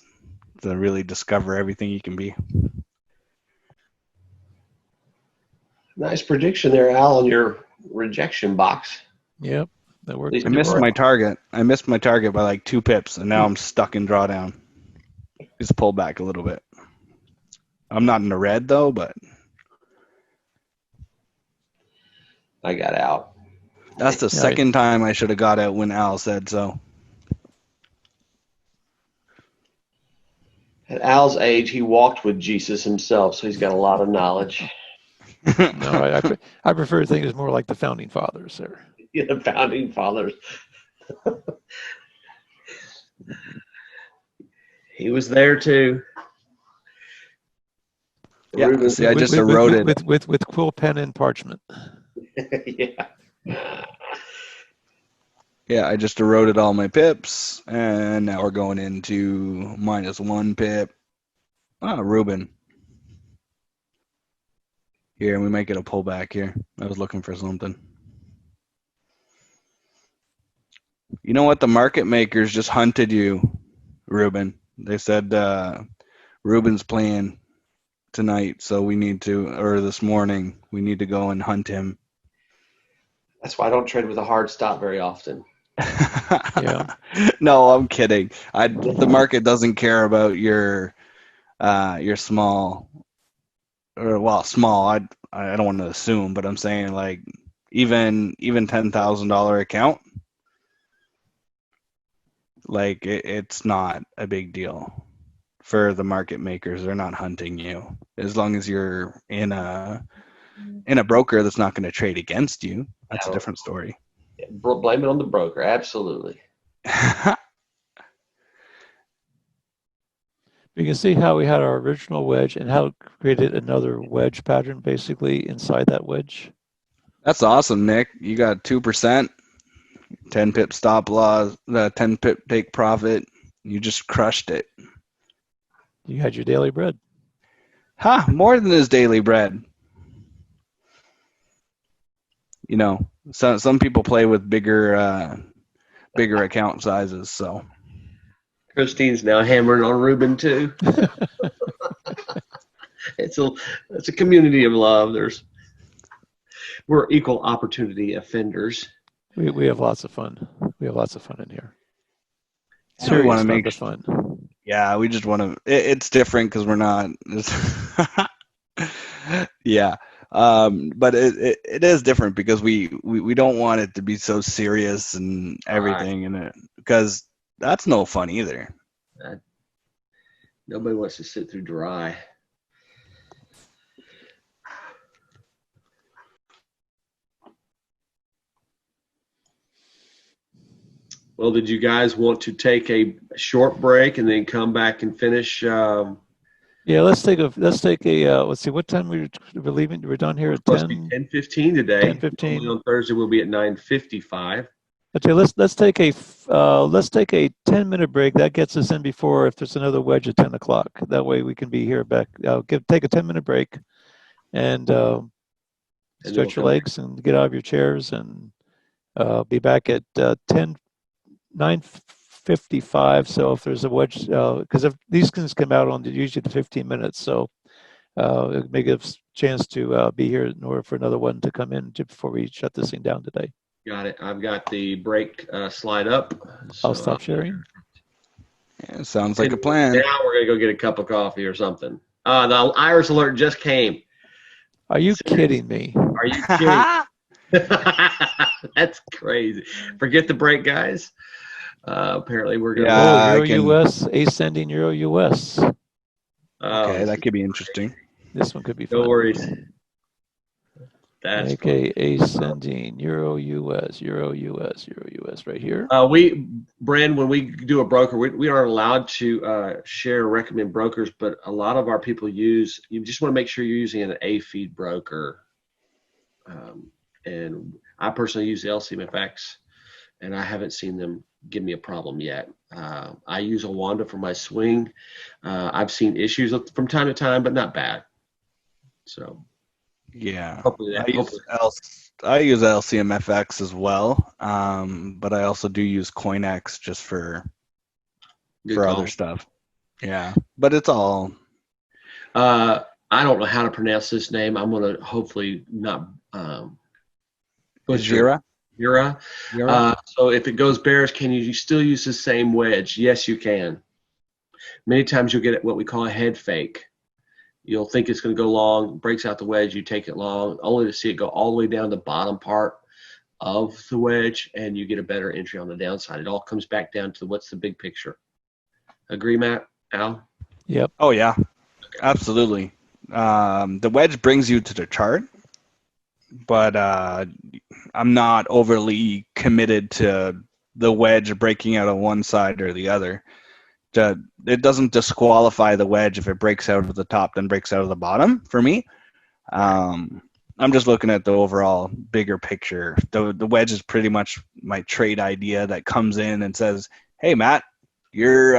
to really discover everything you can be. Nice prediction there, Al, on your rejection box. Yep, that worked. I missed my target. I missed my target by like 2 pips, and now I'm stuck in drawdown. Just pull back a little bit. I'm not in the red though, but I got out. that's the second time I should have got out when Al said so. At Al's age, he walked with Jesus himself, so he's got a lot of knowledge. No, I prefer to think it's more like the founding fathers there. Yeah, the founding fathers. He was there too. Yeah, Ruben, see, I just eroded. With quill pen and parchment. Yeah. Yeah, I just eroded all my pips, and now we're going into -1 pip. Ah, Ruben. Here, we might get a pullback here. I was looking for something. You know what? The market makers just hunted you, Ruben. They said Ruben's playing tonight, so we need to, or this morning, we need to go and hunt him. That's why I don't trade with a hard stop very often. Yeah. No, I'm kidding. The market doesn't care about your small, or well, small. I don't want to assume, but I'm saying like even $10,000 account, like it's not a big deal for the market makers. They're not hunting you as long as you're in a broker that's not going to trade against you. That's a different story. Yeah, blame it on the broker. Absolutely. You can see how we had our original wedge and how it created another wedge pattern basically inside that wedge. That's awesome, Nick. You got 2%, 10 pip stop loss, 10 pip take profit. You just crushed it. You had your daily bread. More than his daily bread. You know, some people play with bigger account sizes, so. Christine's now hammering on Ruben too. It's a community of love. We're equal opportunity offenders. We have lots of fun. We have lots of fun in here. So we want to make fun. Yeah, we just want to. It's different because we're not. Yeah, but it is different because we don't want it to be so serious and everything, and because that's no fun either. Nobody wants to sit through dry. Well, did you guys want to take a short break and then come back and finish Yeah, let's take a let's see, what time we're leaving? We're done here We're at supposed to be 10, 10:15 today. 10:15. Normally on Thursday we'll be at 9:55. Okay, let's take a 10-minute break. That gets us in before if there's another wedge at 10 o'clock. That way we can be here back. Take a 10-minute break and And then we'll stretch your come back. legs and get out of your chairs and be back at 9:55. So if there's a wedge, because if these things come out on usually the 15 minutes, so it may give us a chance to be here in order for another one to come in before we shut this thing down today. Got it. I've got the break slide up. I'll stop sharing. Yeah, sounds like a plan. Now we're going to go get a cup of coffee or something. The IRIS alert just came. Are you kidding me? Are you kidding? That's crazy. Forget the break, guys. Apparently we're going to... Yeah, Euro US, ascending Euro US. Okay, that could be interesting. This one could be fun. No worries. That's okay, ascending Euro US, Euro US, Euro US right here. Brand, when we do a broker, we aren't allowed to share or recommend brokers, but a lot of our people you just want to make sure you're using an A-feed broker. And I personally use the LCMFX, and I haven't seen them give me a problem yet. I use a Wanda for my swing. I've seen issues from time to time, but not bad. So yeah, hopefully I use LCMFX as well, but I also do use CoinX just for other stuff. Yeah, but it's all. I don't know how to pronounce this name. I'm gonna hopefully not. Jira. So if it goes bearish, can you still use the same wedge? Yes, you can. Many times you'll get what we call a head fake. You'll think it's going to go long, breaks out the wedge, you take it long, only to see it go all the way down the bottom part of the wedge, and you get a better entry on the downside. It all comes back down to what's the big picture. Agree, Matt? Al? Yep. Oh, yeah, absolutely. The wedge brings you to the chart, but I'm not overly committed to the wedge breaking out on one side or the other. It doesn't disqualify the wedge if it breaks out of the top then breaks out of the bottom for me. I'm just looking at the overall bigger picture. The wedge is pretty much my trade idea that comes in and says, hey, Matt, you're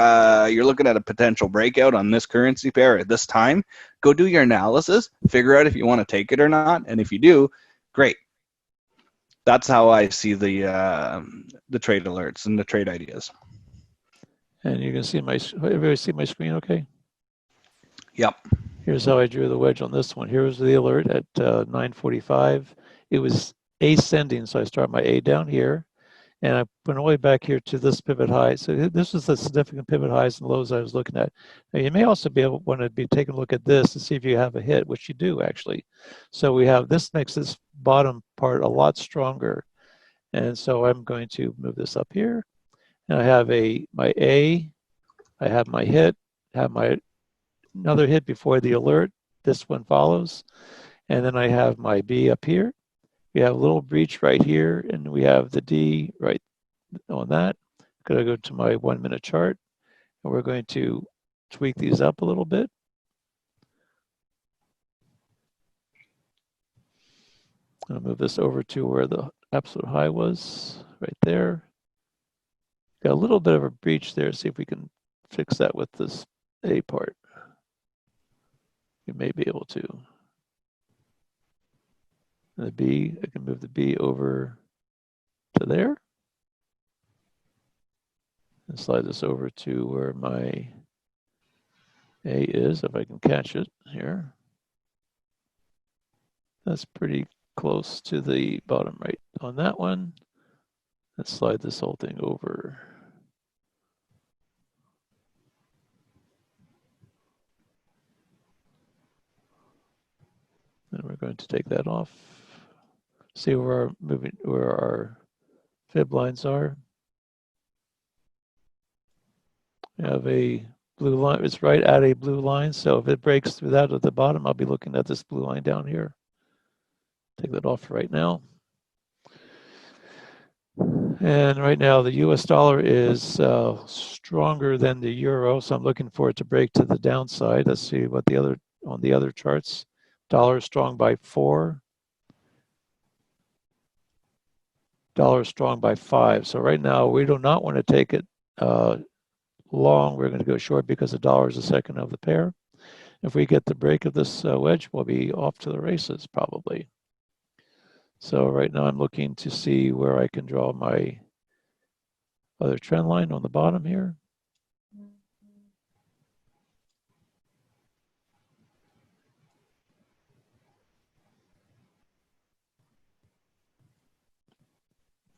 looking at a potential breakout on this currency pair at this time. Go do your analysis, figure out if you want to take it or not, and if you do, great. That's how I see the trade alerts and the trade ideas. And you can see everybody see my screen okay? Yep. Here's how I drew the wedge on this one. Here was the alert at 9:45. It was ascending, so I start my A down here, and I went all the way back here to this pivot high. So this was the significant pivot highs and lows I was looking at. Now you may also want to be taking a look at this to see if you have a hit, which you do actually. So we have this makes this bottom part a lot stronger, and so I'm going to move this up here. And I have my A, I have my hit, have my another hit before the alert. This one follows. And then I have my B up here. We have a little breach right here, and we have the D right on that. I'm going to go to my 1 minute chart, and we're going to tweak these up a little bit. I'll move this over to where the absolute high was, right there. Got a little bit of a breach there. See if we can fix that with this A part. You may be able to. And the B, I can move the B over to there. And slide this over to where my A is, if I can catch it here. That's pretty close to the bottom right on that one. Let's slide this whole thing over. And we're going to take that off. See where our fib lines are. We have a blue line. It's right at a blue line. So if it breaks through that at the bottom, I'll be looking at this blue line down here. Take that off right now. And right now the US dollar is stronger than the euro, so I'm looking for it to break to the downside. Let's see what the other on the other charts. Dollar is strong by 4. Dollar is strong by 5. So right now we do not want to take it long. We're going to go short because the dollar is the second of the pair. If we get the break of this wedge, we'll be off to the races probably. So right now I'm looking to see where I can draw my other trend line on the bottom here.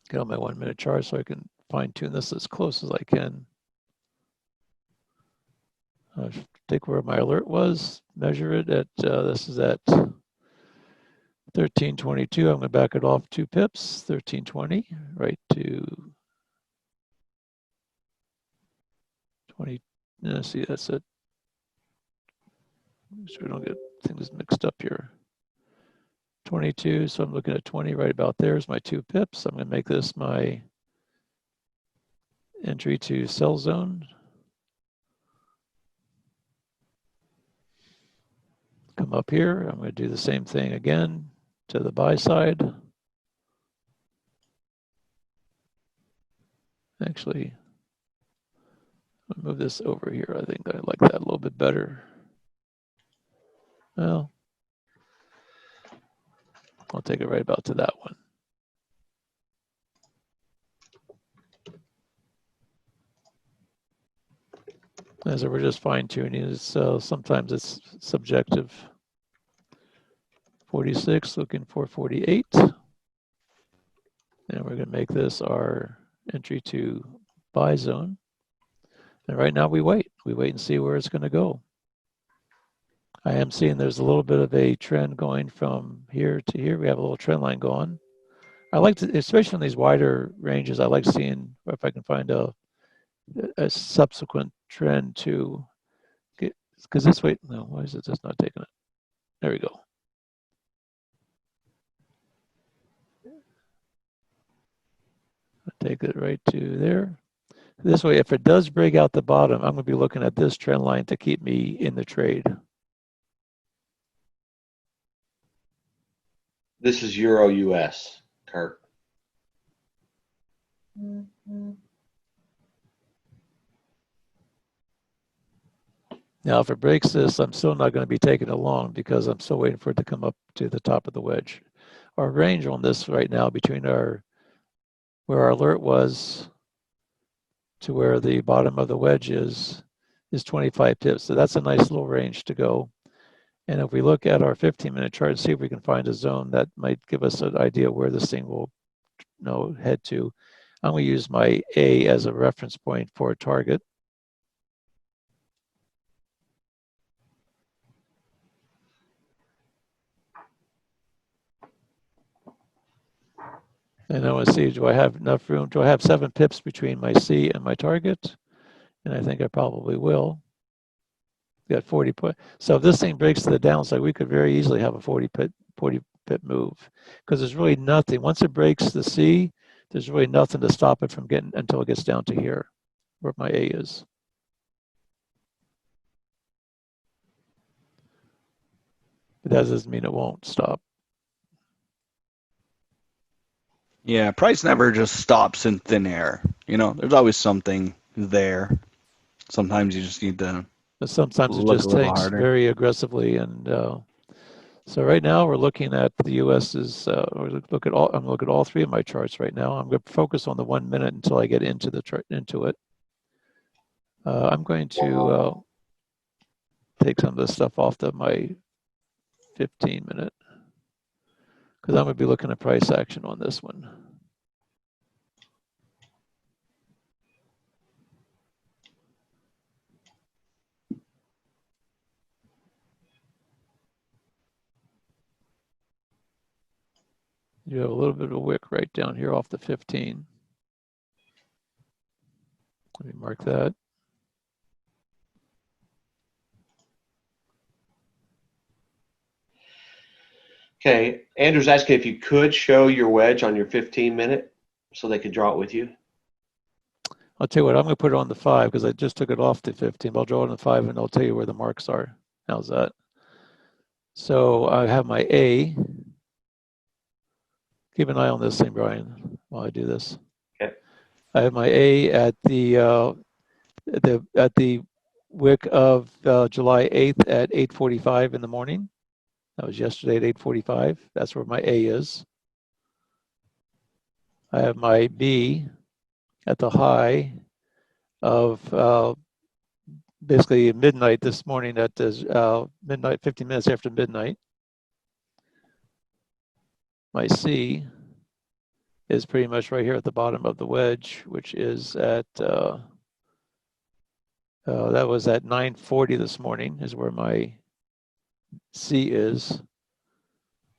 Get on my 1 minute chart so I can fine tune this as close as I can. Take where my alert was, measure it at, this is at 1322. I'm going to back it off 2 pips, 1320, right to 20. See, that's it. So we don't get things mixed up here. 22, so I'm looking at 20 right about there is my 2 pips. I'm going to make this my entry to sell zone. Come up here, I'm going to do the same thing again to the buy side. Actually, I'll move this over here. I think I like that a little bit better. Well, I'll take it right about to that one. As we're just fine tuning, so sometimes it's subjective. 46, looking for 48. And we're going to make this our entry to buy zone. And right now we wait. We wait and see where it's going to go. I am seeing there's a little bit of a trend going from here to here. We have a little trend line going. I like to, especially in these wider ranges, I like seeing if I can find a subsequent trend to get, because this way, no, why is it just not taking it? There we go. Take it right to there. This way, if it does break out the bottom, I'm going to be looking at this trend line to keep me in the trade. This is Euro US, Kurt. Now, if it breaks this, I'm still not going to be taking it long because I'm still waiting for it to come up to the top of the wedge. Our range on this right now between where our alert was to where the bottom of the wedge is 25 pips. So that's a nice little range to go. And if we look at our 15-minute chart and see if we can find a zone that might give us an idea where this thing will head to, I'm going to use my A as a reference point for a target. And I want to see, do I have enough room? Do I have 7 pips between my C and my target? And I think I probably will. Got 40 points. So if this thing breaks to the downside, we could very easily have a 40 pip move because there's really nothing. Once it breaks the C, there's really nothing to stop it from getting until it gets down to here, where my A is. But that doesn't mean it won't stop. Yeah, price never just stops in thin air. You know, there's always something there. Sometimes you just need to But sometimes it look just a little tanks harder. very aggressively. And so right now we're looking at the U.S. is, I'm look at all 3 of my charts right now. I'm going to focus on the 1 minute until I get into the into it. I'm going to take some of this stuff off of my 15-minute because I'm going to be looking at price action on this one. You have a little bit of a wick right down here off the 15. Let me mark that. Okay, Andrew's asking if you could show your wedge on your 15-minute. so they can draw it with you? I'll tell you what, I'm going to put it on the 5 because I just took it off the 15. But I'll draw it on the 5 and I'll tell you where the marks are. How's that? So I have my A. Keep an eye on this thing, Brian, while I do this. Okay. I have my A at the wick of July 8th at 8:45 in the morning. That was yesterday at 8:45. That's where my A is. I have my B at the high of basically midnight this morning at midnight, 15 minutes after midnight. My C is pretty much right here at the bottom of the wedge, which is at, that was at 9:40 this morning is where my C is.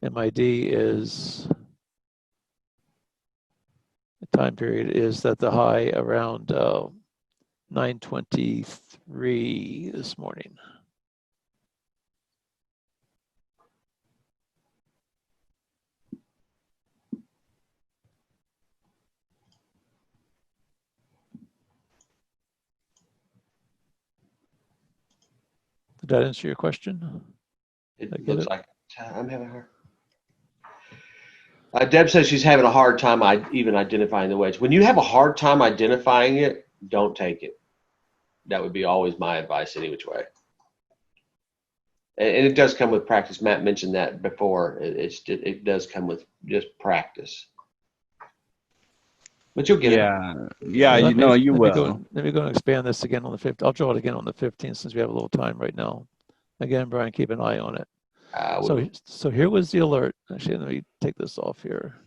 And my D is, the time period is at the high around 9:23 this morning. Did that answer your question? It looks like I'm having a hard. Deb says she's having a hard time even identifying the wedge. When you have a hard time identifying it, don't take it. That would be always my advice any which way. And it does come with practice. Matt mentioned that before. It does come with just practice. But you'll get it. Yeah, you know you will. Let me go and expand this again on the 15th. I'll draw it again on the 15th since we have a little time right now. Again, Brian, keep an eye on it. So here was the alert. Actually, let me take this off here.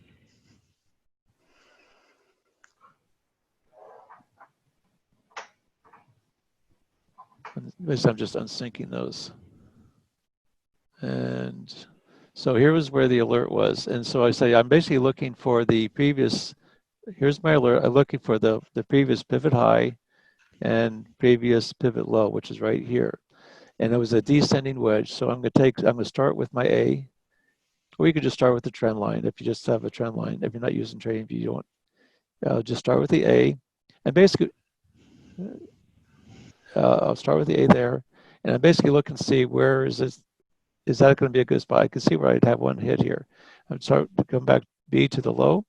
I'm just unsyncing those. And so here was where the alert was. And so I say, I'm basically looking for the previous, here's my alert. I'm looking for the previous pivot high and previous pivot low, which is right here. And it was a descending wedge. So I'm going to start with my A, or you could just start with the trend line. If you just have a trend line, if you're not using trading view, you don't, just start with the A. And basically, I'll start with the A there. And I'm basically looking to see where is this, is that going to be a good spot? I can see where I'd have one hit here. I'd start to come back B to the low.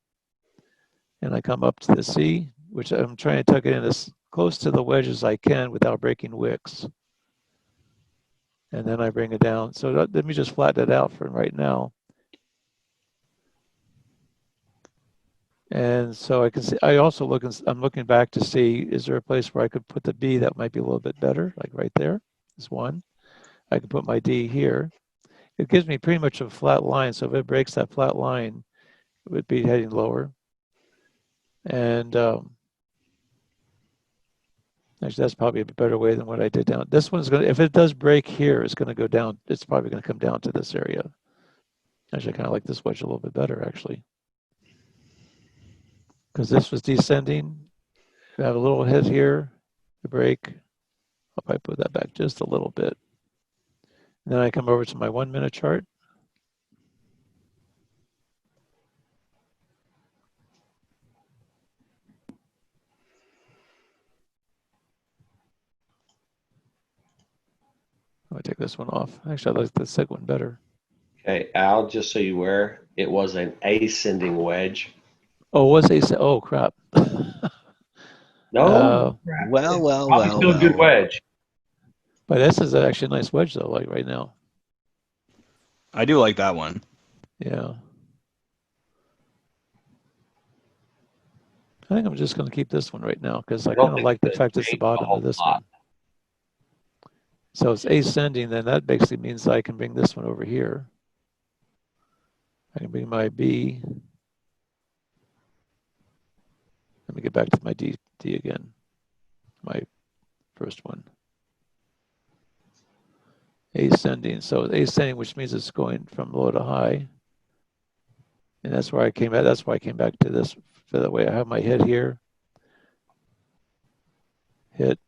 And I come up to the C, which I'm trying to tuck it in as close to the wedge as I can without breaking wicks. And then I bring it down. So let me just flatten it out for right now. And so I can see, I'm looking back to see, is there a place where I could put the B that might be a little bit better, like right there, is one. I can put my D here. It gives me pretty much a flat line. So if it breaks that flat line, it would be heading lower. And actually, that's probably a better way than what I did down. This one's going to, if it does break here, it's going to go down. It's probably going to come down to this area. Actually, I kind of like this wedge a little bit better, actually. Because this was descending. We have a little hit here, the break. I'll probably put that back just a little bit. And then I come over to my 1 minute chart. I'll take this one off. Actually, I like the second one better. Okay, Al, just so you aware, it was an ascending wedge. Oh, was a, oh crap. No. Well. Still a good wedge. But this is actually a nice wedge though, like right now. I do like that one. Yeah. I think I'm just going to keep this one right now because I kind of like the fact it's the bottom of this one. So it's ascending, then that basically means I can bring this one over here. I can bring my B. Let me get back to my D again, my first one. Ascending, so ascending, which means it's going from low to high. And that's where I came at. That's why I came back to this. So that way I have my hit here. Hit.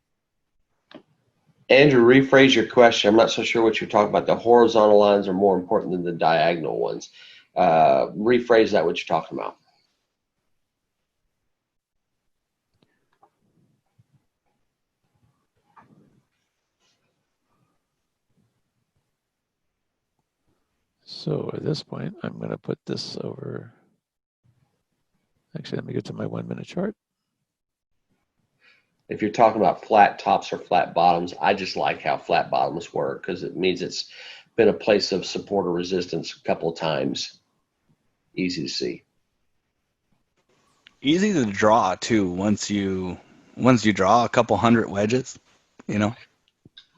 Andrew, rephrase your question. I'm not so sure what you're talking about. The horizontal lines are more important than the diagonal ones. Rephrase that, what you're talking about. So at this point, I'm going to put this over. Actually, let me get to my 1 minute chart. If you're talking about flat tops or flat bottoms, I just like how flat bottoms work because it means it's been a place of support or resistance a couple of times. Easy to see. Easy to draw too. Once you draw a couple hundred wedges, you know.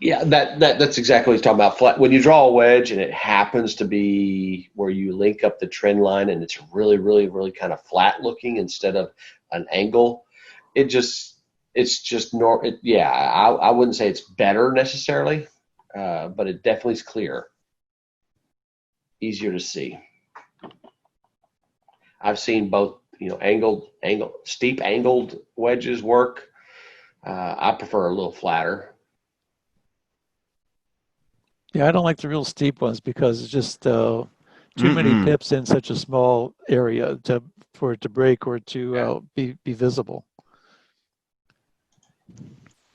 Yeah, that's exactly what he's talking about. Flat. When you draw a wedge and it happens to be where you link up the trend line and it's really, really, really kind of flat looking instead of an angle, I wouldn't say it's better necessarily, but it definitely is clear, easier to see. I've seen both, steep angled wedges work. I prefer a little flatter. Yeah, I don't like the real steep ones because it's just too many pips in such a small area for it to break or to be visible.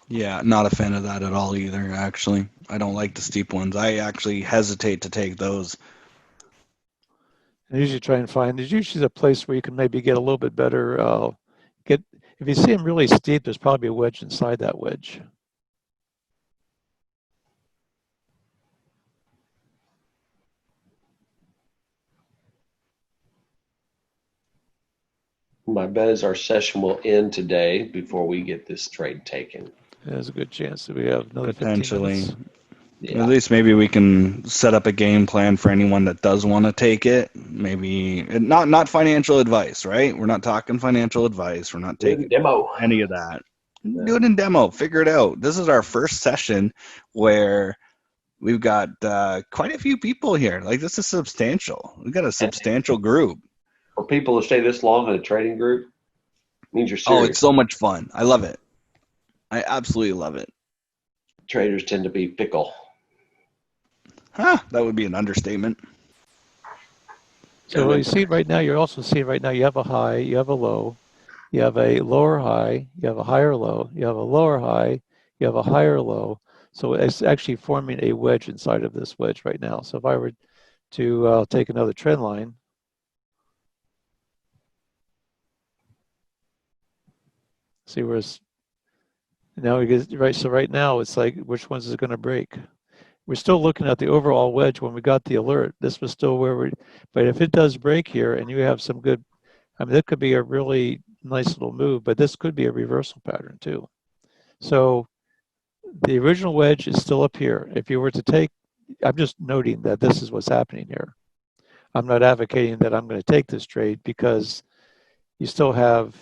Yeah, not a fan of that at all either, actually. I don't like the steep ones. I actually hesitate to take those. I usually try and find, there's usually a place where you can maybe get a little bit better, if you see them really steep, there's probably a wedge inside that wedge. My bet is our session will end today before we get this trade taken. There's a good chance that we have another 15 Potentially. minutes. Yeah. At least maybe we can set up a game plan for anyone that does want to take it. Maybe not financial advice, right? We're not talking financial advice. We're not taking demo. any of that. Do it in demo. Figure it out. This is our first session where we've got quite a few people here. Like, this is substantial. We've got a substantial group. For people to stay this long in a trading group, means you're serious. Oh, it's so much fun. I love it. I absolutely love it. Traders tend to be fickle. Huh, that would be an understatement. So you see right now, you're also seeing right now, you have a high, you have a low, you have a lower high, you have a higher low, you have a lower high, you have a higher low. So it's actually forming a wedge inside of this wedge right now. So if I were to take another trend line, see where it's now we get right. So right now it's like, which ones is it going to break? We're still looking at the overall wedge when we got the alert. This was still where but if it does break here and you have some good, I mean, that could be a really nice little move, but this could be a reversal pattern too. So the original wedge is still up here. If you were to take, I'm just noting that this is what's happening here. I'm not advocating that I'm going to take this trade because you still have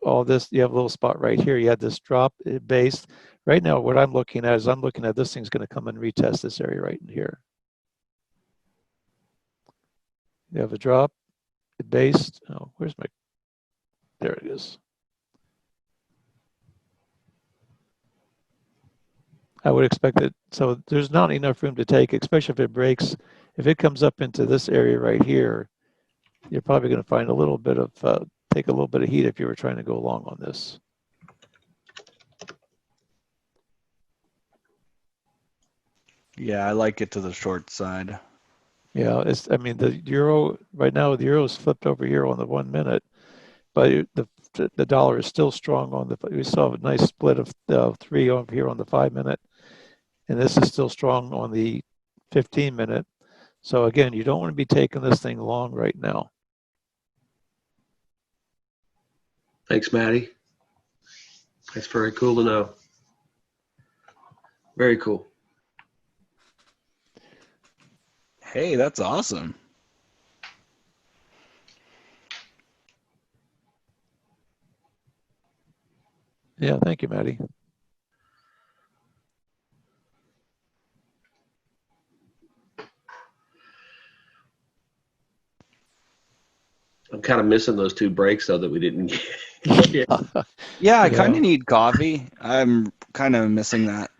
all this. You have a little spot right here. You had this drop base. Right now, what I'm looking at is this thing's going to come and retest this area right in here. You have a drop, it based. Oh, there it is. I would expect it. So there's not enough room to take, especially if it breaks. If it comes up into this area right here, you're probably going to find a little bit of, take a little bit of heat if you were trying to go long on this. Yeah, I like it to the short side. Yeah, I mean, the euro, right now, the euro is flipped over here on the 1 minute, but the dollar is still strong on we saw a nice split of 3 over here on the 5 minute, and this is still strong on the 15 minute. So again, you don't want to be taking this thing long right now. Thanks, Maddie. That's very cool to know. Very cool. Hey, that's awesome. Yeah, thank you, Maddie. I'm kind of missing those 2 breaks, though, that we didn't get. Yeah, I kind of need coffee. I'm kind of missing that.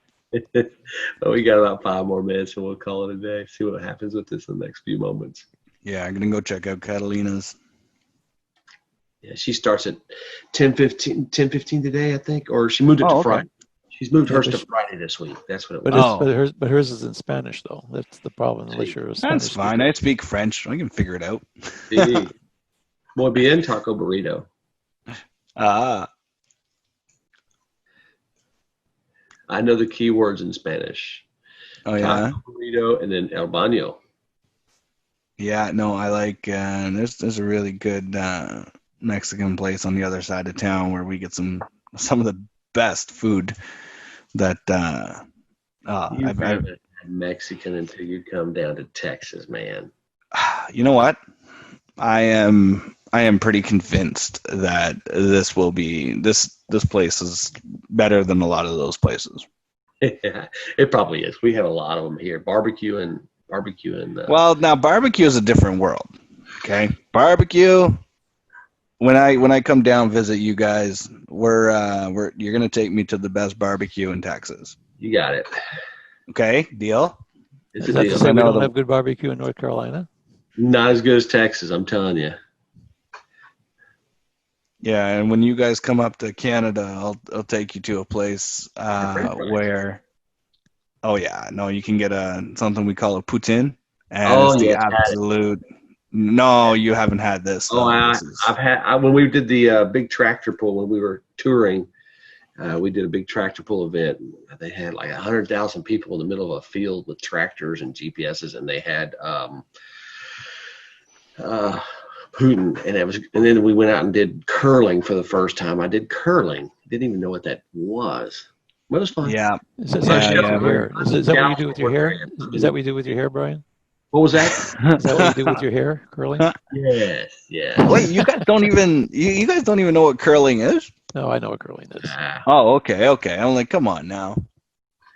Well, we got about 5 more minutes, and we'll call it a day. See what happens with this in the next few moments. Yeah, I'm going to go check out Catalina's. Yeah, she starts at 10:15 today, I think, or she moved it to Friday. She's moved Yeah, hers but to she- Friday this week. That's what it But was. it's Oh. but hers is in Spanish though. That's the problem. Unless you're a Spanish That's fine. speaker. I speak French. I can figure it out. Sí. Muy bien, taco burrito. Ah, I know the key words in Spanish. oh yeah, Taco burrito and then el baño. yeah. No, I like. There's a really good Mexican place on the other side of town where we get some of the best food that You I've haven't had Mexican until you come down to Texas, man. you know what? I am pretty convinced that this will be this place is better than a lot of those places. It probably is. We have a lot of them here. Barbecue and Well, now barbecue is a different world. Okay, barbecue. When I come down visit you guys, you're gonna take me to the best barbecue in Texas. you got it. Okay, deal. It's Is a that to deal. say I we know don't the- have good barbecue in North Carolina? Not as good as Texas, I'm telling you. Yeah, and when you guys come up to Canada, I'll take you to a place French fries. where, oh yeah, no, you can get something we call a poutine, and Oh, it's the yes, had it. absolute. No, you haven't had this. Oh, Though. This is, when we did the big tractor pull when we were touring, we did a big tractor pull event. They had like 100,000 people in the middle of a field with tractors and GPSs, and they had Putin, and then we went out and did curling for the first time. I did curling. Didn't even know what that was. But it was fun. yeah, Is that Yeah, something you do yeah, with your hair? Is that what you do with your hair? Is that what you do with your hair, Brian? What was that? Is that what you do with your hair, curling? Yes, yes. Wait, you guys don't even you guys don't even know what curling is? No, I know what curling is. Oh, okay. I'm like, come on now.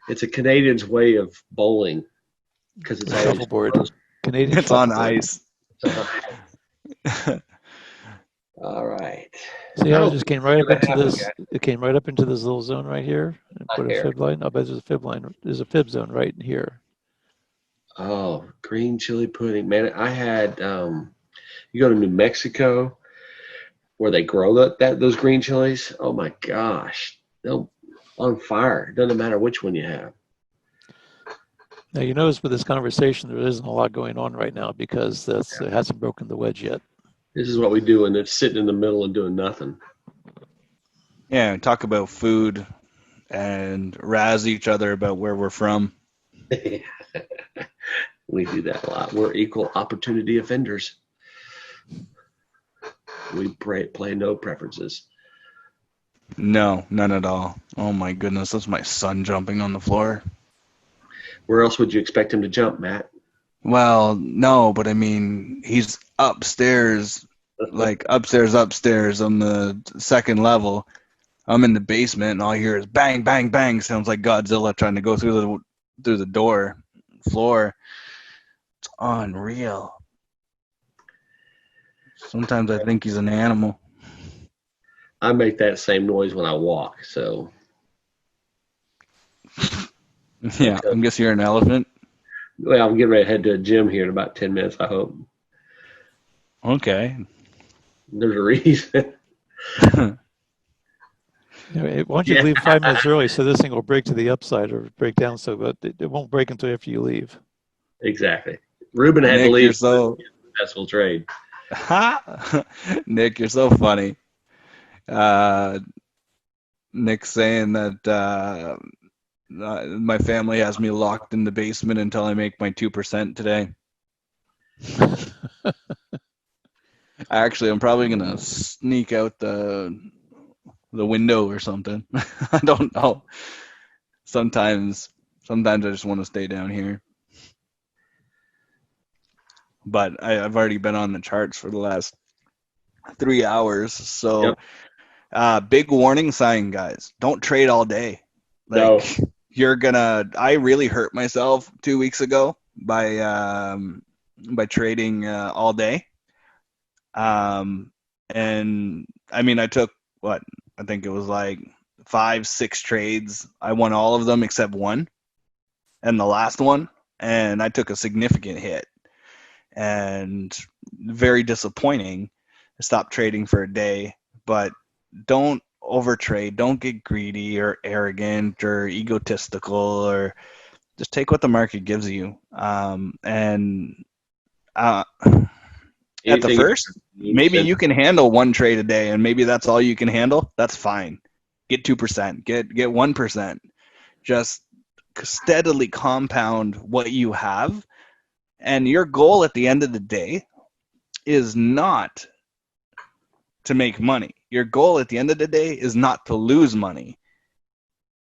It's a Canadian's way of bowling because it's always Shuffleboard. Canadian It's on shuffleboard. ice. All right. See how it just came right up What into happened, this. It came right up into this little zone right here. And put a here. fib line. I bet there's a fib line. There's a fib zone right here. Oh, green chili pudding, man! I had you go to New Mexico where they grow those green chilies. Oh my gosh, they'll on fire. It doesn't matter which one you have. Now you notice with this conversation there isn't a lot going on right now because it hasn't broken the wedge yet. This is what we do when it's sitting in the middle and doing nothing. Yeah, talk about food and razz each other about where we're from. We do that a lot. We're equal opportunity offenders. We play no preferences. No, none at all. Oh my goodness, that's my son jumping on the floor. Where else would you expect him to jump, Matt? Well, no, but I mean, he's upstairs, like upstairs on the second level. I'm in the basement, and all I hear is bang, bang, bang. Sounds like Godzilla trying to go through the floor. It's unreal. Sometimes I think he's an animal. I make that same noise when I walk. So Yeah, I guess you're an elephant. well, I'm getting ready to head to a gym here in about 10 minutes, I hope. Okay. There's a reason. Why don't you leave 5 minutes early so this thing will break to the upside or break down so but it won't break until after you leave. Exactly. Ruben had Nick, to leave. you're so Successful trade. Nick, you're so funny. Nick saying that my family has me locked in the basement until I make my 2% today. I'm probably gonna sneak out the window or something. I don't know. Sometimes I just want to stay down here. But I've already been on the charts for the last 3 hours. So, big warning sign, guys. Don't trade all day. No. I really hurt myself 2 weeks ago by trading all day. And I mean, I took I think it was like 5-6 trades. I won all of them except one and the last one. And I took a significant hit and very disappointing. I stopped trading for a day, but don't overtrade. Don't get greedy or arrogant or egotistical, or just take what the market gives you. And at the Anything first, maybe you can handle one trade a day, and maybe that's all you can handle. That's fine. Get 2%, get 1%. Just steadily compound what you have. And your goal at the end of the day is not to make money. Your goal at the end of the day is not to lose money.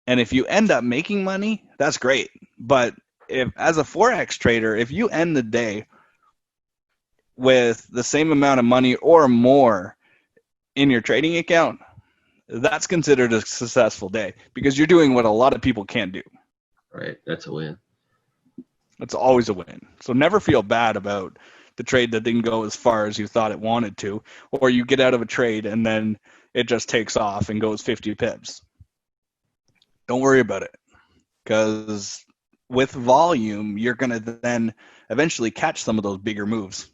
And if you end up making money, that's great. But if, as a Forex trader, if you end the day with the same amount of money or more in your trading account, that's considered a successful day, because you're doing what a lot of people can't do. Right, that's a win. That's always a win. So never feel bad about the trade that didn't go as far as you thought it wanted to, or you get out of a trade and then it just takes off and goes 50 pips. Don't worry about it, because with volume, you're going to then eventually catch some of those bigger moves.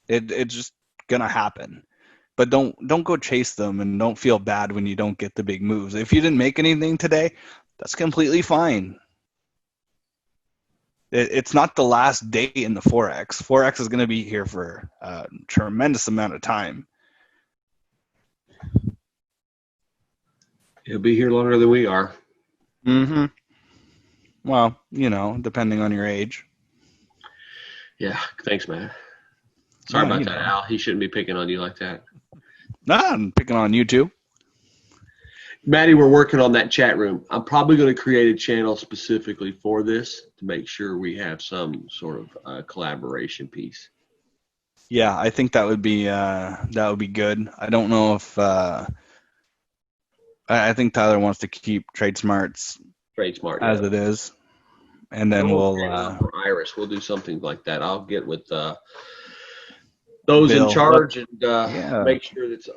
It's just going to happen. But don't go chase them, and don't feel bad when you don't get the big moves. If you didn't make anything today, that's completely fine. It's not the last day in the Forex. Forex is going to be here for a tremendous amount of time. It'll be here longer than we are. Mm-hmm. Well, depending on your age. Yeah, thanks, man. Sorry about that, Al. He shouldn't be picking on you like that. Nah, I'm picking on you too. Maddie, we're working on that chat room. I'm probably going to create a channel specifically for this to make sure we have some sort of collaboration piece. Yeah, I think that would be good. I don't know if I think Tyler wants to keep Trade Smarts as it is, and then we'll for AIRIS, we'll do something like that. I'll get with those Bill, in charge and make sure that's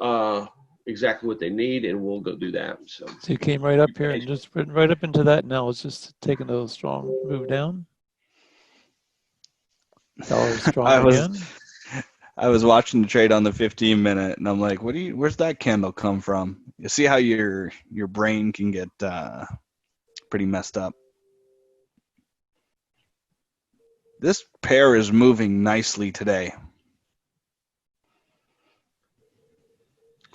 exactly what they need, and we'll go do that. So you came right up here and just went right up into that. Now it's just taking a strong move down. Dollar's strong again. I was watching the trade on the 15-minute, and I'm like, where's that candle come from? You see how your brain can get pretty messed up. This pair is moving nicely today.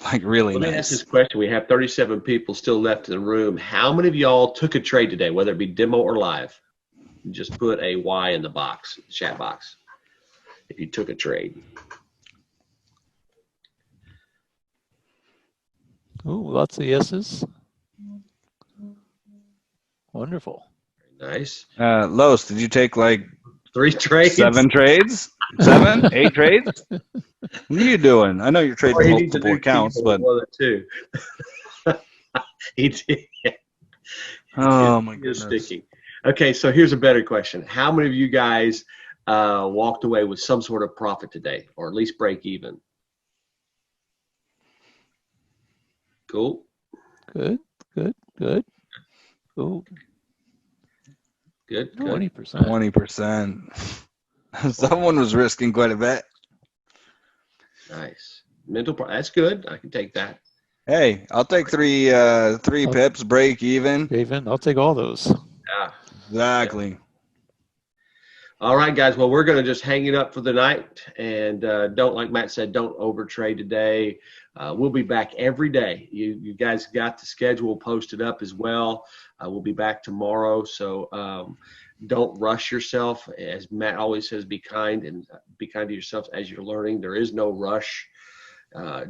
Like, really nice. Let me ask this question. We have 37 people still left in the room. How many of y'all took a trade today, whether it be demo or live? Just put a Y in the box, chat box, if you took a trade. Ooh, lots of yeses. Wonderful. Nice. Los, did you take like 3 trades? 7 trades? 7? 8 trades? What are you doing? I know you're trading multiple accounts, but 1 or 2. He did. Oh my goodness. Sticking. Okay, so here's a better question. How many of you guys walked away with some sort of profit today, or at least break even? Cool. Good. Cool. Good. 20%. 20%. Someone was risking quite a bit. Nice. That's good. I can take that. Hey, I'll take 3 pips, break even. I'll take all those. Yeah. Exactly. Yeah. All right, guys. Well, we're going to just hang it up for the night, and don't, like Matt said, don't overtrade today. We'll be back every day. You guys got the schedule posted up as well. We'll be back tomorrow, so don't rush yourself. As Matt always says, be kind, and be kind to yourself as you're learning. There is no rush.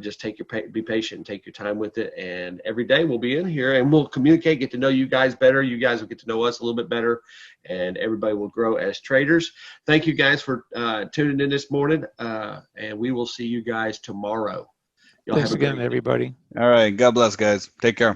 Just be patient and take your time with it. And every day we'll be in here and we'll communicate, get to know you guys better. You guys will get to know us a little bit better, and everybody will grow as traders. Thank you guys for tuning in this morning, and we will see you guys tomorrow. Y'all Thanks have a again, everybody. All right. God bless, guys. Take care.